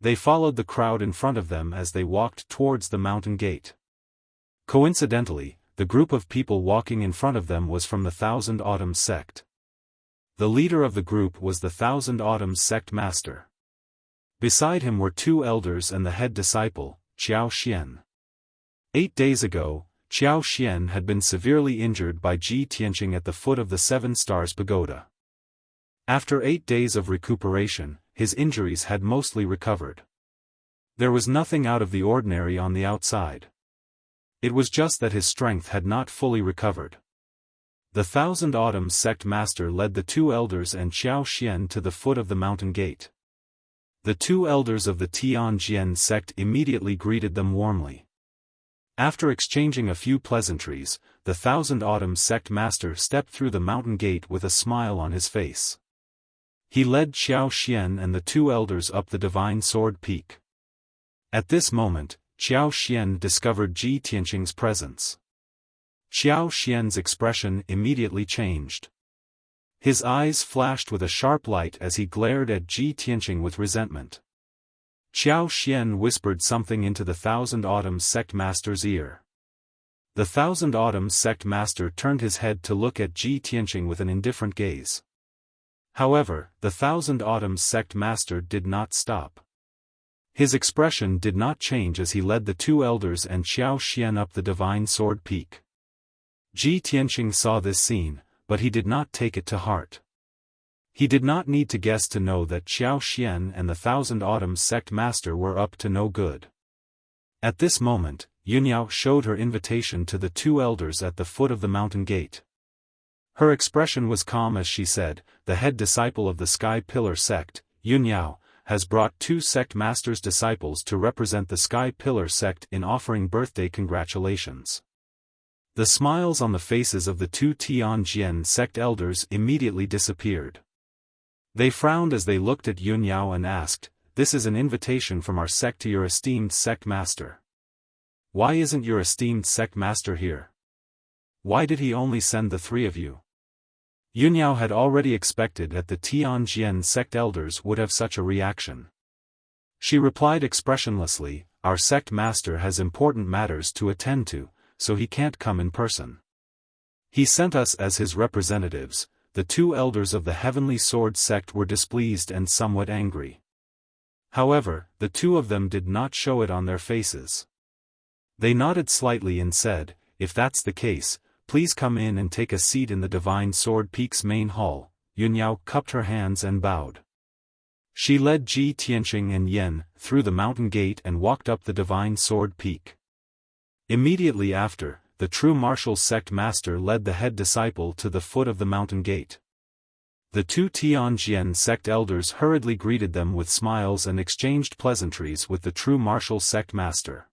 They followed the crowd in front of them as they walked towards the mountain gate. Coincidentally, the group of people walking in front of them was from the Thousand Autumns sect. The leader of the group was the Thousand Autumns sect master. Beside him were 2 elders and the head disciple, Xiaofan. 8 days ago, Xiaofan had been severely injured by Ji Tianqing at the foot of the 7 Stars Pagoda. After 8 days of recuperation, his injuries had mostly recovered. There was nothing out of the ordinary on the outside. It was just that his strength had not fully recovered. The Thousand Autumns sect master led the 2 elders and Xiaofan to the foot of the mountain gate. The 2 elders of the Tianjian sect immediately greeted them warmly. After exchanging a few pleasantries, the Thousand Autumns sect master stepped through the mountain gate with a smile on his face. He led Xiaofan and the 2 elders up the Divine Sword Peak. At this moment, Xiaofan discovered Ji Tianqing's presence. Xiaofan's expression immediately changed. His eyes flashed with a sharp light as he glared at Ji Tianqing with resentment. Xiaofan whispered something into the Thousand Autumns sect master's ear. The Thousand Autumns sect master turned his head to look at Ji Tianqing with an indifferent gaze. However, the Thousand Autumns sect master did not stop. His expression did not change as he led the 2 elders and Xiaofan up the Divine Sword Peak. Ji Tianqing saw this scene, but he did not take it to heart. He did not need to guess to know that Xiaofan and the Thousand Autumns sect master were up to no good. At this moment, Yun Yao showed her invitation to the 2 elders at the foot of the mountain gate. Her expression was calm as she said, "The head disciple of the Sky Pillar sect, Yun Yao, has brought 2 sect masters' disciples to represent the Sky Pillar sect in offering birthday congratulations." The smiles on the faces of the 2 Tianjian sect elders immediately disappeared. They frowned as they looked at Yun Yao and asked, "This is an invitation from our sect to your esteemed sect master. Why isn't your esteemed sect master here? Why did he only send the 3 of you?" Yun Yao had already expected that the Tianjian sect elders would have such a reaction. She replied expressionlessly, "Our sect master has important matters to attend to, so he can't come in person. He sent us as his representatives." The 2 elders of the Heavenly Sword sect were displeased and somewhat angry. However, the 2 of them did not show it on their faces. They nodded slightly and said, "If that's the case, please come in and take a seat in the Divine Sword Peak's main hall." Yun Yao cupped her hands and bowed. She led Ji Tianqing and Yen through the mountain gate and walked up the Divine Sword Peak. Immediately after, the true martial sect master led the head disciple to the foot of the mountain gate. The 2 Tianjian sect elders hurriedly greeted them with smiles and exchanged pleasantries with the true martial sect master.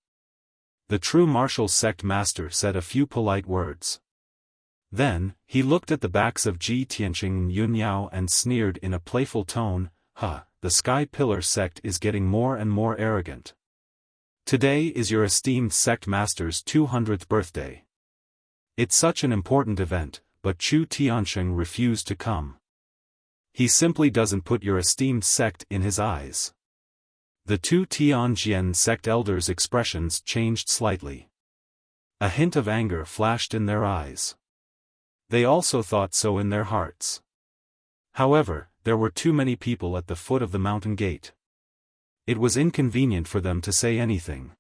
The true martial sect master said a few polite words. Then, he looked at the backs of Ji Tianqing and Yunyao and sneered in a playful tone, the Sky Pillar sect is getting more and more arrogant. Today is your esteemed sect master's 200th birthday. It's such an important event, but Chu Tianqing refused to come. He simply doesn't put your esteemed sect in his eyes. The two Tianjian sect elders' expressions changed slightly. A hint of anger flashed in their eyes. They also thought so in their hearts. However, there were too many people at the foot of the mountain gate. It was inconvenient for them to say anything.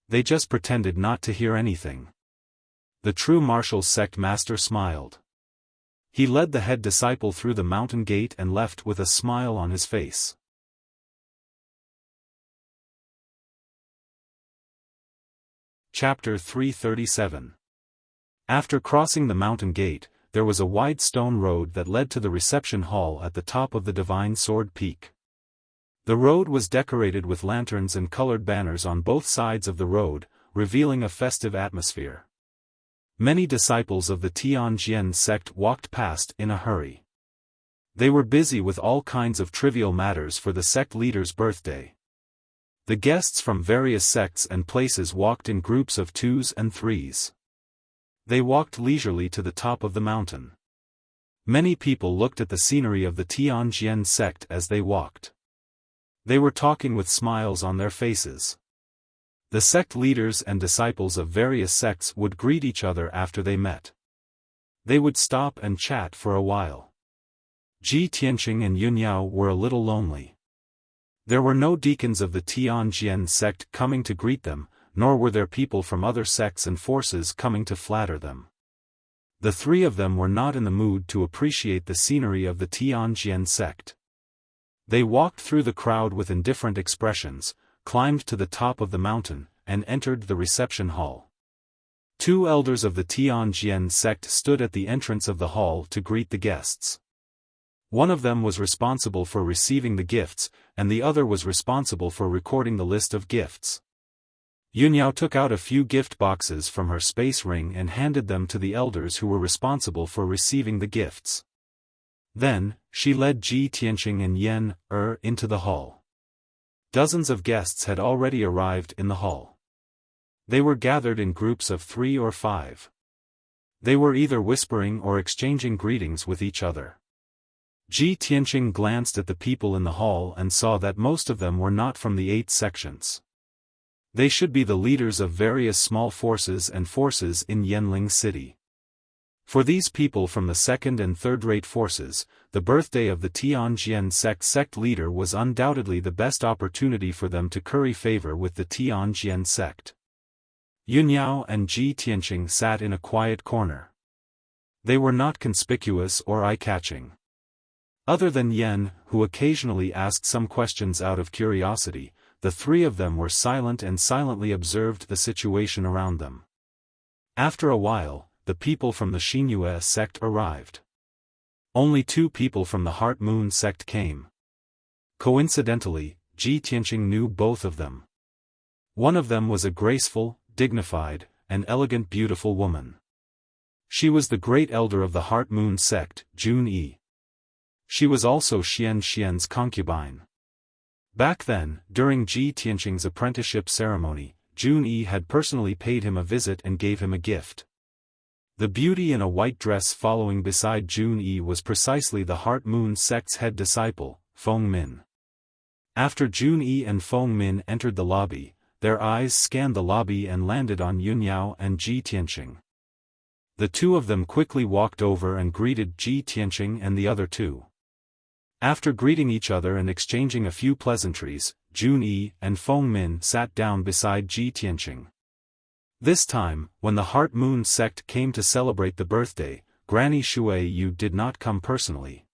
They just pretended not to hear anything. The true martial sect master smiled. He led the head disciple through the mountain gate and left with a smile on his face. Chapter 337. After crossing the mountain gate, there was a wide stone road that led to the reception hall at the top of the Divine Sword Peak. The road was decorated with lanterns and colored banners on both sides of the road, revealing a festive atmosphere. Many disciples of the Tianjian sect walked past in a hurry. They were busy with all kinds of trivial matters for the sect leader's birthday. The guests from various sects and places walked in groups of 2s and 3s. They walked leisurely to the top of the mountain. Many people looked at the scenery of the Tianjian sect as they walked. They were talking with smiles on their faces. The sect leaders and disciples of various sects would greet each other after they met. They would stop and chat for a while. Ji Tianqing and Yunyao were a little lonely. There were no deacons of the Tianjian sect coming to greet them, nor were there people from other sects and forces coming to flatter them. The three of them were not in the mood to appreciate the scenery of the Tianjian sect. They walked through the crowd with indifferent expressions, climbed to the top of the mountain, and entered the reception hall. Two elders of the Tianjian sect stood at the entrance of the hall to greet the guests. One of them was responsible for receiving the gifts, and the other was responsible for recording the list of gifts. Yunyao took out a few gift boxes from her space ring and handed them to the elders who were responsible for receiving the gifts. Then, she led Ji Tianqing and Yan into the hall. Dozens of guests had already arrived in the hall. They were gathered in groups of 3 or 5. They were either whispering or exchanging greetings with each other. Ji Tianqing glanced at the people in the hall and saw that most of them were not from the 8 sections. They should be the leaders of various small forces and forces in Yanling City. For these people from the second and third-rate forces, the birthday of the Tianjian sect leader was undoubtedly the best opportunity for them to curry favor with the Tianjian sect. Yunyao and Ji Tianqing sat in a quiet corner. They were not conspicuous or eye-catching. Other than Yan, who occasionally asked some questions out of curiosity, the three of them were silent and silently observed the situation around them. After a while, the people from the Xinyue sect arrived. Only 2 people from the Heart Moon sect came. Coincidentally, Ji Tianqing knew both of them. One of them was a graceful, dignified, and elegant beautiful woman. She was the great elder of the Heart Moon sect, Jun-yi. She was also Xian's concubine. Back then, during Ji Tianqing's apprenticeship ceremony, Jun-yi had personally paid him a visit and gave him a gift. The beauty in a white dress following beside Jun-yi was precisely the Heart Moon sect's head disciple, Feng Min. After Jun-yi and Feng Min entered the lobby, their eyes scanned the lobby and landed on Yunyao and Ji Tianqing. The two of them quickly walked over and greeted Ji Tianqing and the other 2. After greeting each other and exchanging a few pleasantries, Jun-yi and Feng Min sat down beside Ji Tianqing. This time, when the Heart Moon sect came to celebrate the birthday, Granny Shui Yu did not come personally.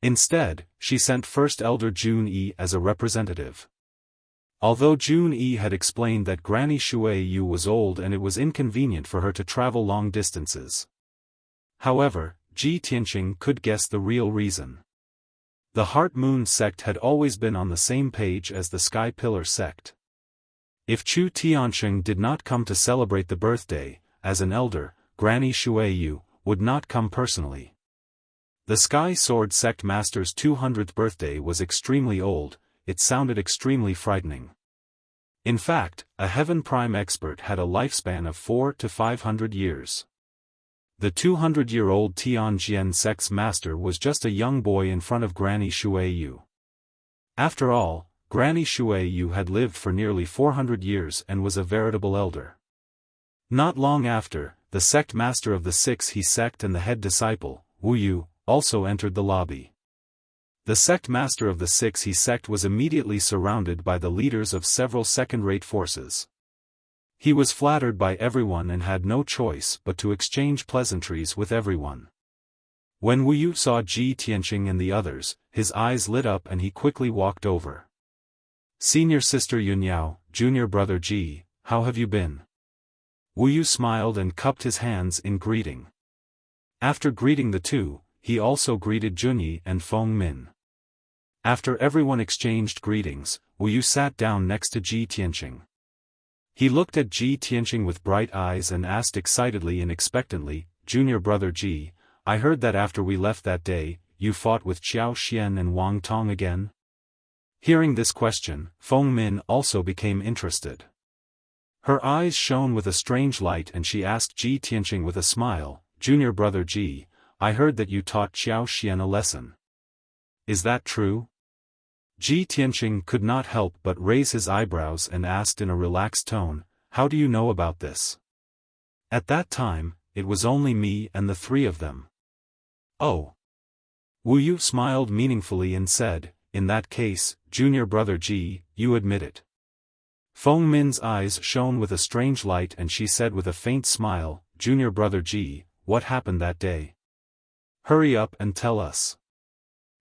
Instead, she sent First Elder Jun-yi as a representative. Although Jun-yi had explained that Granny Shui Yu was old and it was inconvenient for her to travel long distances. However, Ji Tianqing could guess the real reason. The Heart Moon sect had always been on the same page as the Sky Pillar sect. If Chu Tianqing did not come to celebrate the birthday, as an elder, Granny Shui Yu, would not come personally. The Sky Sword Sect Master's 200th birthday was extremely old, it sounded extremely frightening. In fact, a Heaven Prime expert had a lifespan of 400 to 500 years. The 200-year-old Tianjian Sect's master was just a young boy in front of Granny Shuiyu. After all, Granny Shuiyu had lived for nearly 400 years and was a veritable elder. Not long after, the sect master of the 6 He sect and the head disciple, Wuyu, also entered the lobby. The sect master of the 6 He sect was immediately surrounded by the leaders of several second-rate forces. He was flattered by everyone and had no choice but to exchange pleasantries with everyone. When Wuyu saw Ji Tianqing and the others, his eyes lit up and he quickly walked over. "Senior sister Yunyao, junior brother Ji, how have you been?" Wuyu smiled and cupped his hands in greeting. After greeting the two, he also greeted Junyi and Feng Min. After everyone exchanged greetings, Wuyu sat down next to Ji Tianqing. He looked at Ji Tianqing with bright eyes and asked excitedly and expectantly, "Junior brother Ji, I heard that after we left that day, you fought with Xiao Xian and Wang Tong again?" Hearing this question, Feng Min also became interested. Her eyes shone with a strange light and she asked Ji Tianqing with a smile, "Junior brother Ji, I heard that you taught Xiao Xian a lesson. Is that true?" Ji Tianqing could not help but raise his eyebrows and asked in a relaxed tone, "How do you know about this?" At that time, it was only me and the 3 of them. "Oh." Wuyu smiled meaningfully and said, "In that case, junior brother Ji, you admit it." Feng Min's eyes shone with a strange light and she said with a faint smile, "Junior brother Ji, what happened that day? Hurry up and tell us."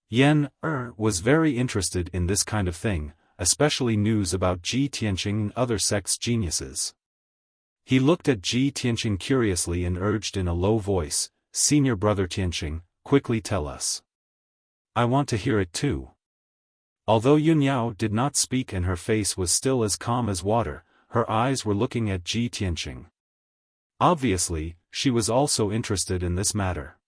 Yan was very interested in this kind of thing, especially news about Ji Tianqing and other sects' geniuses. He looked at Ji Tianqing curiously and urged in a low voice, "Senior brother Tianqing, quickly tell us. I want to hear it too." Although Yunyao did not speak and her face was still as calm as water, her eyes were looking at Ji Tianqing. Obviously, she was also interested in this matter.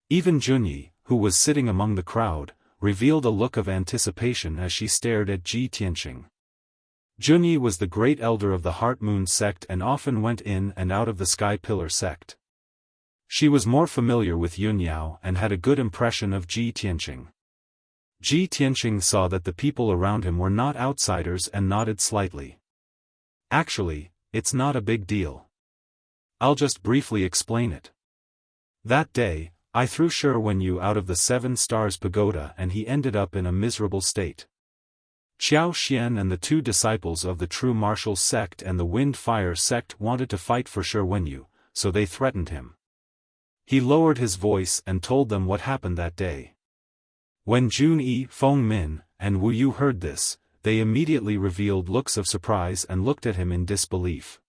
Even Junyi, who was sitting among the crowd, revealed a look of anticipation as she stared at Ji Tianqing. Junyi was the great elder of the Heart Moon sect and often went in and out of the Sky Pillar sect. She was more familiar with Yunyao and had a good impression of Ji Tianqing. Ji Tianqing saw that the people around him were not outsiders and nodded slightly. "Actually, it's not a big deal. I'll just briefly explain it. That day, I threw Shi Wenyu out of the 7 Stars Pagoda and he ended up in a miserable state. Xiao Xian and the 2 disciples of the True Martial Sect and the Wind Fire Sect wanted to fight for Shi Wenyu, so they threatened him. He lowered his voice and told them what happened that day. When Junyi, Feng Min, and Wuyu heard this, they immediately revealed looks of surprise and looked at him in disbelief.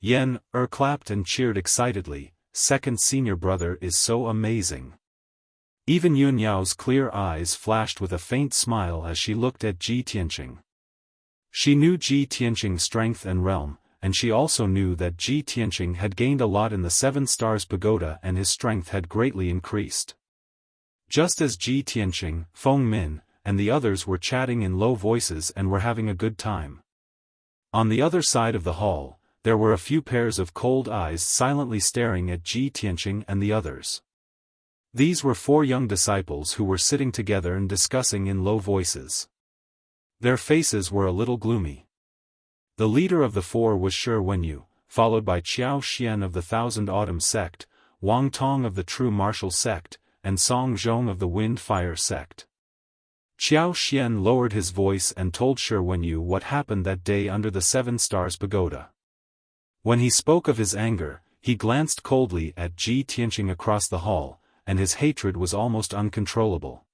Yan clapped and cheered excitedly, "Second senior brother is so amazing." Even Yunyao's clear eyes flashed with a faint smile as she looked at Ji Tianqing. She knew Ji Tianqing's strength and realm, and she also knew that Ji Tianqing had gained a lot in the 7 Stars Pagoda and his strength had greatly increased. Just as Ji Tianqing, Feng Min, and the others were chatting in low voices and were having a good time. On the other side of the hall, there were a few pairs of cold eyes silently staring at Ji Tianqing and the others. These were 4 young disciples who were sitting together and discussing in low voices. Their faces were a little gloomy. The leader of the 4 was Shi Wenyu, followed by Xiao Xian of the Thousand Autumn Sect, Wang Tong of the True Martial Sect, and Song Zhong of the Wind Fire Sect. Xiao Xian lowered his voice and told Shi Wenyu what happened that day under the 7 Stars Pagoda. When he spoke of his anger, he glanced coldly at Ji Tianqing across the hall, and his hatred was almost uncontrollable.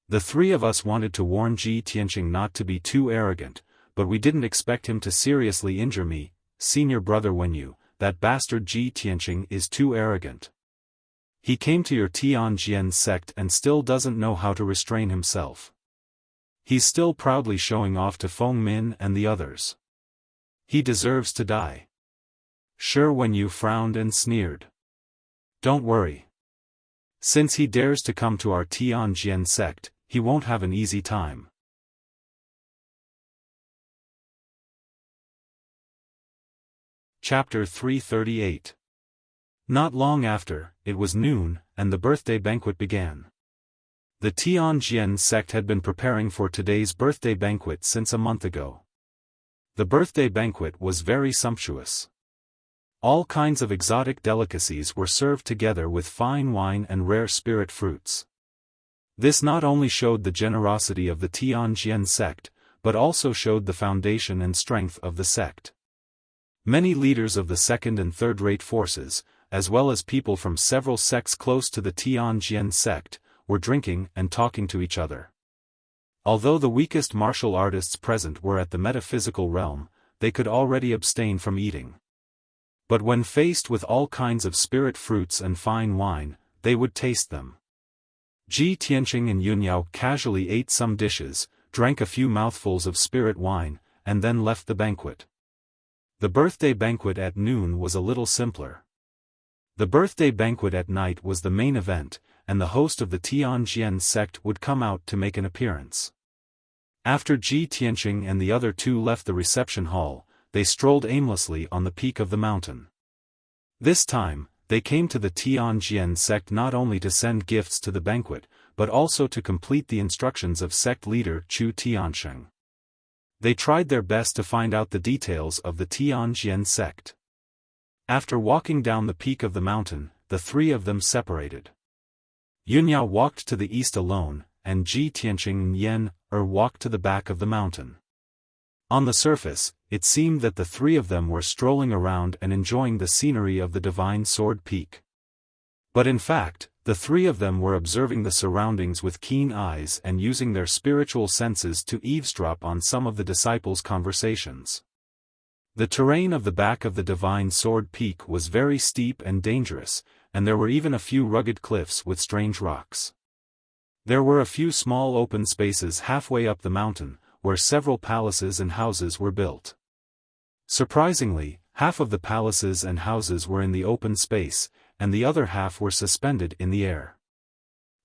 "The 3 of us wanted to warn Ji Tianqing not to be too arrogant, but we didn't expect him to seriously injure me, senior brother Wenyu, that bastard Ji Tianqing is too arrogant. He came to your Tianjian sect and still doesn't know how to restrain himself. He's still proudly showing off to Feng Min and the others. He deserves to die." Shi Wenyu frowned and sneered. Don't worry. Since he dares to come to our Tianjin sect, he won't have an easy time. Chapter 338. Not long after, it was noon, and the birthday banquet began. The Tianjin sect had been preparing for today's birthday banquet since a month ago. The birthday banquet was very sumptuous. All kinds of exotic delicacies were served together with fine wine and rare spirit fruits. This not only showed the generosity of the Tianjin sect, but also showed the foundation and strength of the sect. Many leaders of the second and third-rate forces, as well as people from several sects close to the Tianjin sect, were drinking and talking to each other. Although the weakest martial artists present were at the metaphysical realm, they could already abstain from eating. But when faced with all kinds of spirit fruits and fine wine, they would taste them. Ji Tianqing and Yunyao casually ate some dishes, drank a few mouthfuls of spirit wine, and then left the banquet. The birthday banquet at noon was a little simpler. The birthday banquet at night was the main event, and the host of the Tianjin sect would come out to make an appearance. After Ji Tianqing and the other two left the reception hall, they strolled aimlessly on the peak of the mountain. This time, they came to the Tianjin sect not only to send gifts to the banquet, but also to complete the instructions of sect leader Chu Tiansheng. They tried their best to find out the details of the Tianjin sect. After walking down the peak of the mountain, the three of them separated. Yunyao walked to the east alone, and Ji Tianqing and Yen walked to the back of the mountain. On the surface, it seemed that the three of them were strolling around and enjoying the scenery of the Divine Sword Peak. But in fact, the three of them were observing the surroundings with keen eyes and using their spiritual senses to eavesdrop on some of the disciples' conversations. The terrain of the back of the Divine Sword Peak was very steep and dangerous, and there were even a few rugged cliffs with strange rocks. There were a few small open spaces halfway up the mountain, where several palaces and houses were built. Surprisingly, half of the palaces and houses were in the open space, and the other half were suspended in the air.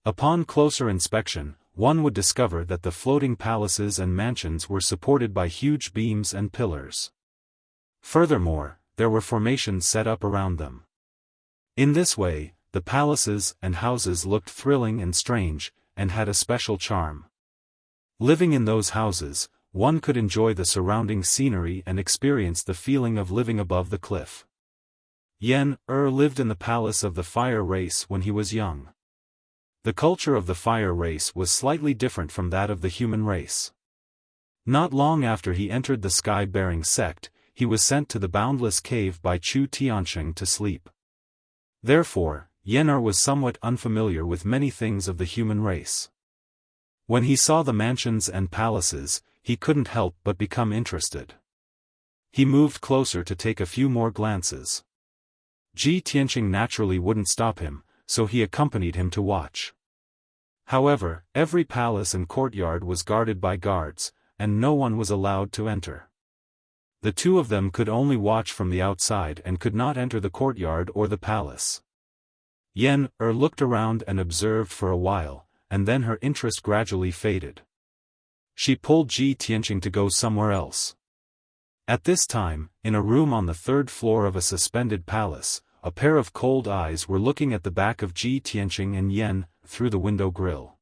Upon closer inspection, one would discover that the floating palaces and mansions were supported by huge beams and pillars. Furthermore, there were formations set up around them. In this way, the palaces and houses looked thrilling and strange, and had a special charm. Living in those houses, one could enjoy the surrounding scenery and experience the feeling of living above the cliff. Yen lived in the palace of the fire race when he was young. The culture of the fire race was slightly different from that of the human race. Not long after he entered the sky-bearing sect, he was sent to the boundless cave by Chu Tiansheng to sleep. Therefore, Yen was somewhat unfamiliar with many things of the human race. When he saw the mansions and palaces, he couldn't help but become interested. He moved closer to take a few more glances. Ji Tianqing naturally wouldn't stop him, so he accompanied him to watch. However, every palace and courtyard was guarded by guards, and no one was allowed to enter. The two of them could only watch from the outside and could not enter the courtyard or the palace. Yen looked around and observed for a while, and then her interest gradually faded. She pulled Ji Tianqing to go somewhere else. At this time, in a room on the third floor of a suspended palace, a pair of cold eyes were looking at the back of Ji Tianqing and Yen through the window grill.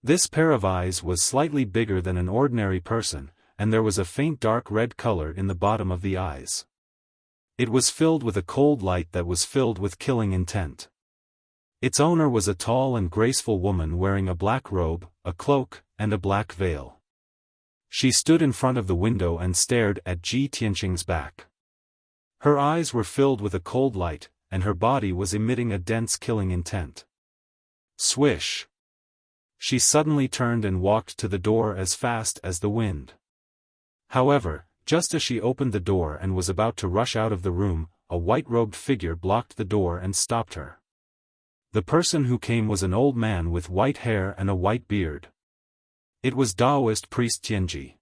This pair of eyes was slightly bigger than an ordinary person, and there was a faint dark red color in the bottom of the eyes. It was filled with a cold light that was filled with killing intent. Its owner was a tall and graceful woman wearing a black robe, a cloak, and a black veil. She stood in front of the window and stared at Ji Tianqing's back. Her eyes were filled with a cold light, and her body was emitting a dense killing intent. Swish! She suddenly turned and walked to the door as fast as the wind. However, just as she opened the door and was about to rush out of the room, a white-robed figure blocked the door and stopped her. The person who came was an old man with white hair and a white beard. It was Taoist priest Tianji.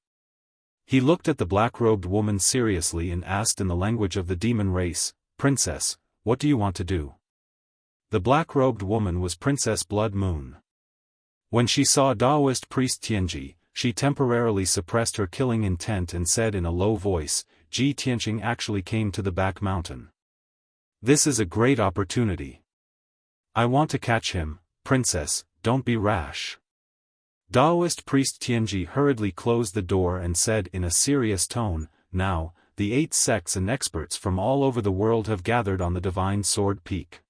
He looked at the black-robed woman seriously and asked in the language of the demon race, "Princess, what do you want to do?" The black-robed woman was Princess Blood Moon. When she saw Taoist priest Tianji, she temporarily suppressed her killing intent and said in a low voice, "Ji Tianqing actually came to the back mountain. This is a great opportunity. I want to catch him, princess, don't be rash." Taoist priest Tianji hurriedly closed the door and said in a serious tone, "Now, the 8 sects and experts from all over the world have gathered on the Divine Sword Peak.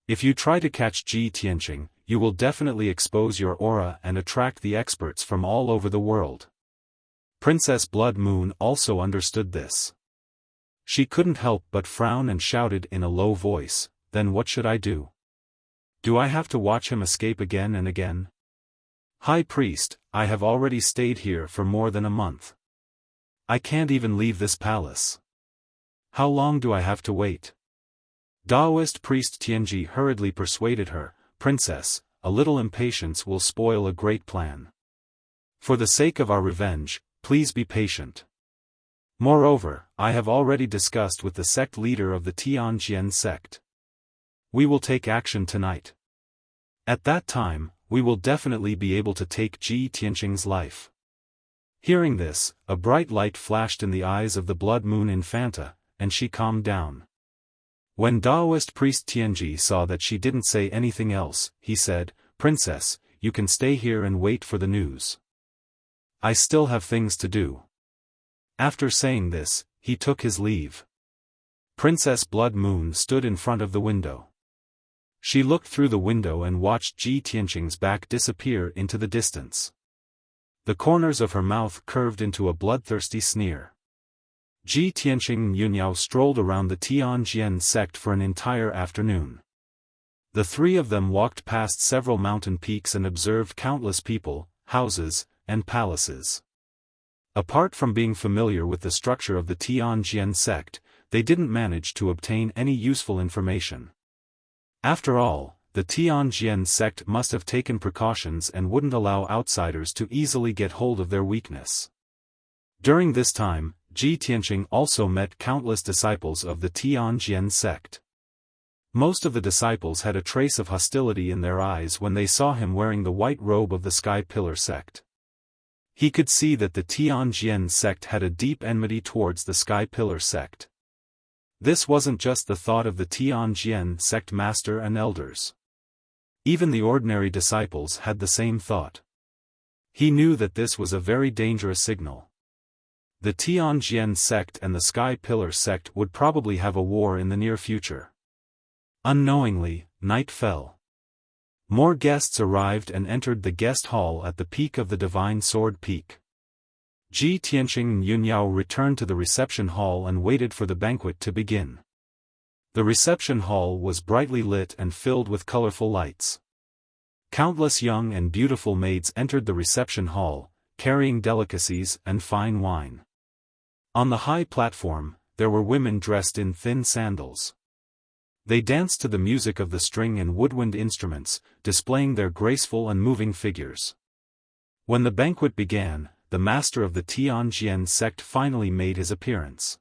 If you try to catch Ji Tianqing, you will definitely expose your aura and attract the experts from all over the world." Princess Blood Moon also understood this. She couldn't help but frown and shouted in a low voice, "Then what should I do? Do I have to watch him escape again and again? High Priest, I have already stayed here for more than a month. I can't even leave this palace. How long do I have to wait?" Taoist priest Tianji hurriedly persuaded her, "Princess, a little impatience will spoil a great plan. For the sake of our revenge, please be patient. Moreover, I have already discussed with the sect leader of the Tianjian sect. We will take action tonight. At that time, we will definitely be able to take Ji Tianqing's life." Hearing this, a bright light flashed in the eyes of the Blood Moon Infanta, and she calmed down. When Taoist priest Tianji saw that she didn't say anything else, he said, "Princess, you can stay here and wait for the news. I still have things to do." After saying this, he took his leave. Princess Blood Moon stood in front of the window. She looked through the window and watched Ji Tianqing's back disappear into the distance. The corners of her mouth curved into a bloodthirsty sneer. Ji Tianqing and Yunyao strolled around the Tianjian sect for an entire afternoon. The 3 of them walked past several mountain peaks and observed countless people, houses, and palaces. Apart from being familiar with the structure of the Tianjian sect, they didn't manage to obtain any useful information. After all, the Tianjian sect must have taken precautions and wouldn't allow outsiders to easily get hold of their weakness. During this time, Ji Tianqing also met countless disciples of the Tianjian sect. Most of the disciples had a trace of hostility in their eyes when they saw him wearing the white robe of the Sky Pillar sect. He could see that the Tianjian sect had a deep enmity towards the Sky Pillar sect. This wasn't just the thought of the Tianjian sect master and elders. Even the ordinary disciples had the same thought. He knew that this was a very dangerous signal. The Tianjian sect and the Sky Pillar sect would probably have a war in the near future. Unknowingly, night fell. More guests arrived and entered the guest hall at the peak of the Divine Sword Peak. Ji Tianqing and Yunyao returned to the reception hall and waited for the banquet to begin. The reception hall was brightly lit and filled with colorful lights. Countless young and beautiful maids entered the reception hall, carrying delicacies and fine wine. On the high platform, there were women dressed in thin sandals. They danced to the music of the string and woodwind instruments, displaying their graceful and moving figures. When the banquet began, the master of the Tianjian sect finally made his appearance.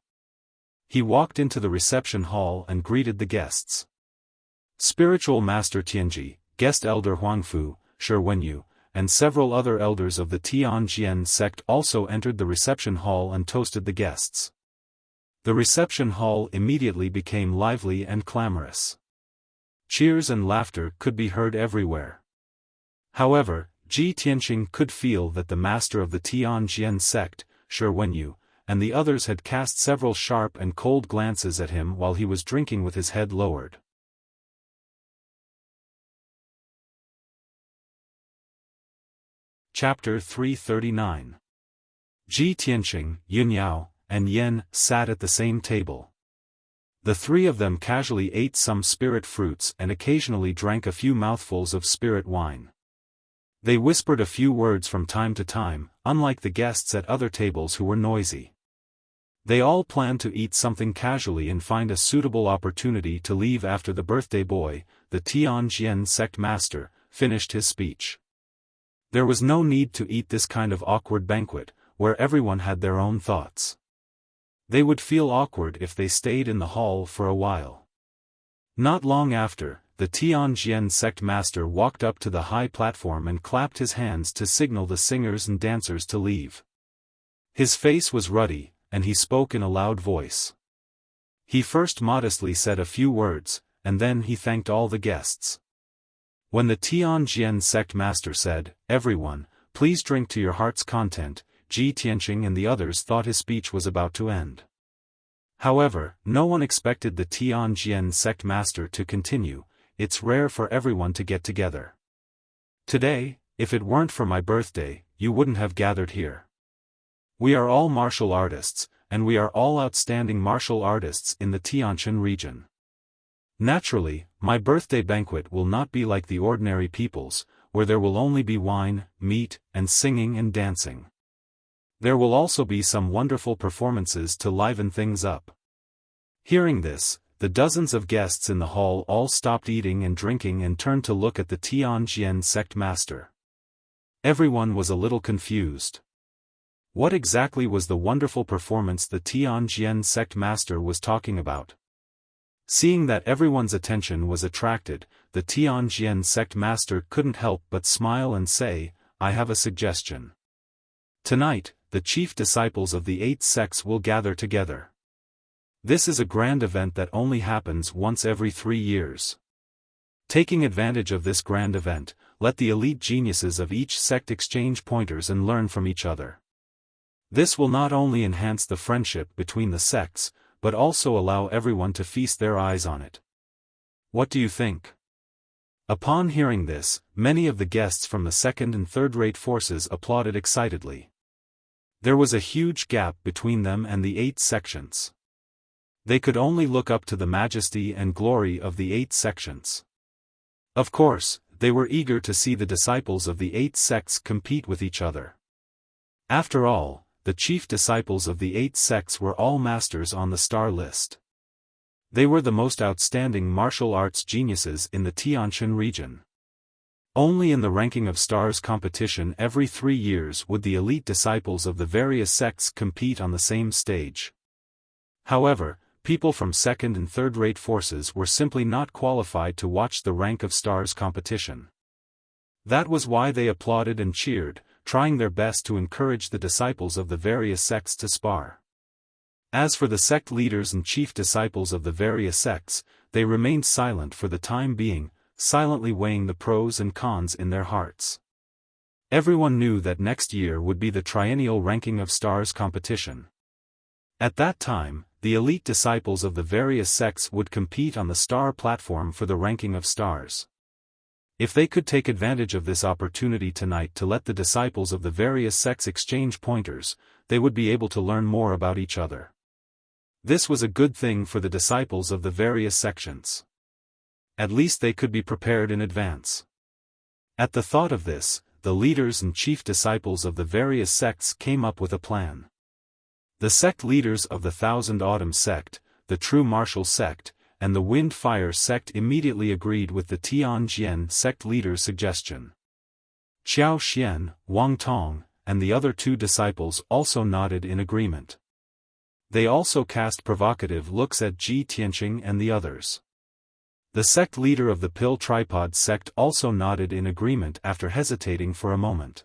He walked into the reception hall and greeted the guests. Spiritual Master Tianji, Guest Elder Huangfu, Shi Wenyu, and several other elders of the Tianjian sect also entered the reception hall and toasted the guests. The reception hall immediately became lively and clamorous. Cheers and laughter could be heard everywhere. However, Ji Tianqing could feel that the master of the Tianjian sect, Shi Wenyu, and the others had cast several sharp and cold glances at him while he was drinking with his head lowered. Chapter 339. Ji Tianqing, Yunyao, and Yen sat at the same table. The 3 of them casually ate some spirit fruits and occasionally drank a few mouthfuls of spirit wine. They whispered a few words from time to time, unlike the guests at other tables who were noisy. They all planned to eat something casually and find a suitable opportunity to leave after the birthday boy, the Tianjian sect master, finished his speech. There was no need to eat this kind of awkward banquet, where everyone had their own thoughts. They would feel awkward if they stayed in the hall for a while. Not long after, the Tianjian sect master walked up to the high platform and clapped his hands to signal the singers and dancers to leave. His face was ruddy, and he spoke in a loud voice. He first modestly said a few words, and then he thanked all the guests. When the Tianjian sect master said, "Everyone, please drink to your heart's content," Ji Tianqing and the others thought his speech was about to end. However, no one expected the Tianjian sect master to continue. "It's rare for everyone to get together. Today, if it weren't for my birthday, you wouldn't have gathered here. We are all martial artists, and we are all outstanding martial artists in the Tianshan region. Naturally, my birthday banquet will not be like the ordinary people's, where there will only be wine, meat, and singing and dancing. There will also be some wonderful performances to liven things up." Hearing this, the dozens of guests in the hall all stopped eating and drinking and turned to look at the Tianjian sect master. Everyone was a little confused. What exactly was the wonderful performance the Tianjian sect master was talking about? Seeing that everyone's attention was attracted, the Tianjian sect master couldn't help but smile and say, "I have a suggestion. Tonight, the chief disciples of the 8 sects will gather together. This is a grand event that only happens once every 3 years. Taking advantage of this grand event, let the elite geniuses of each sect exchange pointers and learn from each other. This will not only enhance the friendship between the sects, but also allow everyone to feast their eyes on it. What do you think?" Upon hearing this, many of the guests from the second and third-rate forces applauded excitedly. There was a huge gap between them and the 8 sections. They could only look up to the majesty and glory of the 8 sections. Of course, they were eager to see the disciples of the 8 sects compete with each other. After all, the chief disciples of the 8 sects were all masters on the star list. They were the most outstanding martial arts geniuses in the Tianshan region. Only in the ranking of stars competition every 3 years would the elite disciples of the various sects compete on the same stage. However, people from second and third-rate forces were simply not qualified to watch the rank of stars competition. That was why they applauded and cheered, trying their best to encourage the disciples of the various sects to spar. As for the sect leaders and chief disciples of the various sects, they remained silent for the time being, silently weighing the pros and cons in their hearts. Everyone knew that next year would be the triennial ranking of stars competition. At that time, the elite disciples of the various sects would compete on the star platform for the ranking of stars. If they could take advantage of this opportunity tonight to let the disciples of the various sects exchange pointers, they would be able to learn more about each other. This was a good thing for the disciples of the various sections. At least they could be prepared in advance. At the thought of this, the leaders and chief disciples of the various sects came up with a plan. The sect leaders of the Thousand Autumns sect, the True Martial sect, and the Wind Fire sect immediately agreed with the Tianjian sect leader's suggestion. Xiao Xian, Wang Tong, and the other 2 disciples also nodded in agreement. They also cast provocative looks at Ji Tianqing and the others. The sect leader of the Pill Tripod sect also nodded in agreement after hesitating for a moment.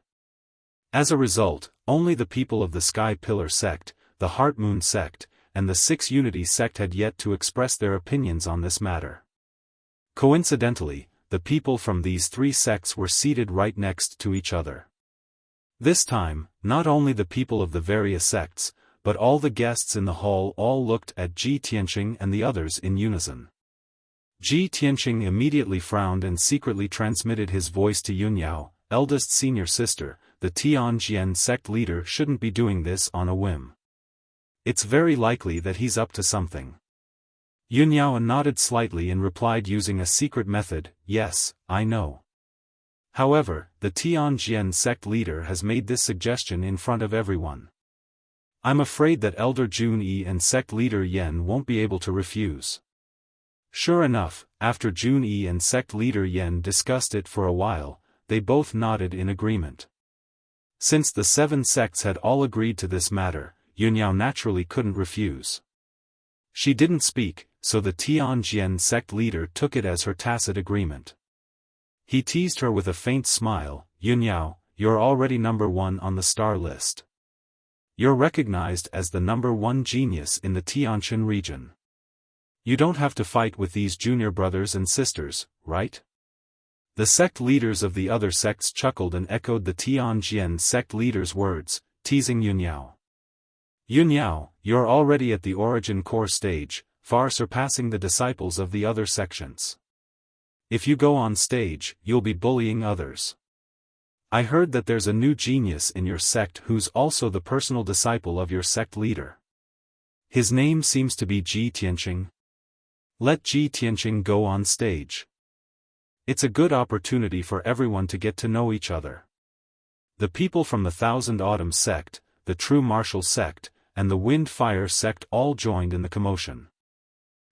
As a result, only the people of the Sky Pillar sect, the Heart Moon sect, and the 6 Unity sect had yet to express their opinions on this matter. Coincidentally, the people from these 3 sects were seated right next to each other. This time, not only the people of the various sects, but all the guests in the hall all looked at Ji Tianqing and the others in unison. Ji Tianqing immediately frowned and secretly transmitted his voice to Yunyao, eldest senior sister. The Tianjian sect leader shouldn't be doing this on a whim. It's very likely that he's up to something. Yunyao nodded slightly and replied using a secret method, "Yes, I know." However, the Tianjian sect leader has made this suggestion in front of everyone. I'm afraid that Elder Jun Yi and sect leader Yen won't be able to refuse. Sure enough, after Jun Yi and sect leader Yen discussed it for a while, they both nodded in agreement. Since the 7 sects had all agreed to this matter, Yunyao naturally couldn't refuse. She didn't speak, so the Tianjin sect leader took it as her tacit agreement. He teased her with a faint smile, "Yunyao, you're already #1 on the star list. You're recognized as the #1 genius in the Tianjin region. You don't have to fight with these junior brothers and sisters, right?" The sect leaders of the other sects chuckled and echoed the Tianjin sect leader's words, teasing Yunyao. "Yunyao, you're already at the origin core stage, far surpassing the disciples of the other sections. If you go on stage, you'll be bullying others. I heard that there's a new genius in your sect who's also the personal disciple of your sect leader. His name seems to be Ji Tianqing. Let Ji Tianqing go on stage. It's a good opportunity for everyone to get to know each other." The people from the Thousand Autumn sect, the True Martial sect, and the Wind Fire sect all joined in the commotion.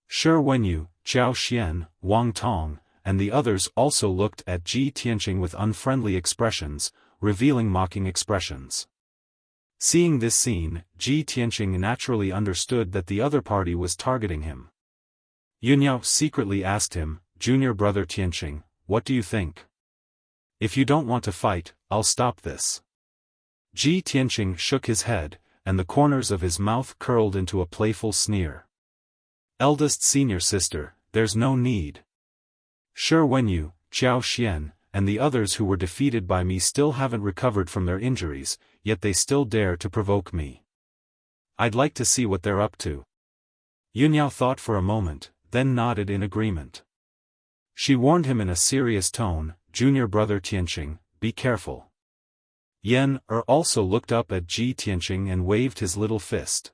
Shi Wenyu, Zhao Xian, Wang Tong, and the others also looked at Ji Tianqing with unfriendly expressions, revealing mocking expressions. Seeing this scene, Ji Tianqing naturally understood that the other party was targeting him. Yunyao secretly asked him, "Junior brother Tianqing, what do you think? If you don't want to fight, I'll stop this." Ji Tianqing shook his head, and the corners of his mouth curled into a playful sneer. "Eldest senior sister, there's no need. Shi Wenyu, Zhao Xian, and the others who were defeated by me still haven't recovered from their injuries, yet they still dare to provoke me. I'd like to see what they're up to." Yunyao thought for a moment, then nodded in agreement. She warned him in a serious tone, "Junior brother Tianqing, be careful." Yan also looked up at Ji Tianqing and waved his little fist.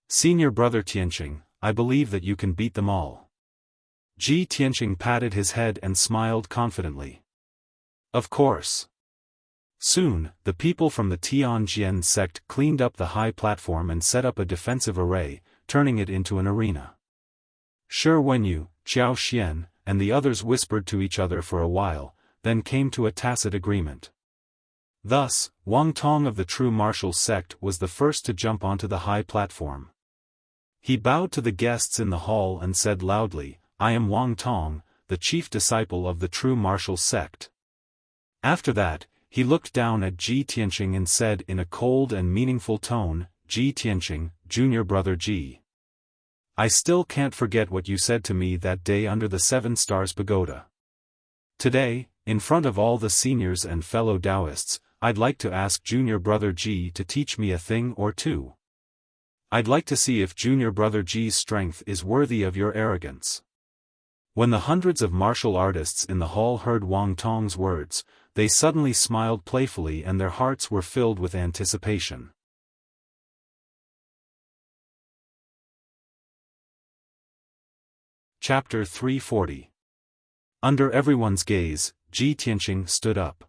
"Senior brother Tianqing, I believe that you can beat them all." Ji Tianqing patted his head and smiled confidently. "Of course." Soon, the people from the Tianjin sect cleaned up the high platform and set up a defensive array, turning it into an arena. Shi Wenyu, Zhao Xian, and the others whispered to each other for a while, then came to a tacit agreement. Thus, Wang Tong of the True Martial sect was the first to jump onto the high platform. He bowed to the guests in the hall and said loudly, "I am Wang Tong, the chief disciple of the True Martial sect." After that, he looked down at Ji Tianqing and said in a cold and meaningful tone, "Ji Tianqing, junior brother Ji. I still can't forget what you said to me that day under the 7 Stars Pagoda. Today, in front of all the seniors and fellow Taoists, I'd like to ask junior brother Ji to teach me a thing or two. I'd like to see if junior brother Ji's strength is worthy of your arrogance." When the hundreds of martial artists in the hall heard Wang Tong's words, they suddenly smiled playfully and their hearts were filled with anticipation. Chapter 340. Under everyone's gaze, Ji Tianqing stood up.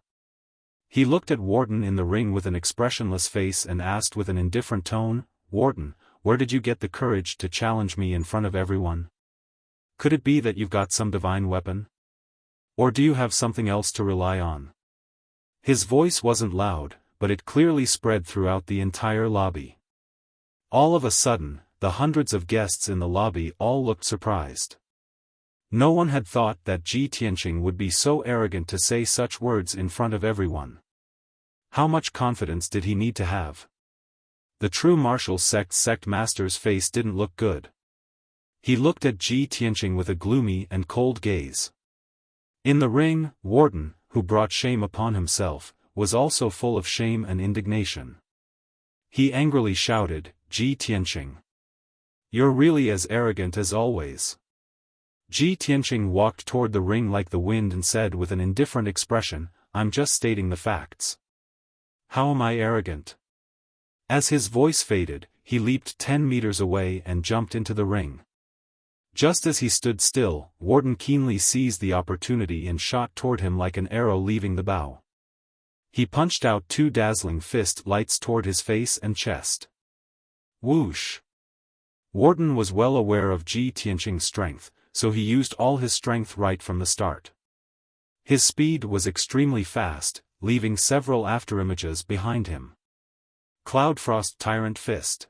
He looked at Warden in the ring with an expressionless face and asked with an indifferent tone, "Warden, where did you get the courage to challenge me in front of everyone? Could it be that you've got some divine weapon? Or do you have something else to rely on?" His voice wasn't loud, but it clearly spread throughout the entire lobby. All of a sudden, the hundreds of guests in the lobby all looked surprised. No one had thought that Ji Tianqing would be so arrogant to say such words in front of everyone. How much confidence did he need to have? The True Martial sect master's face didn't look good. He looked at Ji Tianqing with a gloomy and cold gaze. In the ring, Warden, who brought shame upon himself, was also full of shame and indignation. He angrily shouted, "Ji Tianqing. You're really as arrogant as always." Ji Tianqing walked toward the ring like the wind and said with an indifferent expression, "I'm just stating the facts. How am I arrogant?" As his voice faded, he leaped 10 meters away and jumped into the ring. Just as he stood still, Warden keenly seized the opportunity and shot toward him like an arrow leaving the bow. He punched out 2 dazzling fist lights toward his face and chest. Whoosh! Warden was well aware of Ji Tianqing's strength, so he used all his strength right from the start. His speed was extremely fast, leaving several afterimages behind him. Cloudfrost Tyrant Fist.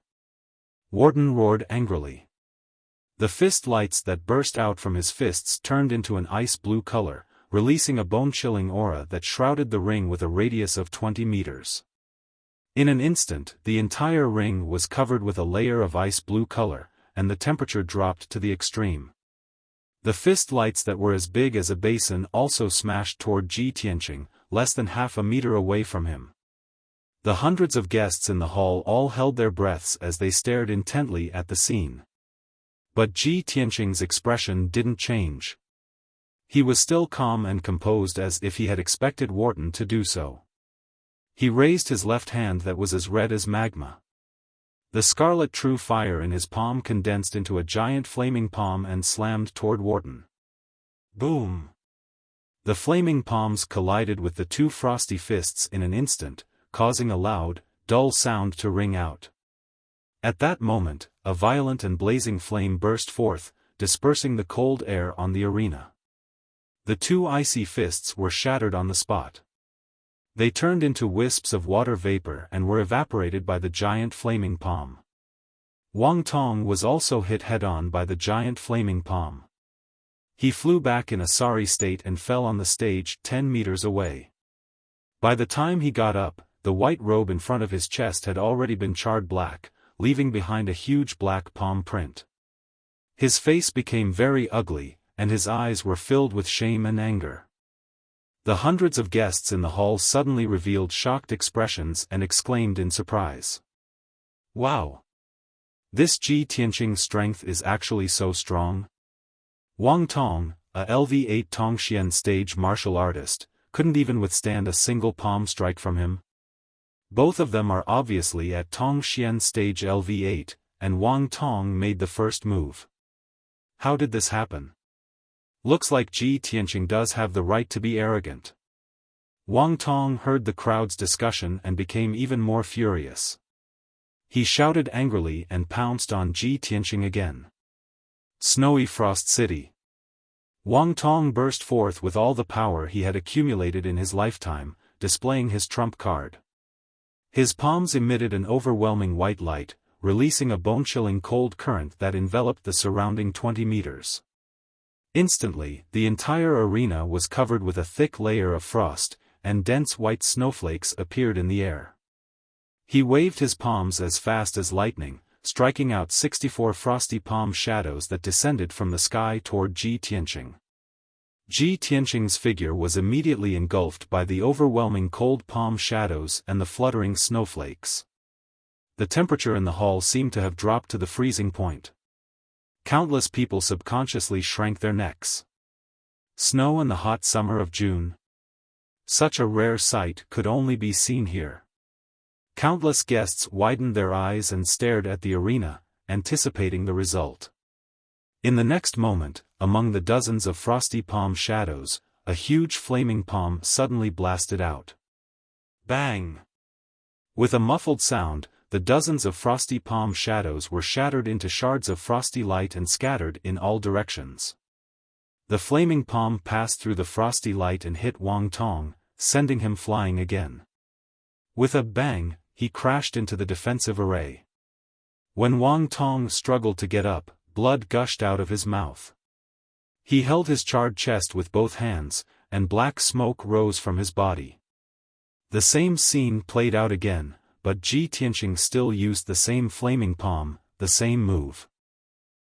Warden roared angrily. The fist lights that burst out from his fists turned into an ice blue color, releasing a bone-chilling aura that shrouded the ring with a radius of 20 meters. In an instant, the entire ring was covered with a layer of ice blue color, and the temperature dropped to the extreme. The fist lights that were as big as a basin also smashed toward Ji Tianqing, less than half a meter away from him. The hundreds of guests in the hall all held their breaths as they stared intently at the scene. But Ji Tianqing's expression didn't change. He was still calm and composed as if he had expected Wharton to do so. He raised his left hand that was as red as magma. The scarlet true fire in his palm condensed into a giant flaming palm and slammed toward Wharton. Boom! The flaming palms collided with the two frosty fists in an instant, causing a loud, dull sound to ring out. At that moment, a violent and blazing flame burst forth, dispersing the cold air on the arena. The two icy fists were shattered on the spot. They turned into wisps of water vapor and were evaporated by the giant flaming palm. Wang Tong was also hit head-on by the giant flaming palm. He flew back in a sorry state and fell on the stage 10 meters away. By the time he got up, the white robe in front of his chest had already been charred black, leaving behind a huge black palm print. His face became very ugly, and his eyes were filled with shame and anger. The hundreds of guests in the hall suddenly revealed shocked expressions and exclaimed in surprise. Wow! This Ji Tianqing's strength is actually so strong? Wang Tong, a LV8 Tongxian stage martial artist, couldn't even withstand a single palm strike from him. Both of them are obviously at Tongxian stage LV8, and Wang Tong made the first move. How did this happen? Looks like Ji Tianqing does have the right to be arrogant. Wang Tong heard the crowd's discussion and became even more furious. He shouted angrily and pounced on Ji Tianqing again. Snowy Frost City. Wang Tong burst forth with all the power he had accumulated in his lifetime, displaying his trump card. His palms emitted an overwhelming white light, releasing a bone-chilling cold current that enveloped the surrounding 20 meters. Instantly, the entire arena was covered with a thick layer of frost, and dense white snowflakes appeared in the air. He waved his palms as fast as lightning, striking out 64 frosty palm shadows that descended from the sky toward Ji Tianqing. Ji Tianqing's figure was immediately engulfed by the overwhelming cold palm shadows and the fluttering snowflakes. The temperature in the hall seemed to have dropped to the freezing point. Countless people subconsciously shrank their necks. Snow in the hot summer of June. Such a rare sight could only be seen here. Countless guests widened their eyes and stared at the arena, anticipating the result. In the next moment, among the dozens of frosty palm shadows, a huge flaming palm suddenly blasted out. Bang! With a muffled sound, the dozens of frosty palm shadows were shattered into shards of frosty light and scattered in all directions. The flaming palm passed through the frosty light and hit Wang Tong, sending him flying again. With a bang, he crashed into the defensive array. When Wang Tong struggled to get up, blood gushed out of his mouth. He held his charred chest with both hands, and black smoke rose from his body. The same scene played out again, but Ji Tianqing still used the same flaming palm, the same move.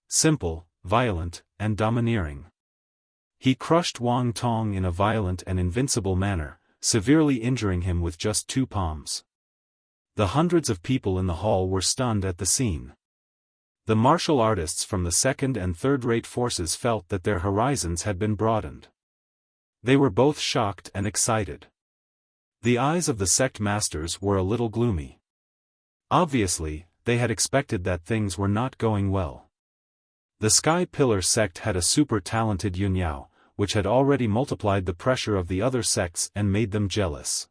Simple, violent, and domineering. He crushed Wang Tong in a violent and invincible manner, severely injuring him with just 2 palms. The hundreds of people in the hall were stunned at the scene. The martial artists from the second and third-rate forces felt that their horizons had been broadened. They were both shocked and excited. The eyes of the sect masters were a little gloomy. Obviously, they had expected that things were not going well. The Sky Pillar sect had a super-talented Yunyao, which had already multiplied the pressure of the other sects and made them jealous.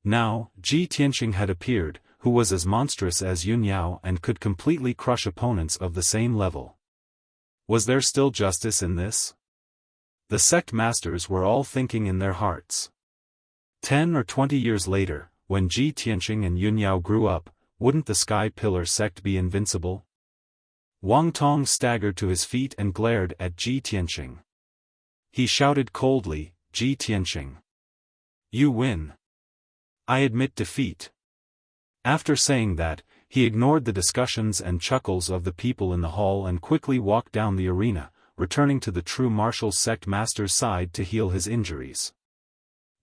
Now, Ji Tianqing had appeared, who was as monstrous as Yunyao and could completely crush opponents of the same level. Was there still justice in this? The sect masters were all thinking in their hearts. 10 or 20 years later, when Ji Tianqing and Yunyao grew up, wouldn't the Sky Pillar sect be invincible? Wang Tong staggered to his feet and glared at Ji Tianqing. He shouted coldly, "Ji Tianqing. You win. I admit defeat." After saying that, he ignored the discussions and chuckles of the people in the hall and quickly walked down the arena, returning to the true martial sect master's side to heal his injuries.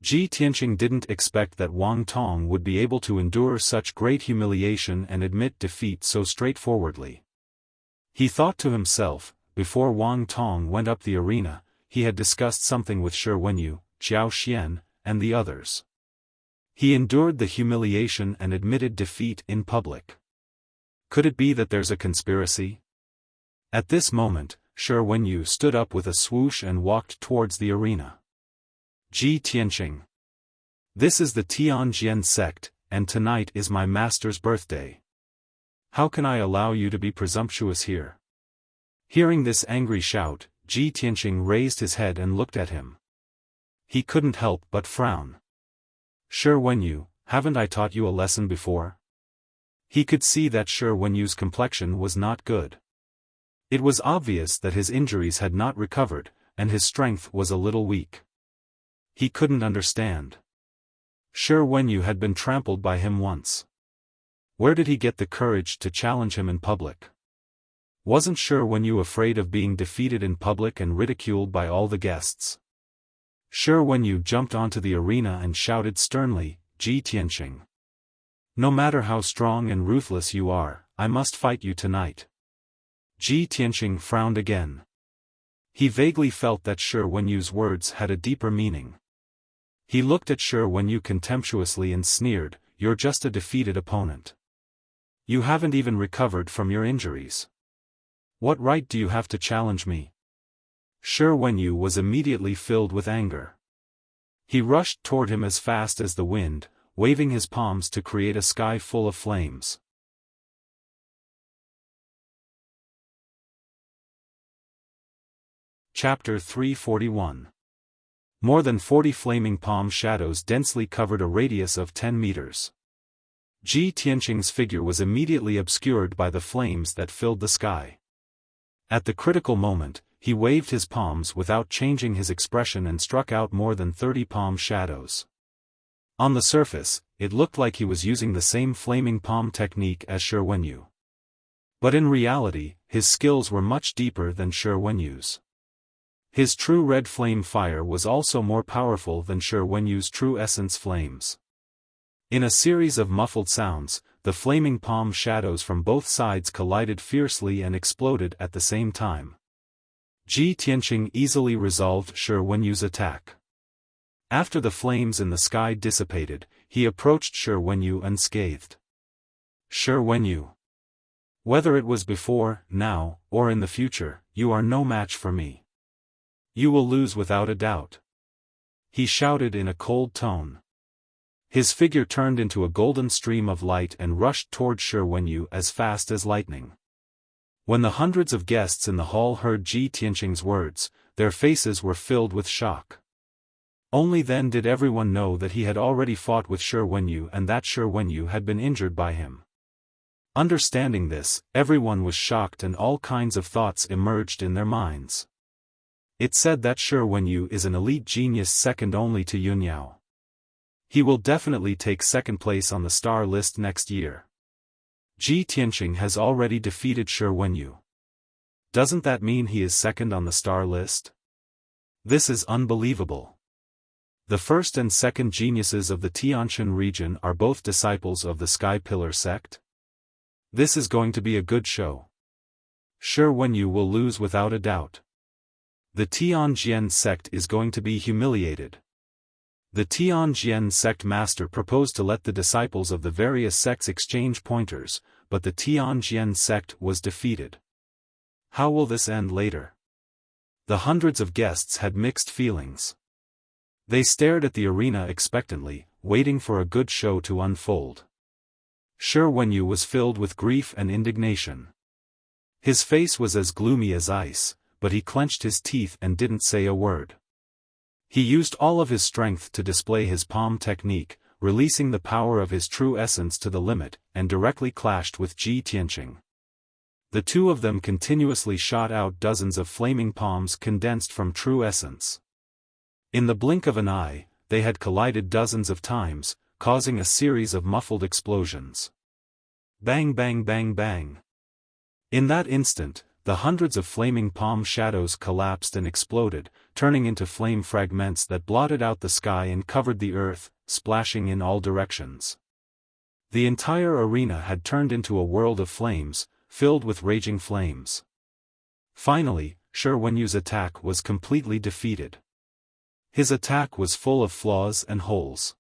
Ji Tianqing didn't expect that Wang Tong would be able to endure such great humiliation and admit defeat so straightforwardly. He thought to himself, before Wang Tong went up the arena, he had discussed something with Shi Wenyu, Xiao Xian, and the others. He endured the humiliation and admitted defeat in public. Could it be that there's a conspiracy? At this moment, Shi Wenyu stood up with a swoosh and walked towards the arena. Ji Tianqing. This is the Tianjian sect, and tonight is my master's birthday. How can I allow you to be presumptuous here? Hearing this angry shout, Ji Tianqing raised his head and looked at him. He couldn't help but frown. Shi Wenyu, haven't I taught you a lesson before? He could see that Shi Wenyu's complexion was not good. It was obvious that his injuries had not recovered, and his strength was a little weak. He couldn't understand. Shi Wenyu had been trampled by him once. Where did he get the courage to challenge him in public? Wasn't Shi Wenyu afraid of being defeated in public and ridiculed by all the guests? Shi Wenyu jumped onto the arena and shouted sternly, "Ji Tianqing. No matter how strong and ruthless you are, I must fight you tonight." Ji Tianqing frowned again. He vaguely felt that Shi Wenyu's words had a deeper meaning. He looked at Shi Wenyu contemptuously and sneered, "You're just a defeated opponent. You haven't even recovered from your injuries. What right do you have to challenge me?" Shi Wenyu was immediately filled with anger. He rushed toward him as fast as the wind, waving his palms to create a sky full of flames. Chapter 341. More than 40 flaming palm shadows densely covered a radius of 10 meters. Ji Tianqing's figure was immediately obscured by the flames that filled the sky. At the critical moment, he waved his palms without changing his expression and struck out more than 30 palm shadows. On the surface, it looked like he was using the same flaming palm technique as Shi Wenyu. But in reality, his skills were much deeper than Shi Wenyu's. His true red flame fire was also more powerful than Shi Wenyu's true essence flames. In a series of muffled sounds, the flaming palm shadows from both sides collided fiercely and exploded at the same time. Ji Tianqing easily resolved Shi Wenyu's attack. After the flames in the sky dissipated, he approached Shi Wenyu unscathed. "Shi Wenyu. Whether it was before, now, or in the future, you are no match for me. You will lose without a doubt," he shouted in a cold tone. His figure turned into a golden stream of light and rushed toward Shi Wenyu as fast as lightning. When the hundreds of guests in the hall heard Ji Tianqing's words, their faces were filled with shock. Only then did everyone know that he had already fought with Shi Wenyu and that Shi Wenyu had been injured by him. Understanding this, everyone was shocked and all kinds of thoughts emerged in their minds. It said that Shi Wenyu is an elite genius second only to Yunyao. He will definitely take second place on the star list next year. Ji Tianqing has already defeated Shi Wenyu. Doesn't that mean he is second on the star list? This is unbelievable. The first and second geniuses of the Tianshan region are both disciples of the Sky Pillar sect? This is going to be a good show. Shi Wenyu will lose without a doubt. The Tianjian sect is going to be humiliated. The Tianjian sect master proposed to let the disciples of the various sects exchange pointers, but the Tianjian sect was defeated. How will this end later? The hundreds of guests had mixed feelings. They stared at the arena expectantly, waiting for a good show to unfold. Shi Wenyu was filled with grief and indignation. His face was as gloomy as ice, but he clenched his teeth and didn't say a word. He used all of his strength to display his palm technique, releasing the power of his true essence to the limit, and directly clashed with Ji Tianqing. The two of them continuously shot out dozens of flaming palms condensed from true essence. In the blink of an eye, they had collided dozens of times, causing a series of muffled explosions. Bang bang bang bang. In that instant, the hundreds of flaming palm shadows collapsed and exploded, turning into flame fragments that blotted out the sky and covered the earth, splashing in all directions. The entire arena had turned into a world of flames, filled with raging flames. Finally, Shi Wenyu's attack was completely defeated. His attack was full of flaws and holes.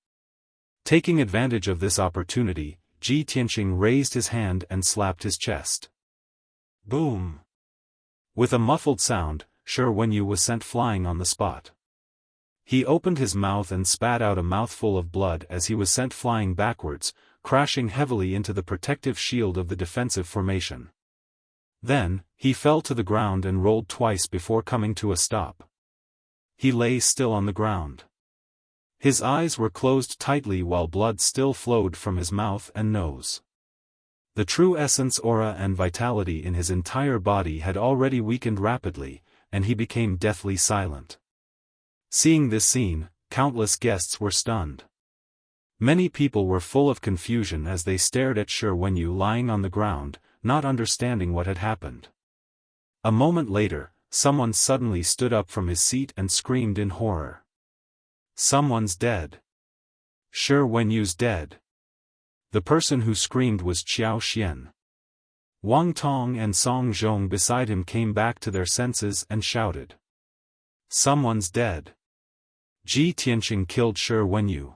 Taking advantage of this opportunity, Ji Tianqing raised his hand and slapped his chest. Boom! With a muffled sound, Shi Wenyu was sent flying on the spot. He opened his mouth and spat out a mouthful of blood as he was sent flying backwards, crashing heavily into the protective shield of the defensive formation. Then, he fell to the ground and rolled twice before coming to a stop. He lay still on the ground. His eyes were closed tightly while blood still flowed from his mouth and nose. The true essence aura and vitality in his entire body had already weakened rapidly, and he became deathly silent. Seeing this scene, countless guests were stunned. Many people were full of confusion as they stared at Shi Wenyu lying on the ground, not understanding what had happened. A moment later, someone suddenly stood up from his seat and screamed in horror. Someone's dead. Shi Wenyu's dead. The person who screamed was Qiao Xian. Wang Tong and Song Zhong beside him came back to their senses and shouted. Someone's dead. Ji Tianqing killed Shi Wenyu.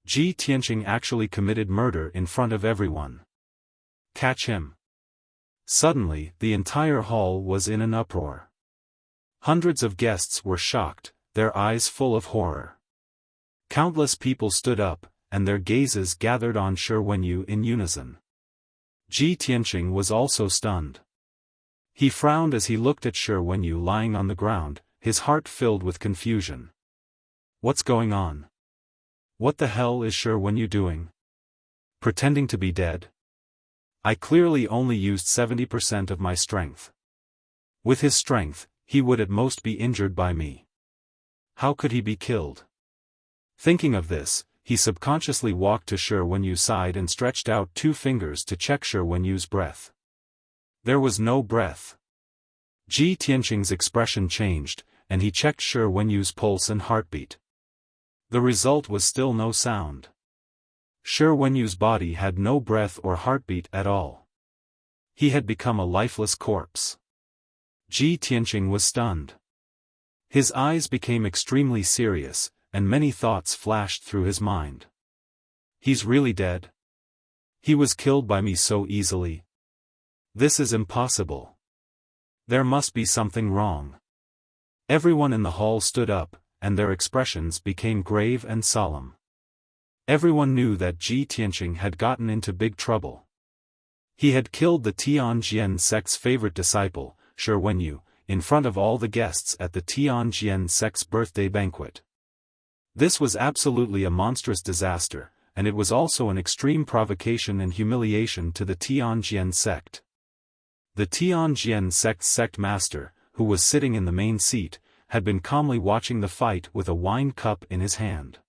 Ji Tianqing actually committed murder in front of everyone. Catch him. Suddenly, the entire hall was in an uproar. Hundreds of guests were shocked, their eyes full of horror. Countless people stood up, and their gazes gathered on Shi Wenyu in unison. Ji Tianqing was also stunned. He frowned as he looked at Shi Wenyu lying on the ground, his heart filled with confusion. What's going on? What the hell is Shi Wenyu doing? Pretending to be dead? I clearly only used 70% of my strength. With his strength, he would at most be injured by me. How could he be killed? Thinking of this, he subconsciously walked to Shi Wenyu's side and stretched out 2 fingers to check Shi Wenyu's breath. There was no breath. Ji Tianqing's expression changed, and he checked Shi Wenyu's pulse and heartbeat. The result was still no sound. Shi Wenyu's body had no breath or heartbeat at all. He had become a lifeless corpse. Ji Tianqing was stunned. His eyes became extremely serious, and many thoughts flashed through his mind. He's really dead? He was killed by me so easily. This is impossible. There must be something wrong. Everyone in the hall stood up, and their expressions became grave and solemn. Everyone knew that Ji Tianqing had gotten into big trouble. He had killed the Tianjian sect's favorite disciple, Shi Wenyu, in front of all the guests at the Tianjian sect's birthday banquet. This was absolutely a monstrous disaster, and it was also an extreme provocation and humiliation to the Tianjian sect. The Tianjian sect's sect master, who was sitting in the main seat, had been calmly watching the fight with a wine cup in his hand.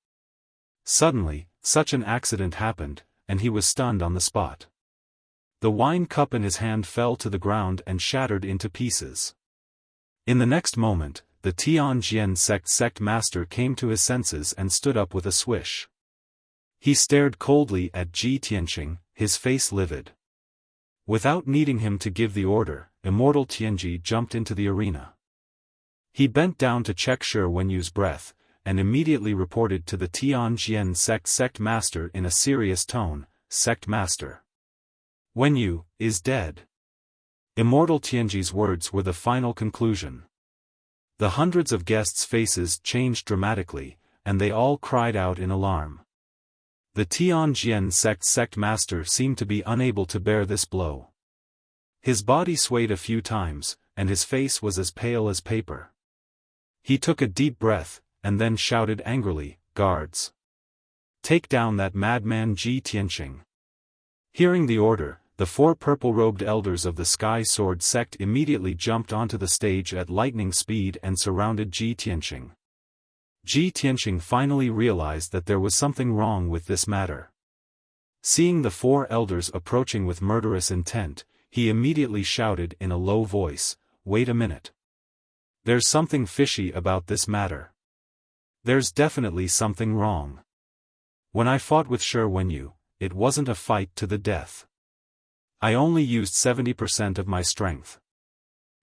Suddenly, such an accident happened, and he was stunned on the spot. The wine cup in his hand fell to the ground and shattered into pieces. In the next moment, the Tianjian sect master came to his senses and stood up with a swish. He stared coldly at Ji Tianqing, his face livid. Without needing him to give the order, Immortal Tianji jumped into the arena. He bent down to check Shi Wenyu's breath, and immediately reported to the Tianjian sect master in a serious tone, "Sect master, Wenyu is dead." Immortal Tianji's words were the final conclusion. The hundreds of guests' faces changed dramatically, and they all cried out in alarm. The Tianjian sect master seemed to be unable to bear this blow. His body swayed a few times, and his face was as pale as paper. He took a deep breath, and then shouted angrily, "Guards! Take down that madman Ji Tianqing." Hearing the order, the 4 purple-robed elders of the Sky Sword sect immediately jumped onto the stage at lightning speed and surrounded Ji Tianqing. Ji Tianqing finally realized that there was something wrong with this matter. Seeing the 4 elders approaching with murderous intent, he immediately shouted in a low voice, "Wait a minute. There's something fishy about this matter. There's definitely something wrong. When I fought with Shi Wenyu, it wasn't a fight to the death. I only used 70% of my strength.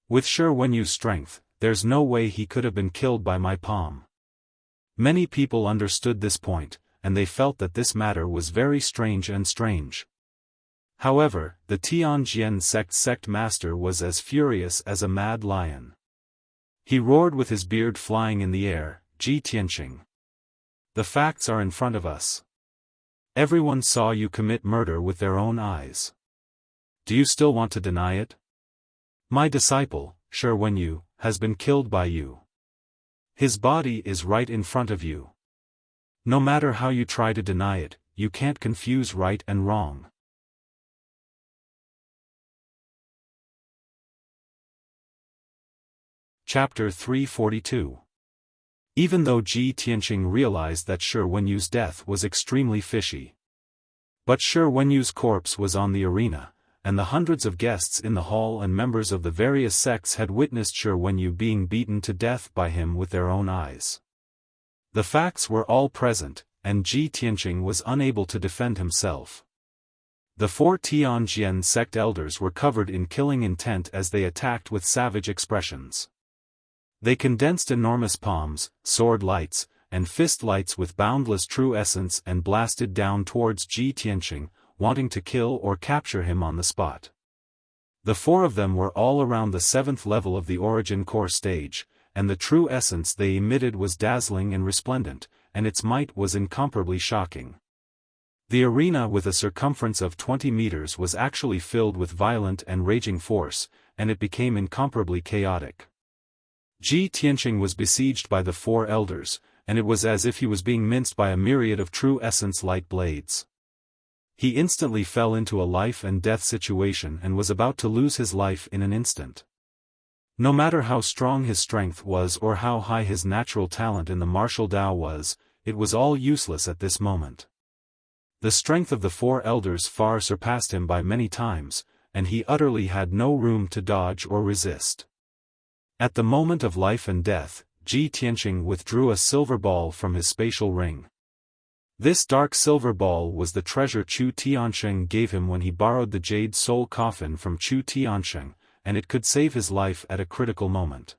With Shi Wenyu's strength, there's no way he could have been killed by my palm." Many people understood this point, and they felt that this matter was very strange. However, the Tianjian sect master was as furious as a mad lion. He roared with his beard flying in the air, "Ji Tianqing. The facts are in front of us. Everyone saw you commit murder with their own eyes. Do you still want to deny it? My disciple, Shi Wenyu, has been killed by you. His body is right in front of you. No matter how you try to deny it, you can't confuse right and wrong." Chapter 342. Even though Ji Tianqing realized that Shi Wenyu's death was extremely fishy. But Shi Wenyu's corpse was on the arena, and the hundreds of guests in the hall and members of the various sects had witnessed Shi Wenyu being beaten to death by him with their own eyes. The facts were all present, and Ji Tianqing was unable to defend himself. The 4 Tianjian sect elders were covered in killing intent as they attacked with savage expressions. They condensed enormous palms, sword lights, and fist lights with boundless true essence and blasted down towards Ji Tianqing, wanting to kill or capture him on the spot. The 4 of them were all around the 7th level of the origin core stage, and the true essence they emitted was dazzling and resplendent, and its might was incomparably shocking. The arena with a circumference of 20 meters was actually filled with violent and raging force, and it became incomparably chaotic. Ji Tianqing was besieged by the 4 elders, and it was as if he was being minced by a myriad of true essence light blades. He instantly fell into a life and death situation and was about to lose his life in an instant. No matter how strong his strength was or how high his natural talent in the martial Tao was, it was all useless at this moment. The strength of the 4 elders far surpassed him by many times, and he utterly had no room to dodge or resist. At the moment of life and death, Ji Tianqing withdrew a silver ball from his spatial ring. This dark silver ball was the treasure Chu Tiansheng gave him when he borrowed the jade soul coffin from Chu Tiansheng, and it could save his life at a critical moment.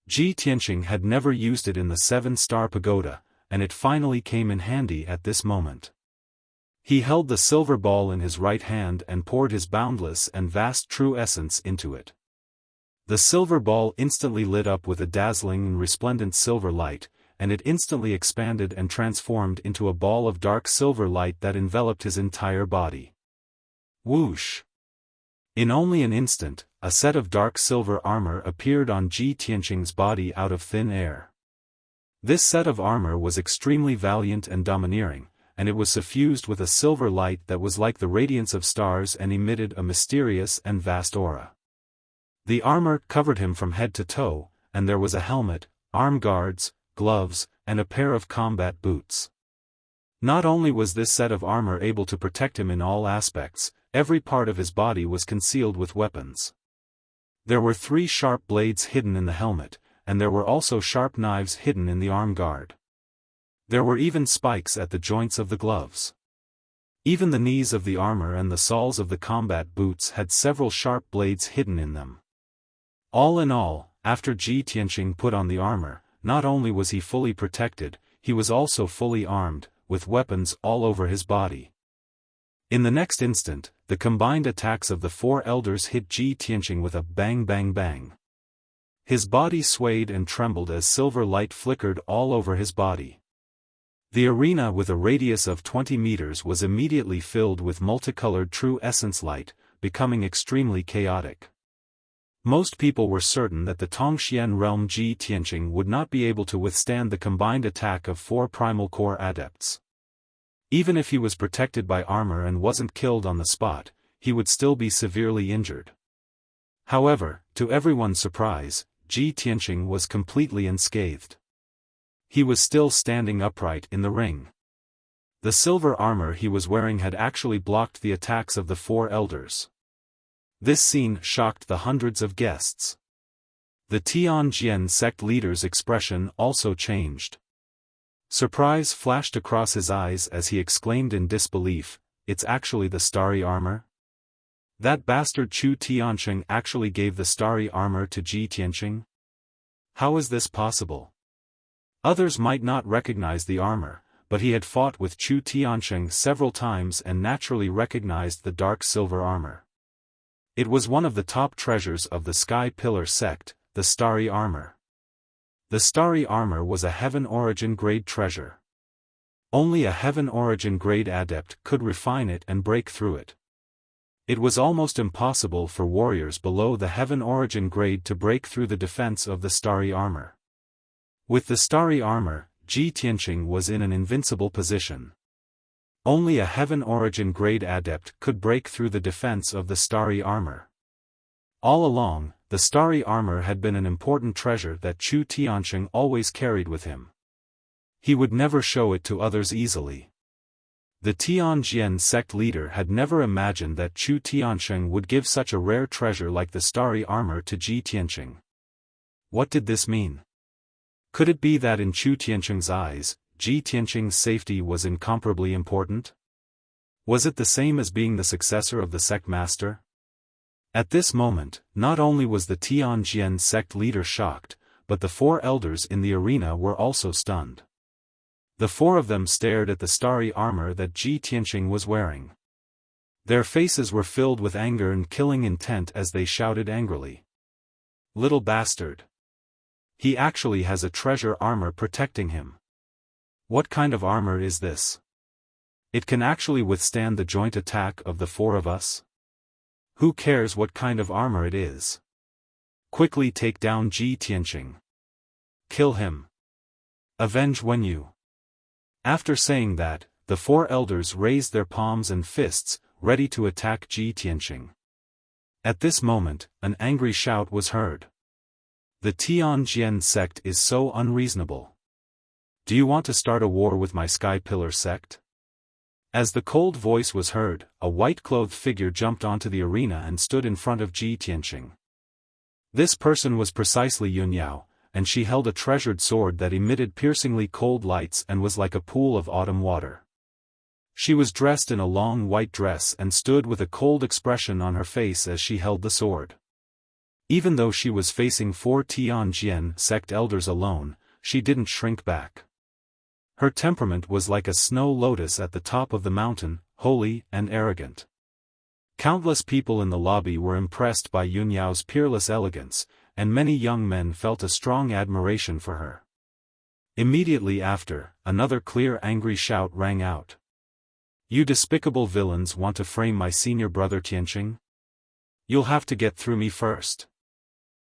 Ji Tianqing had never used it in the 7-star pagoda, and it finally came in handy at this moment. He held the silver ball in his right hand and poured his boundless and vast true essence into it. The silver ball instantly lit up with a dazzling and resplendent silver light, and it instantly expanded and transformed into a ball of dark silver light that enveloped his entire body. Whoosh! In only an instant, a set of dark silver armor appeared on Ji Tianqing's body out of thin air. This set of armor was extremely valiant and domineering, and it was suffused with a silver light that was like the radiance of stars and emitted a mysterious and vast aura. The armor covered him from head to toe, and there was a helmet, arm guards, gloves, and a pair of combat boots. Not only was this set of armor able to protect him in all aspects, every part of his body was concealed with weapons. There were 3 sharp blades hidden in the helmet, and there were also sharp knives hidden in the arm guard. There were even spikes at the joints of the gloves. Even the knees of the armor and the soles of the combat boots had several sharp blades hidden in them. All in all, after Ji Tianqing put on the armor, not only was he fully protected, he was also fully armed, with weapons all over his body. In the next instant, the combined attacks of the 4 elders hit Ji Tianqing with a bang bang bang. His body swayed and trembled as silver light flickered all over his body. The arena with a radius of 20 meters was immediately filled with multicolored true essence light, becoming extremely chaotic. Most people were certain that the Tongxian realm Ji Tianqing would not be able to withstand the combined attack of 4 primal core adepts. Even if he was protected by armor and wasn't killed on the spot, he would still be severely injured. However, to everyone's surprise, Ji Tianqing was completely unscathed. He was still standing upright in the ring. The silver armor he was wearing had actually blocked the attacks of the four elders. This scene shocked the hundreds of guests. The Tianjian sect leader's expression also changed. Surprise flashed across his eyes as he exclaimed in disbelief, "It's actually the starry armor? That bastard Chu Tianqing actually gave the starry armor to Ji Tianqing? How is this possible?" Others might not recognize the armor, but he had fought with Chu Tianqing several times and naturally recognized the dark silver armor. It was one of the top treasures of the Sky Pillar sect, the starry armor. The starry armor was a heaven origin grade treasure. Only a heaven origin grade adept could refine it and break through it. It was almost impossible for warriors below the heaven origin grade to break through the defense of the starry armor. With the starry armor, Ji Tianqing was in an invincible position. Only a heaven origin grade adept could break through the defense of the starry armor. All along, the starry armor had been an important treasure that Chu Tianqing always carried with him. He would never show it to others easily. The Tianjian sect leader had never imagined that Chu Tianqing would give such a rare treasure like the starry armor to Ji Tianqing. What did this mean? Could it be that in Chu Tianqing's eyes, Ji Tianqing's safety was incomparably important? Was it the same as being the successor of the sect master? At this moment, not only was the Tianjian sect leader shocked, but the four elders in the arena were also stunned. The four of them stared at the starry armor that Ji Tianqing was wearing. Their faces were filled with anger and killing intent as they shouted angrily. "Little bastard! He actually has a treasure armor protecting him. What kind of armor is this? It can actually withstand the joint attack of the four of us? Who cares what kind of armor it is? Quickly take down Ji Tianqing. Kill him. Avenge Wenyu." After saying that, the four elders raised their palms and fists, ready to attack Ji Tianqing. At this moment, an angry shout was heard. "The Tianjian sect is so unreasonable. Do you want to start a war with my Sky Pillar sect?" As the cold voice was heard, a white-clothed figure jumped onto the arena and stood in front of Ji Tianqing. This person was precisely Yun Yao, and she held a treasured sword that emitted piercingly cold lights and was like a pool of autumn water. She was dressed in a long white dress and stood with a cold expression on her face as she held the sword. Even though she was facing four Tianjian sect elders alone, she didn't shrink back. Her temperament was like a snow lotus at the top of the mountain, holy and arrogant. Countless people in the lobby were impressed by Yun Yao's peerless elegance, and many young men felt a strong admiration for her. Immediately after, another clear angry shout rang out. "You despicable villains want to frame my senior brother Tianqing? You'll have to get through me first."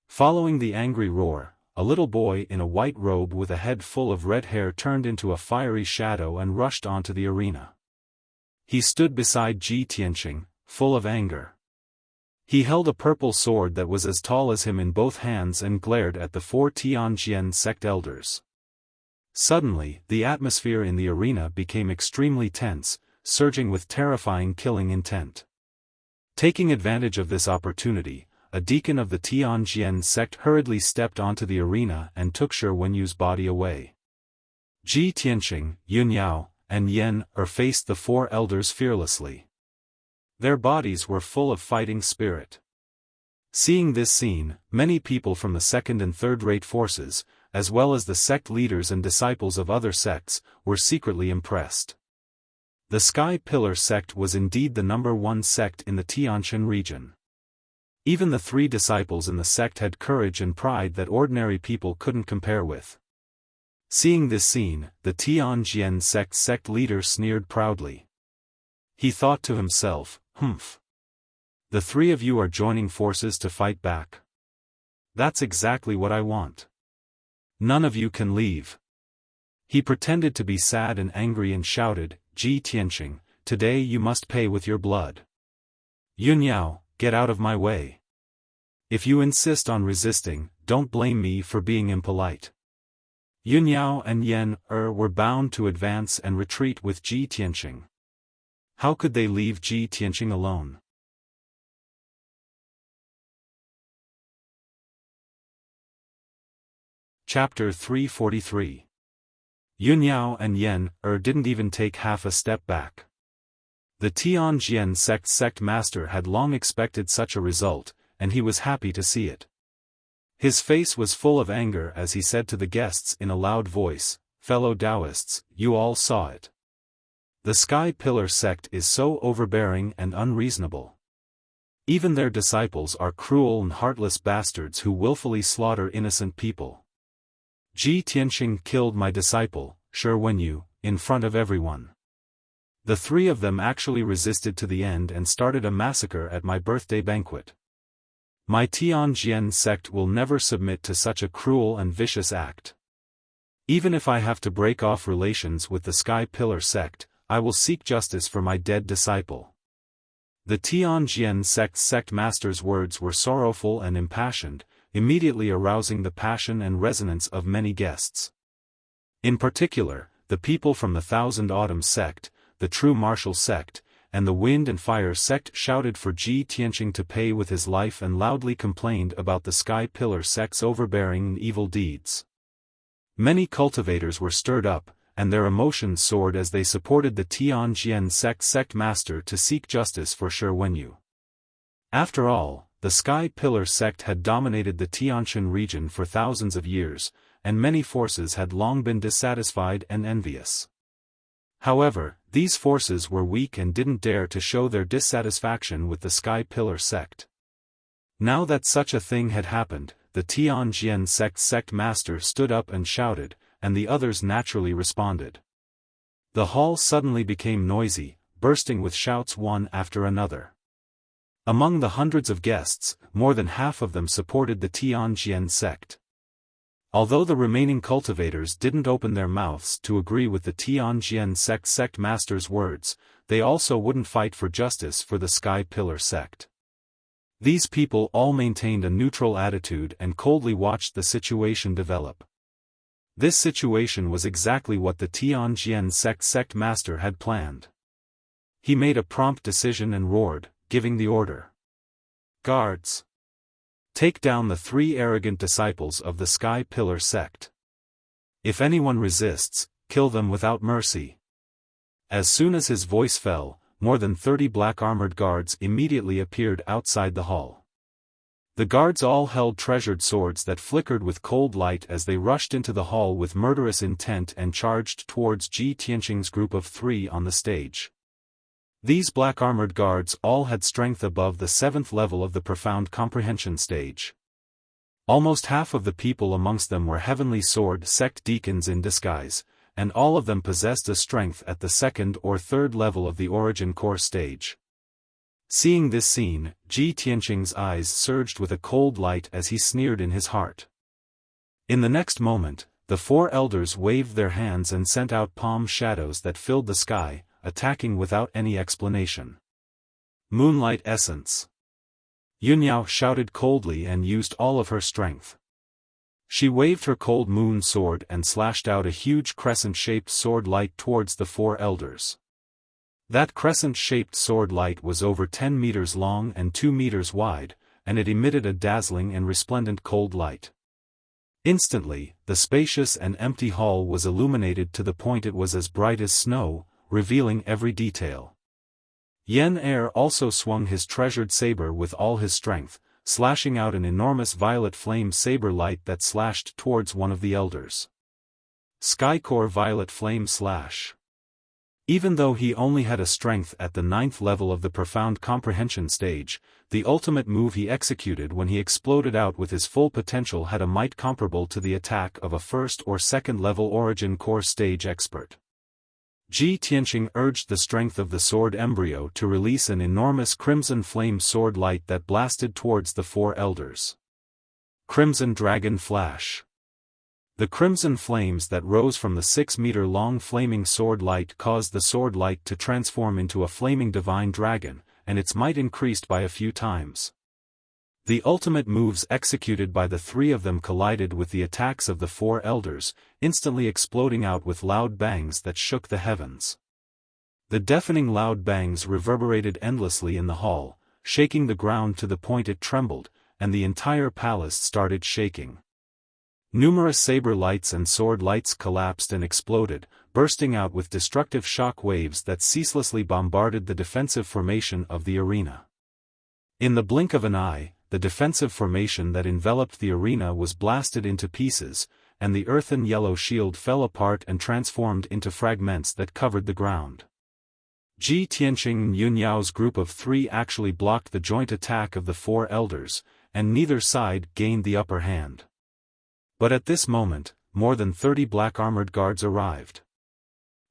Following the angry roar, a little boy in a white robe with a head full of red hair turned into a fiery shadow and rushed onto the arena. He stood beside Ji Tianqing, full of anger. He held a purple sword that was as tall as him in both hands and glared at the four Tianjian sect elders. Suddenly, the atmosphere in the arena became extremely tense, surging with terrifying killing intent. Taking advantage of this opportunity, a deacon of the Tianjian sect hurriedly stepped onto the arena and took Shi Wenyu's body away. Ji Tianqing, Yun Yao, and Yan faced the four elders fearlessly. Their bodies were full of fighting spirit. Seeing this scene, many people from the second and third-rate forces, as well as the sect leaders and disciples of other sects, were secretly impressed. The Sky Pillar sect was indeed the #1 sect in the Tianshan region. Even the three disciples in the sect had courage and pride that ordinary people couldn't compare with. Seeing this scene, the Tianjian sect leader sneered proudly. He thought to himself, "Humph. The three of you are joining forces to fight back. That's exactly what I want. None of you can leave." He pretended to be sad and angry and shouted, "Ji Tianqing, today you must pay with your blood. Yunyao, get out of my way. If you insist on resisting, don't blame me for being impolite. Yunyao and Yen were bound to advance and retreat with Ji Tianqing. How could they leave Ji Tianqing alone? Chapter 343. Yunyao and Yen didn't even take half a step back. The Tianjian sect master had long expected such a result, and he was happy to see it. His face was full of anger as he said to the guests in a loud voice, "Fellow Taoists, you all saw it. The Sky Pillar sect is so overbearing and unreasonable. Even their disciples are cruel and heartless bastards who willfully slaughter innocent people. Ji Tianqing killed my disciple, Shi Wenyu, in front of everyone. The three of them actually resisted to the end and started a massacre at my birthday banquet. My Tianjian sect will never submit to such a cruel and vicious act. Even if I have to break off relations with the Sky Pillar sect, I will seek justice for my dead disciple." The Tianjian sect master's words were sorrowful and impassioned, immediately arousing the passion and resonance of many guests. In particular, the people from the Thousand Autumns sect, the True Martial sect, and the Wind and Fire sect shouted for Ji Tianqing to pay with his life and loudly complained about the Sky Pillar sect's overbearing and evil deeds. Many cultivators were stirred up, and their emotions soared as they supported the Tianjian sect master to seek justice for Shi Wenyu. After all, the Sky Pillar sect had dominated the Tianshan region for thousands of years, and many forces had long been dissatisfied and envious. However, these forces were weak and didn't dare to show their dissatisfaction with the Sky Pillar sect. Now that such a thing had happened, the Tianjian sect master stood up and shouted, and the others naturally responded. The hall suddenly became noisy, bursting with shouts one after another. Among the hundreds of guests, more than half of them supported the Tianjian sect. Although the remaining cultivators didn't open their mouths to agree with the Tianjian sect master's words, they also wouldn't fight for justice for the Sky Pillar sect. These people all maintained a neutral attitude and coldly watched the situation develop. This situation was exactly what the Tianjian sect master had planned. He made a prompt decision and roared, giving the order. "Guards! Take down the three arrogant disciples of the Sky Pillar sect. If anyone resists, kill them without mercy." As soon as his voice fell, more than 30 black-armored guards immediately appeared outside the hall. The guards all held treasured swords that flickered with cold light as they rushed into the hall with murderous intent and charged towards Ji Tianqing's group of three on the stage. These black-armored guards all had strength above the 7th level of the Profound Comprehension stage. Almost half of the people amongst them were Heavenly Sword sect deacons in disguise, and all of them possessed a strength at the 2nd or 3rd level of the Origin Core stage. Seeing this scene, Ji Tianqing's eyes surged with a cold light as he sneered in his heart. In the next moment, the four elders waved their hands and sent out palm shadows that filled the sky, attacking without any explanation. Moonlight Essence. Yunyao shouted coldly and used all of her strength. She waved her cold moon sword and slashed out a huge crescent-shaped sword light towards the four elders. That crescent-shaped sword light was over 10 meters long and 2 meters wide, and it emitted a dazzling and resplendent cold light. Instantly, the spacious and empty hall was illuminated to the point it was as bright as snow, revealing every detail. Yen also swung his treasured saber with all his strength, slashing out an enormous violet flame saber light that slashed towards one of the elders. Skycore Violet Flame Slash. Even though he only had a strength at the 9th level of the Profound Comprehension stage, the ultimate move he executed when he exploded out with his full potential had a might comparable to the attack of a 1st or 2nd level Origin Core stage expert. Ji Tianqing urged the strength of the sword embryo to release an enormous crimson flame sword light that blasted towards the four elders. Crimson Dragon Flash. The crimson flames that rose from the 6-meter-long flaming sword light caused the sword light to transform into a flaming divine dragon, and its might increased by a few times. The ultimate moves executed by the three of them collided with the attacks of the four elders, instantly exploding out with loud bangs that shook the heavens. The deafening loud bangs reverberated endlessly in the hall, shaking the ground to the point it trembled, and the entire palace started shaking. Numerous saber lights and sword lights collapsed and exploded, bursting out with destructive shock waves that ceaselessly bombarded the defensive formation of the arena. In the blink of an eye, the defensive formation that enveloped the arena was blasted into pieces, and the earthen yellow shield fell apart and transformed into fragments that covered the ground. Ji Tianqing and Yun Yao's group of three actually blocked the joint attack of the four elders, and neither side gained the upper hand. But at this moment, more than 30 black armored guards arrived.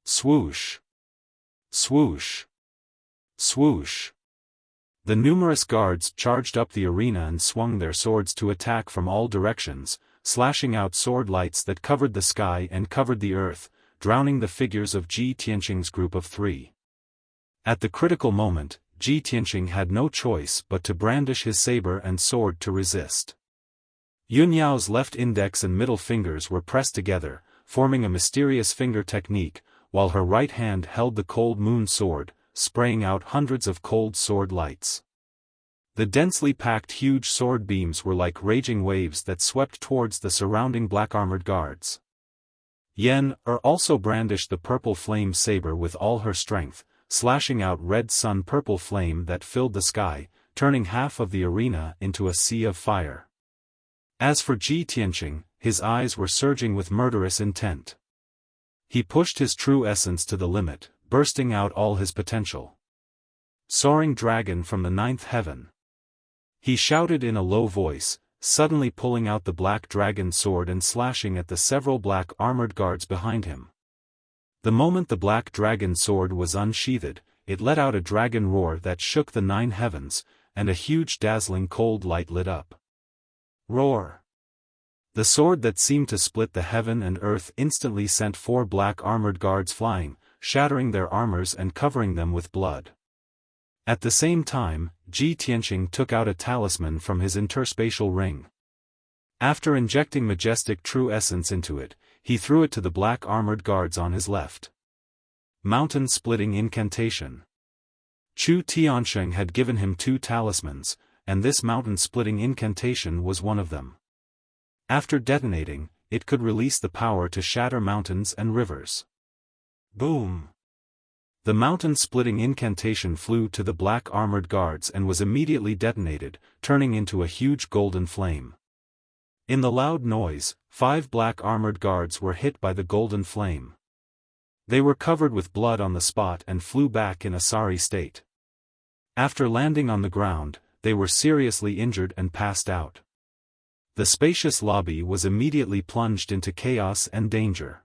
Swoosh! Swoosh! Swoosh! The numerous guards charged up the arena and swung their swords to attack from all directions, slashing out sword lights that covered the sky and covered the earth, drowning the figures of Ji Tianqing's group of three. At the critical moment, Ji Tianqing had no choice but to brandish his saber and sword to resist. Yun Yao's left index and middle fingers were pressed together, forming a mysterious finger technique, while her right hand held the cold moon sword, spraying out hundreds of cold sword lights. The densely packed huge sword beams were like raging waves that swept towards the surrounding black-armored guards. Yen also brandished the purple flame saber with all her strength, slashing out red sun-purple flame that filled the sky, turning half of the arena into a sea of fire. As for Ji Tianqing, his eyes were surging with murderous intent. He pushed his true essence to the limit, bursting out all his potential. Soaring dragon from the ninth heaven. He shouted in a low voice, suddenly pulling out the black dragon sword and slashing at the several black armored guards behind him. The moment the black dragon sword was unsheathed, it let out a dragon roar that shook the 9 heavens, and a huge dazzling cold light lit up. Roar! The sword that seemed to split the heaven and earth instantly sent 4 black armored guards flying, shattering their armors and covering them with blood. At the same time, Ji Tianqing took out a talisman from his interspatial ring. After injecting majestic true essence into it, he threw it to the black armored guards on his left. Mountain-splitting incantation. Chu Tiansheng had given him 2 talismans, and this mountain-splitting incantation was one of them. After detonating, it could release the power to shatter mountains and rivers. Boom! The mountain-splitting incantation flew to the black armored guards and was immediately detonated, turning into a huge golden flame. In the loud noise, 5 black armored guards were hit by the golden flame. They were covered with blood on the spot and flew back in a sorry state. After landing on the ground, they were seriously injured and passed out. The spacious lobby was immediately plunged into chaos and danger.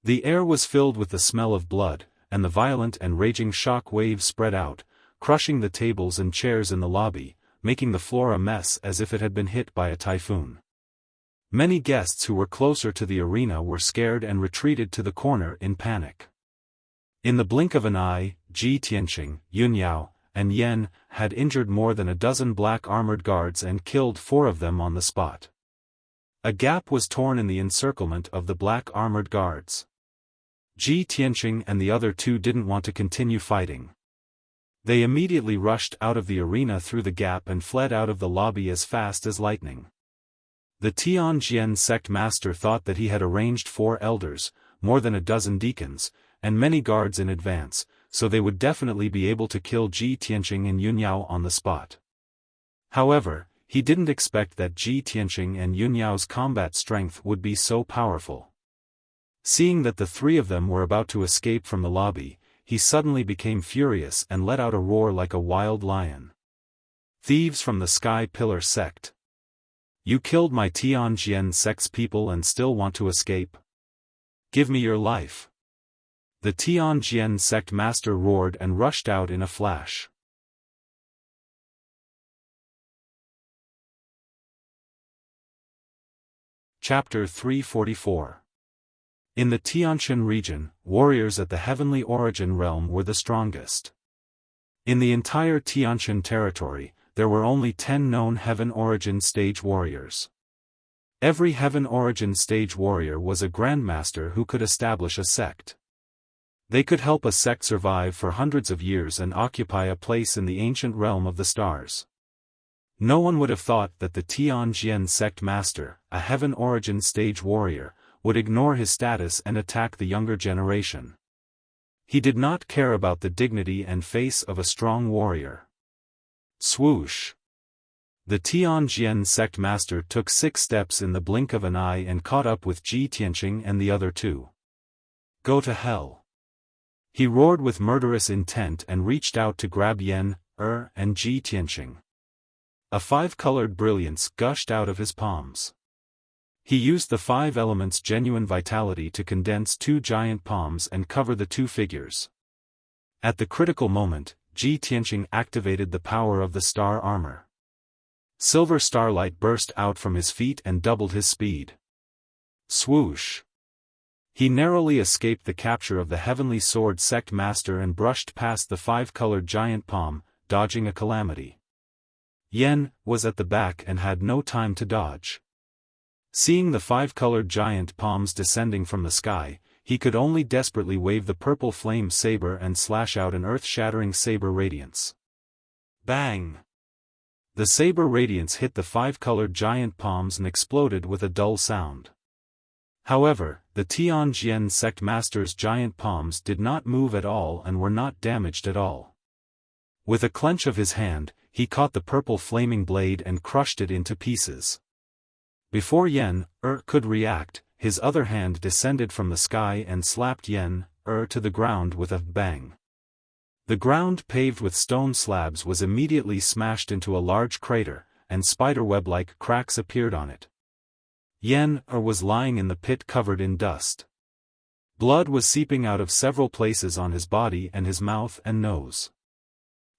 The air was filled with the smell of blood, and the violent and raging shock waves spread out, crushing the tables and chairs in the lobby, making the floor a mess as if it had been hit by a typhoon. Many guests who were closer to the arena were scared and retreated to the corner in panic. In the blink of an eye, Ji Tianqing, Yun Yao, and Yen had injured more than a dozen black armored guards and killed 4 of them on the spot. A gap was torn in the encirclement of the black armored guards. Ji Tianqing and the other 2 didn't want to continue fighting. They immediately rushed out of the arena through the gap and fled out of the lobby as fast as lightning. The Tianjian sect master thought that he had arranged 4 elders, more than a dozen deacons, and many guards in advance, so they would definitely be able to kill Ji Tianqing and Yun Yao on the spot. However, he didn't expect that Ji Tianqing and Yun Yao's combat strength would be so powerful. Seeing that the 3 of them were about to escape from the lobby, he suddenly became furious and let out a roar like a wild lion. Thieves from the Sky Pillar sect! You killed my Tianjian sect's people and still want to escape? Give me your life! The Tianjian sect master roared and rushed out in a flash. Chapter 344. In the Tianshan region, warriors at the Heavenly Origin realm were the strongest. In the entire Tianshan territory, there were only 10 known Heaven Origin stage warriors. Every Heaven Origin stage warrior was a grandmaster who could establish a sect. They could help a sect survive for hundreds of years and occupy a place in the ancient realm of the stars. No one would have thought that the Tianjian sect master, a Heaven Origin stage warrior, would ignore his status and attack the younger generation. He did not care about the dignity and face of a strong warrior. Swoosh! The Tianjian sect master took 6 steps in the blink of an eye and caught up with Ji Tianqing and the other 2. Go to hell! He roared with murderous intent and reached out to grab Yan, and Ji Tianqing. A 5-colored brilliance gushed out of his palms. He used the 5 elements' genuine vitality to condense 2 giant palms and cover the 2 figures. At the critical moment, Ji Tianqing activated the power of the star armor. Silver starlight burst out from his feet and doubled his speed. Swoosh! He narrowly escaped the capture of the Heavenly Sword Sect Master and brushed past the 5-colored giant palm, dodging a calamity. Yen was at the back and had no time to dodge. Seeing the 5-colored giant palms descending from the sky, he could only desperately wave the purple flame saber and slash out an earth-shattering saber radiance. Bang! The saber radiance hit the 5-colored giant palms and exploded with a dull sound. However, the Tianjian sect master's giant palms did not move at all and were not damaged at all. With a clench of his hand, he caught the purple flaming blade and crushed it into pieces. Before Yen could react, his other hand descended from the sky and slapped Yen to the ground with a bang. The ground paved with stone slabs was immediately smashed into a large crater, and spiderweb-like cracks appeared on it. Yen was lying in the pit covered in dust. Blood was seeping out of several places on his body and his mouth and nose.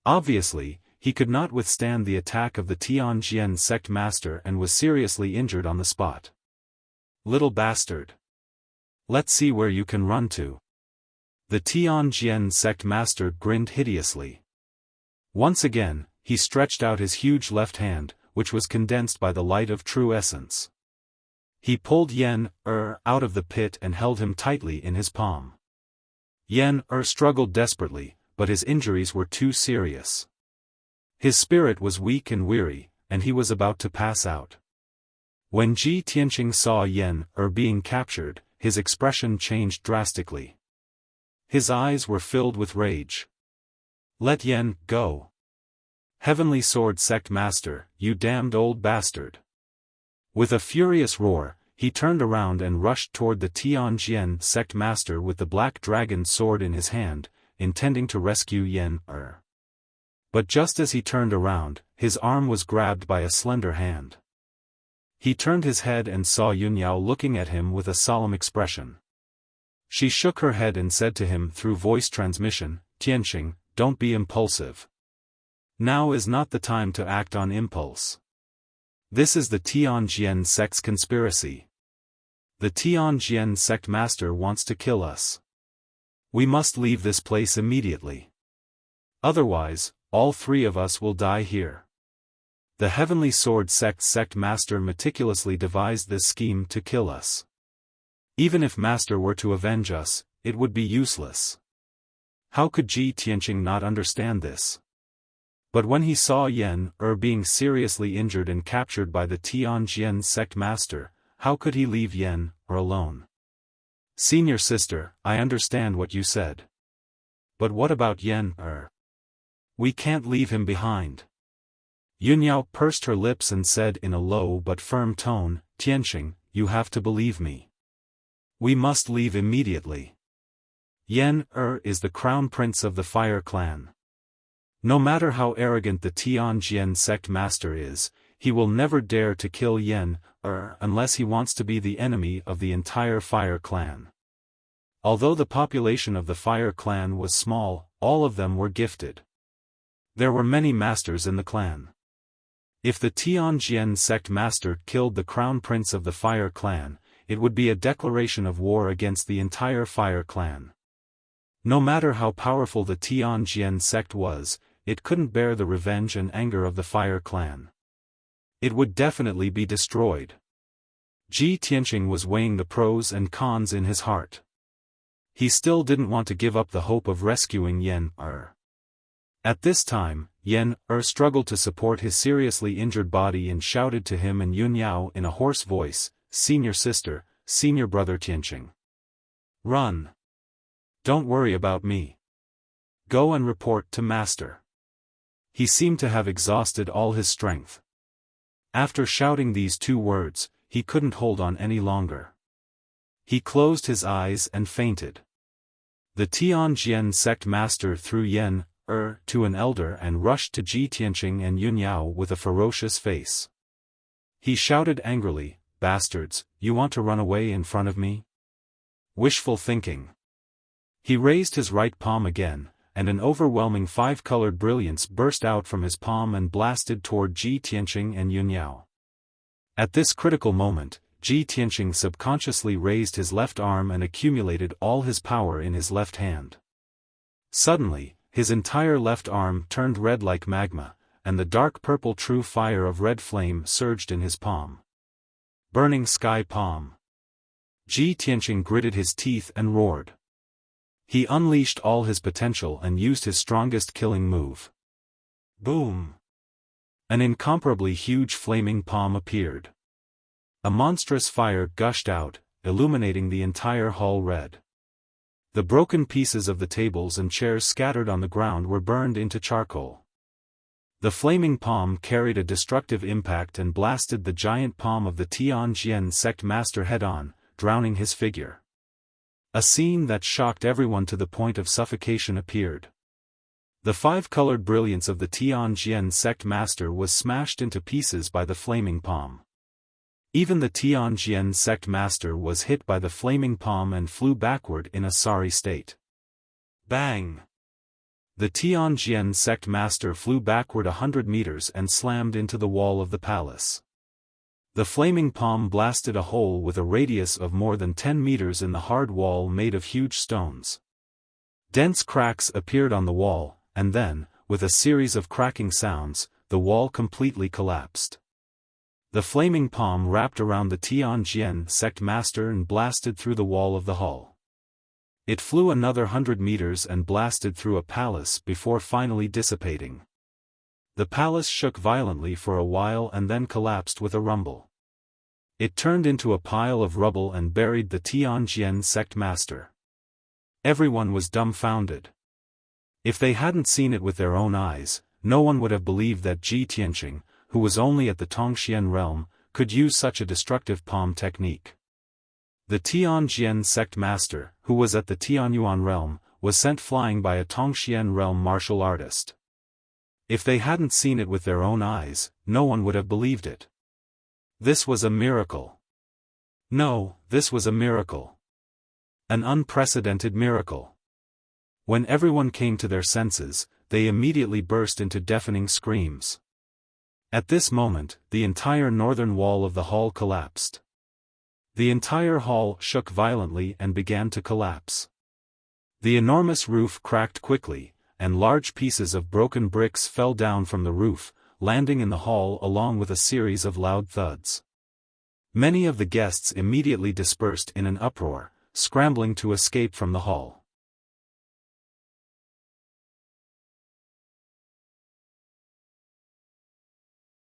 Obviously, he could not withstand the attack of the Tianjian sect master and was seriously injured on the spot. Little bastard! Let's see where you can run to. The Tianjian sect master grinned hideously. Once again, he stretched out his huge left hand, which was condensed by the light of true essence. He pulled Yen out of the pit and held him tightly in his palm. Yen struggled desperately, but his injuries were too serious. His spirit was weak and weary, and he was about to pass out. When Ji Tianqing saw Yen being captured, his expression changed drastically. His eyes were filled with rage. Let Yen go. Heavenly Sword Sect Master, you damned old bastard. With a furious roar, he turned around and rushed toward the Tianjian sect master with the black dragon sword in his hand, intending to rescue Yen. But just as he turned around, his arm was grabbed by a slender hand. He turned his head and saw Yunyao looking at him with a solemn expression. She shook her head and said to him through voice transmission, Tianqing, don't be impulsive. Now is not the time to act on impulse. This is the Tianjian sect's conspiracy. The Tianjian sect master wants to kill us. We must leave this place immediately. Otherwise, all 3 of us will die here. The Heavenly Sword sect master meticulously devised this scheme to kill us. Even if master were to avenge us, it would be useless. How could Ji Tianqing not understand this? But when he saw Yen being seriously injured and captured by the Tianjian sect master, how could he leave Yen alone? Senior sister, I understand what you said. But what about Yen We can't leave him behind. Yunyao pursed her lips and said in a low but firm tone, Tianqing, you have to believe me. We must leave immediately. Yen is the crown prince of the Fire Clan. No matter how arrogant the Tianjian sect master is, he will never dare to kill Yen unless he wants to be the enemy of the entire Fire Clan. Although the population of the Fire Clan was small, all of them were gifted. There were many masters in the clan. If the Tianjian sect master killed the crown prince of the Fire Clan, it would be a declaration of war against the entire Fire Clan. No matter how powerful the Tianjian sect was, it couldn't bear the revenge and anger of the Fire Clan. It would definitely be destroyed. Ji Tianqing was weighing the pros and cons in his heart. He still didn't want to give up the hope of rescuing Yan Er. At this time, Yan Er struggled to support his seriously injured body and shouted to him and Yun Yao in a hoarse voice, "Senior sister, senior brother Tianqing. Run. Don't worry about me. Go and report to master." He seemed to have exhausted all his strength. After shouting these 2 words, he couldn't hold on any longer. He closed his eyes and fainted. The Tianjian sect master threw Yan Er to an elder and rushed to Ji Tianqing and Yun Yao with a ferocious face. He shouted angrily, "Bastards, you want to run away in front of me? Wishful thinking." He raised his right palm again, and an overwhelming 5-colored brilliance burst out from his palm and blasted toward Ji Tianqing and Yun Yao. At this critical moment, Ji Tianqing subconsciously raised his left arm and accumulated all his power in his left hand. Suddenly, his entire left arm turned red like magma, and the dark purple true fire of red flame surged in his palm. Burning sky palm. Ji Tianqing gritted his teeth and roared. He unleashed all his potential and used his strongest killing move. Boom! An incomparably huge flaming palm appeared. A monstrous fire gushed out, illuminating the entire hall red. The broken pieces of the tables and chairs scattered on the ground were burned into charcoal. The flaming palm carried a destructive impact and blasted the giant palm of the Tianjian sect master head-on, drowning his figure. A scene that shocked everyone to the point of suffocation appeared. The 5-colored brilliance of the Tianjian sect master was smashed into pieces by the flaming palm. Even the Tianjian sect master was hit by the flaming palm and flew backward in a sorry state. Bang! The Tianjian sect master flew backward 100 meters and slammed into the wall of the palace. The flaming palm blasted a hole with a radius of more than 10 meters in the hard wall made of huge stones. Dense cracks appeared on the wall, and then, with a series of cracking sounds, the wall completely collapsed. The flaming palm wrapped around the Tianjian sect master and blasted through the wall of the hall. It flew another 100 meters and blasted through a palace before finally dissipating. The palace shook violently for a while and then collapsed with a rumble. It turned into a pile of rubble and buried the Tianjian sect master. Everyone was dumbfounded. If they hadn't seen it with their own eyes, no one would have believed that Ji Tianqing, who was only at the Tongxian realm, could use such a destructive palm technique. The Tianjian sect master, who was at the Tianyuan realm, was sent flying by a Tongxian realm martial artist. If they hadn't seen it with their own eyes, no one would have believed it. This was a miracle. No, this was a miracle. An unprecedented miracle. When everyone came to their senses, they immediately burst into deafening screams. At this moment, the entire northern wall of the hall collapsed. The entire hall shook violently and began to collapse. The enormous roof cracked quickly, and large pieces of broken bricks fell down from the roof, landing in the hall along with a series of loud thuds. Many of the guests immediately dispersed in an uproar, scrambling to escape from the hall.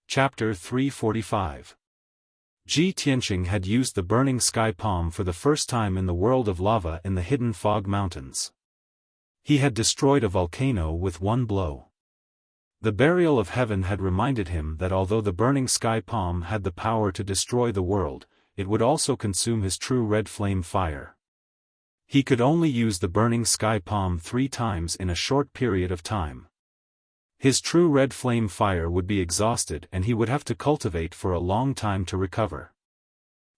Chapter 345. Ji Tianqing had used the burning sky palm for the first time in the world of lava in the hidden fog mountains. He had destroyed a volcano with one blow. The burial of heaven had reminded him that although the burning sky palm had the power to destroy the world, it would also consume his true red flame fire. He could only use the burning sky palm 3 times in a short period of time. His true red flame fire would be exhausted and he would have to cultivate for a long time to recover.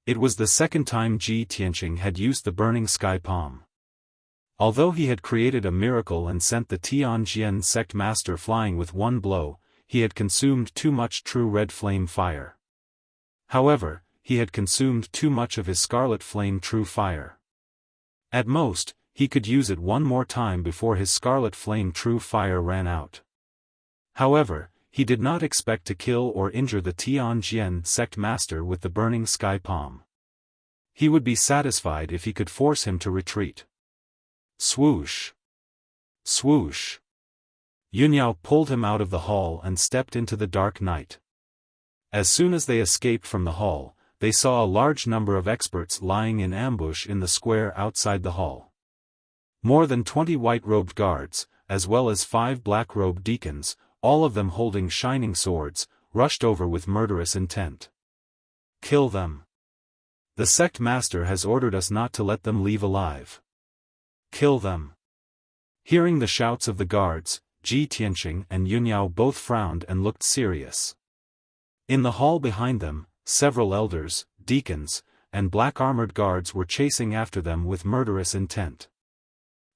It was the second time Ji Tianqing had used the burning sky palm. Although he had created a miracle and sent the Tianjian sect master flying with one blow, he had consumed too much true red flame fire. However, he had consumed too much of his scarlet flame true fire. At most, he could use it one more time before his scarlet flame true fire ran out. However, he did not expect to kill or injure the Tianjin sect master with the burning sky palm. He would be satisfied if he could force him to retreat. Swoosh! Swoosh! Yunyao pulled him out of the hall and stepped into the dark night. As soon as they escaped from the hall, they saw a large number of experts lying in ambush in the square outside the hall. More than 20 white-robed guards, as well as 5 black-robed deacons, all of them holding shining swords, rushed over with murderous intent. Kill them. The sect master has ordered us not to let them leave alive. Kill them. Hearing the shouts of the guards, Ji Tianqing and Yunyao both frowned and looked serious. In the hall behind them, several elders, deacons, and black-armored guards were chasing after them with murderous intent.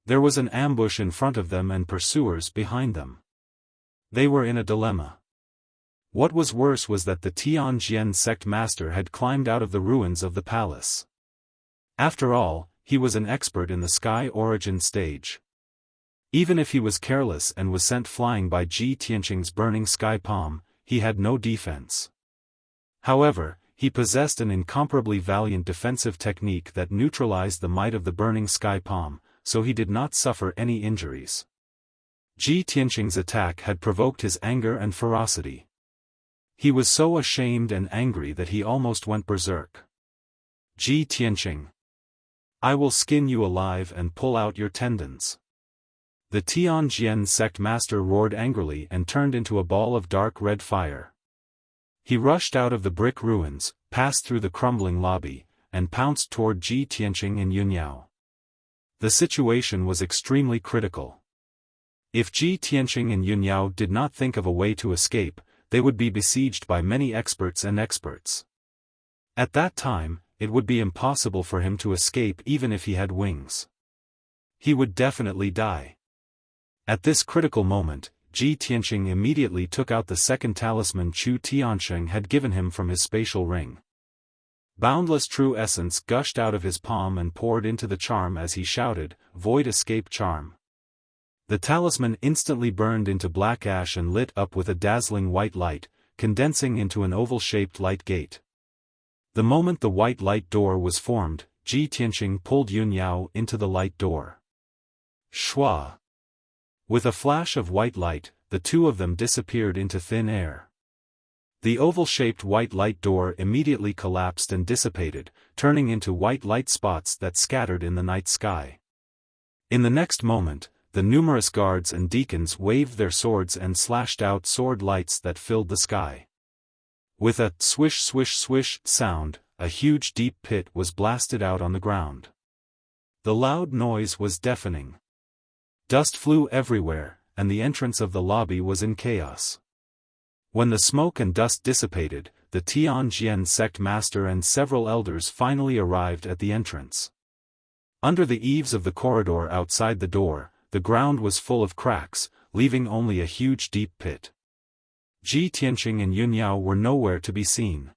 There was an ambush in front of them and pursuers behind them. They were in a dilemma. What was worse was that the Tianjin sect master had climbed out of the ruins of the palace. After all, he was an expert in the sky origin stage. Even if he was careless and was sent flying by Ji Tianqing's burning sky palm, he had no defense. However, he possessed an incomparably valiant defensive technique that neutralized the might of the burning sky palm, so he did not suffer any injuries. Ji Tianqing's attack had provoked his anger and ferocity. He was so ashamed and angry that he almost went berserk. Ji Tianqing! I will skin you alive and pull out your tendons. The Tianjin sect master roared angrily and turned into a ball of dark red fire. He rushed out of the brick ruins, passed through the crumbling lobby, and pounced toward Ji Tianqing and Yunyao. The situation was extremely critical. If Ji Tianqing and Yunyao did not think of a way to escape, they would be besieged by many experts and experts. At that time, it would be impossible for him to escape even if he had wings. He would definitely die. At this critical moment, Ji Tianqing immediately took out the second talisman Chu Tiansheng had given him from his spatial ring. Boundless true essence gushed out of his palm and poured into the charm as he shouted, "Void escape charm." The talisman instantly burned into black ash and lit up with a dazzling white light, condensing into an oval-shaped light gate. The moment the white light door was formed, Ji Tianqing pulled Yunyao into the light door. Shua! With a flash of white light, the two of them disappeared into thin air. The oval-shaped white light door immediately collapsed and dissipated, turning into white light spots that scattered in the night sky. In the next moment, the numerous guards and deacons waved their swords and slashed out sword lights that filled the sky. With a swish swish swish sound, a huge deep pit was blasted out on the ground. The loud noise was deafening. Dust flew everywhere, and the entrance of the lobby was in chaos. When the smoke and dust dissipated, the Tianjin sect master and several elders finally arrived at the entrance. Under the eaves of the corridor outside the door, the ground was full of cracks, leaving only a huge deep pit. Ji Tianqing and Yunyao were nowhere to be seen.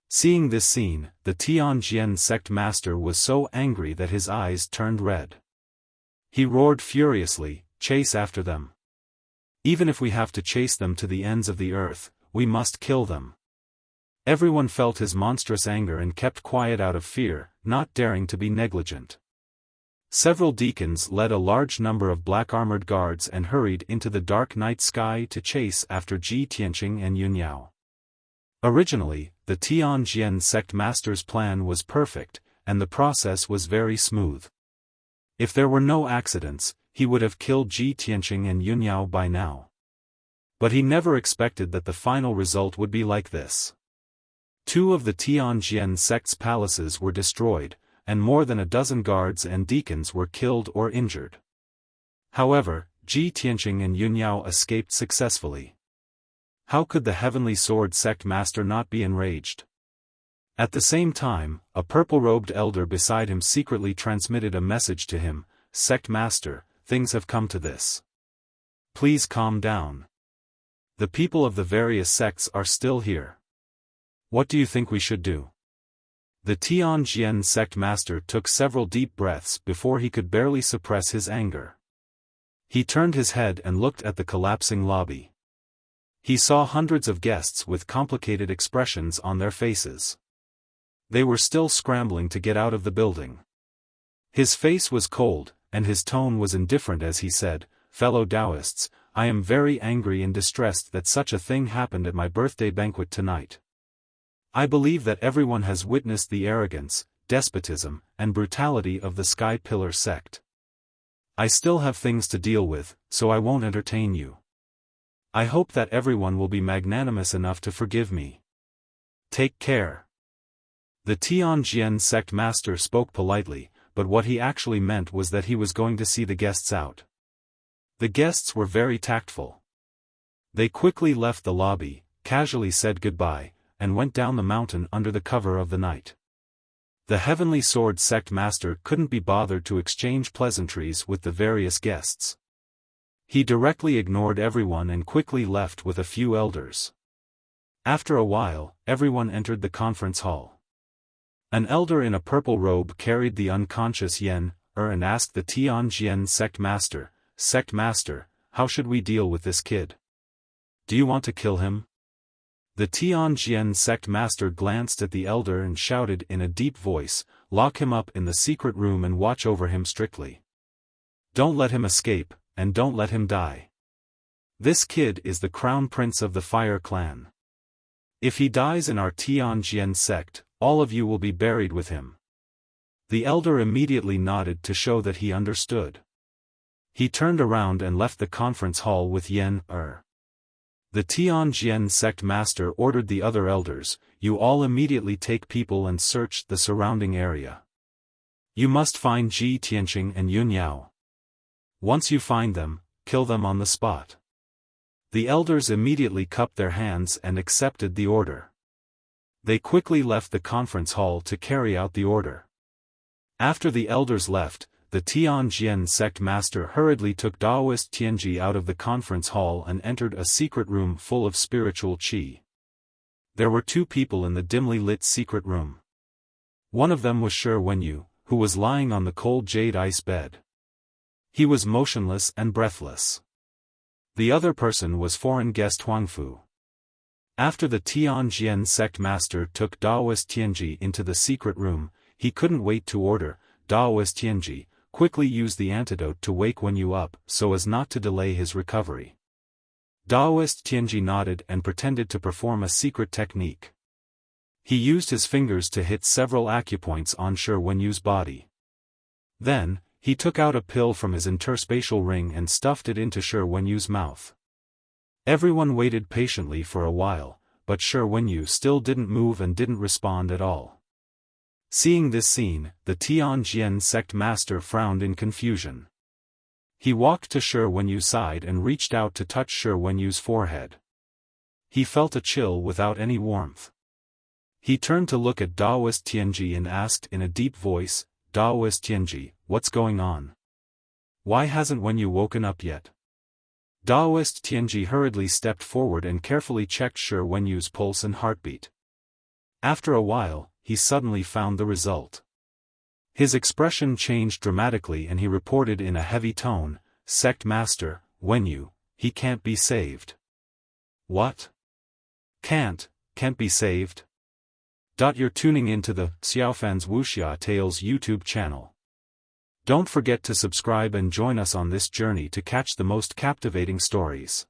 Seeing this scene, the Tianjin sect master was so angry that his eyes turned red. He roared furiously, "Chase after them. Even if we have to chase them to the ends of the earth, we must kill them." Everyone felt his monstrous anger and kept quiet out of fear, not daring to be negligent. Several deacons led a large number of black-armored guards and hurried into the dark night sky to chase after Ji Tianqing and Yunyao. Originally, the Tianjin sect master's plan was perfect, and the process was very smooth. If there were no accidents, he would have killed Ji Tianqing and Yunyao by now. But he never expected that the final result would be like this. Two of the Tianjin sect's palaces were destroyed, and more than a dozen guards and deacons were killed or injured. However, Ji Tianqing and Yunyao escaped successfully. How could the Heavenly Sword sect master not be enraged? At the same time, a purple-robed elder beside him secretly transmitted a message to him, "Sect master, things have come to this. Please calm down. The people of the various sects are still here. What do you think we should do?" The Tianjin sect master took several deep breaths before he could barely suppress his anger. He turned his head and looked at the collapsing lobby. He saw hundreds of guests with complicated expressions on their faces. They were still scrambling to get out of the building. His face was cold, and his tone was indifferent as he said, "Fellow Taoists, I am very angry and distressed that such a thing happened at my birthday banquet tonight. I believe that everyone has witnessed the arrogance, despotism, and brutality of the Sky Pillar sect. I still have things to deal with, so I won't entertain you. I hope that everyone will be magnanimous enough to forgive me. Take care." The Tianjin sect master spoke politely, but what he actually meant was that he was going to see the guests out. The guests were very tactful. They quickly left the lobby, casually said goodbye, and went down the mountain under the cover of the night. The Heavenly Sword sect master couldn't be bothered to exchange pleasantries with the various guests. He directly ignored everyone and quickly left with a few elders. After a while, everyone entered the conference hall. An elder in a purple robe carried the unconscious Yan and asked the Tianjin sect master, how should we deal with this kid? Do you want to kill him? The Tianjin sect master glanced at the elder and shouted in a deep voice, "Lock him up in the secret room and watch over him strictly. Don't let him escape, and don't let him die. This kid is the crown prince of the Fire Clan. If he dies in our Tianjin sect, all of you will be buried with him." The elder immediately nodded to show that he understood. He turned around and left the conference hall with Yan. The Tianjin sect master ordered the other elders, "You all immediately take people and search the surrounding area. You must find Ji Tianqing and Yun Yao. Once you find them, kill them on the spot." The elders immediately cupped their hands and accepted the order. They quickly left the conference hall to carry out the order. After the elders left, the Tianjin sect master hurriedly took Taoist Tianji out of the conference hall and entered a secret room full of spiritual qi. There were two people in the dimly lit secret room. One of them was Shi Wenyu, who was lying on the cold jade ice bed. He was motionless and breathless. The other person was foreign guest Huangfu. After the Tianjin sect master took Taoist Tianji into the secret room, he couldn't wait to order, "Taoist Tianji, quickly use the antidote to wake Wenyu up so as not to delay his recovery." Taoist Tianji nodded and pretended to perform a secret technique. He used his fingers to hit several acupoints on Shi Wenyu's body. Then, he took out a pill from his interspatial ring and stuffed it into Shi Wenyu's mouth. Everyone waited patiently for a while, but Shi Wenyu still didn't move and didn't respond at all. Seeing this scene, the Tianjin sect master frowned in confusion. He walked to Shi Wenyu's side and reached out to touch Shi Wenyu's forehead. He felt a chill without any warmth. He turned to look at Taoist Tianji and asked in a deep voice, "Taoist Tianji, what's going on? Why hasn't Wenyu woken up yet?" Taoist Tianji hurriedly stepped forward and carefully checked Shi Wenyu's pulse and heartbeat. After a while, he suddenly found the result. His expression changed dramatically and he reported in a heavy tone, "Sect Master, Wenyu, he can't be saved." "What? Can't be saved?" You're tuning into the Xiaofan's Wuxia Tales YouTube channel. Don't forget to subscribe and join us on this journey to catch the most captivating stories.